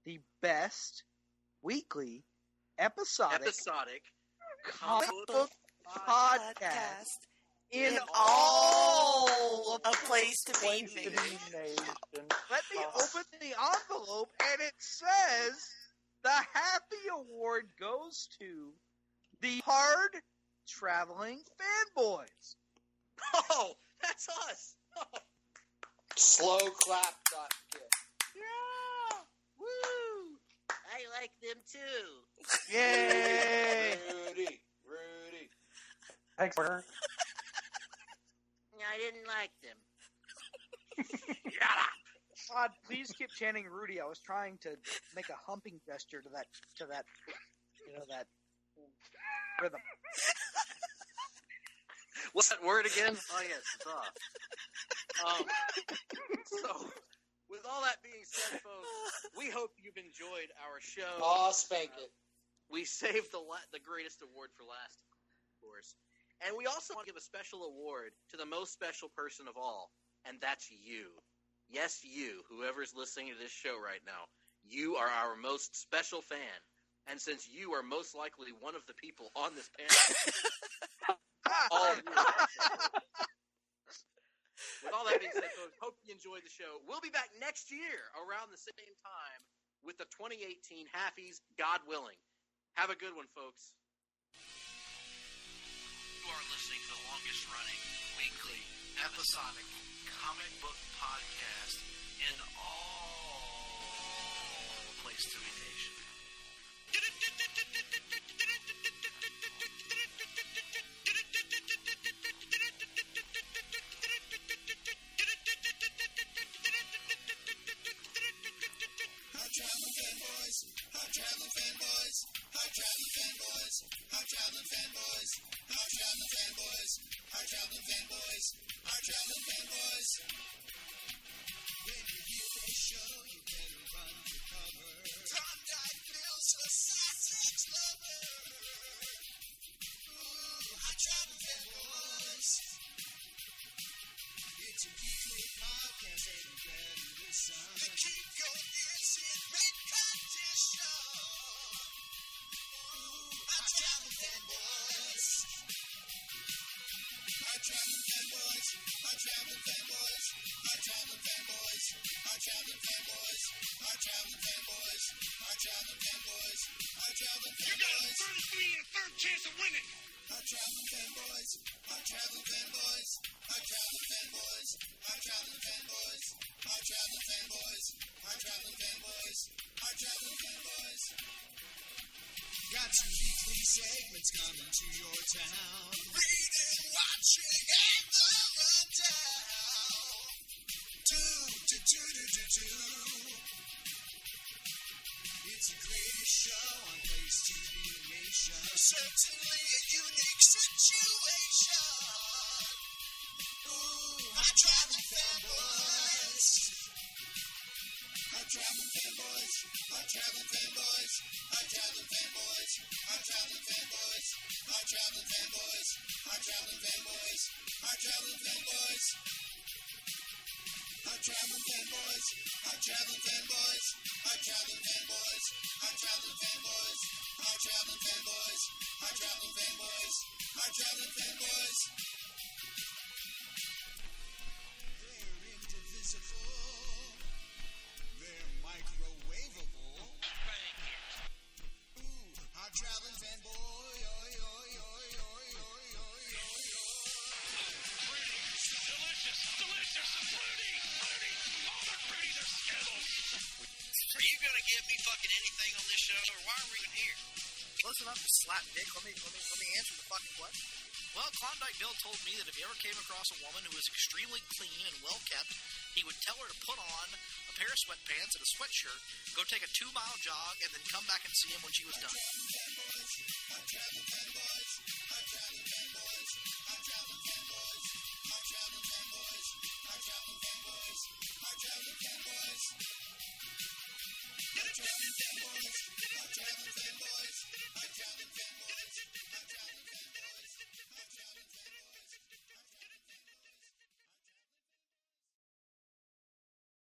the best weekly episodic comic book podcast in all of a place to be nation. Let me open the envelope, and it says the Halfie Award goes to the Hard Traveling Fanboys. Oh, that's us. Slow clap dot kid. Yeah! Woo! I like them too. Yay! Rudy. Thanks, Warner. I didn't like them. God, please keep chanting Rudy. I was trying to make a humping gesture to that, that rhythm. What's that word again? Oh, yes, it's off. So, with all that being said, folks, we hope you've enjoyed our show. Aw, spank it. We saved the greatest award for last, of course. And we also want to give a special award to the most special person of all, and that's you. Yes, you, whoever's listening to this show right now. You are our most special fan. And since you are most likely one of the people on this panel, all of you are special. With all that being said, folks, hope you enjoyed the show. We'll be back next year around the same time with the 2018 Halfies, God willing. Have a good one, folks. You are listening to the longest running weekly episodic comic book podcast in all place to be nation. Hard traveling fanboys, hard traveling fanboys, hard traveling fanboys, hard traveling fanboys, hard traveling fanboys, hard traveling fanboys. When you hear a show, you better run for cover. Klondike Bill's a sausage lover. Ooh, hard traveling fanboys. It's a weekly podcast and you better listen. To keep your ears in great condition. Hard traveling fanboys. Hard traveling fanboys. Hard traveling fanboys. Hard traveling fanboys. Hard traveling fanboys. Hard traveling fanboys. Hard traveling fanboys. Hard traveling fanboys. You got a 33 and third chance of winning. Hard traveling fanboys. Hard traveling fanboys. Hard traveling fanboys. Hard traveling fanboys. Hard traveling fanboys. Hard traveling fanboys. Hard traveling fanboys. Got some weekly segments coming to your town. Reading, watching, and the rundown. Do. It's a great show on Place TV Nation. Certainly a unique situation. Ooh, hard traveling fanboys. Hard traveling fanboys. Hard traveling fanboys. Hard traveling fanboys. Hard traveling fanboys. Hard traveling fanboys. Hard traveling fanboys. Hard traveling fanboys. Our traveling fanboys. Our traveling fanboys. Our traveling fanboys. Our traveling fanboys. Our traveling fanboys. Our traveling fanboys. Our traveling fanboys. They're indivisible. They're microwavable. Bang it. Ooh, our traveling fanboy. Oi, oi, oi, oi, oi, oi, oi, oi. Delicious, delicious, fruity, fruity. All the fruities are Skittles. Are you gonna give me fucking anything on this show, or why are we even here? Listen up, you slap dick. Let me answer the fucking question. Well, Klondike Bill told me that if he ever came across a woman who was extremely clean and well kept, he would tell her to put on a pair of sweatpants and a sweatshirt, go take a 2-mile jog, and then come back and see him when she was done. Our traveling fanboys.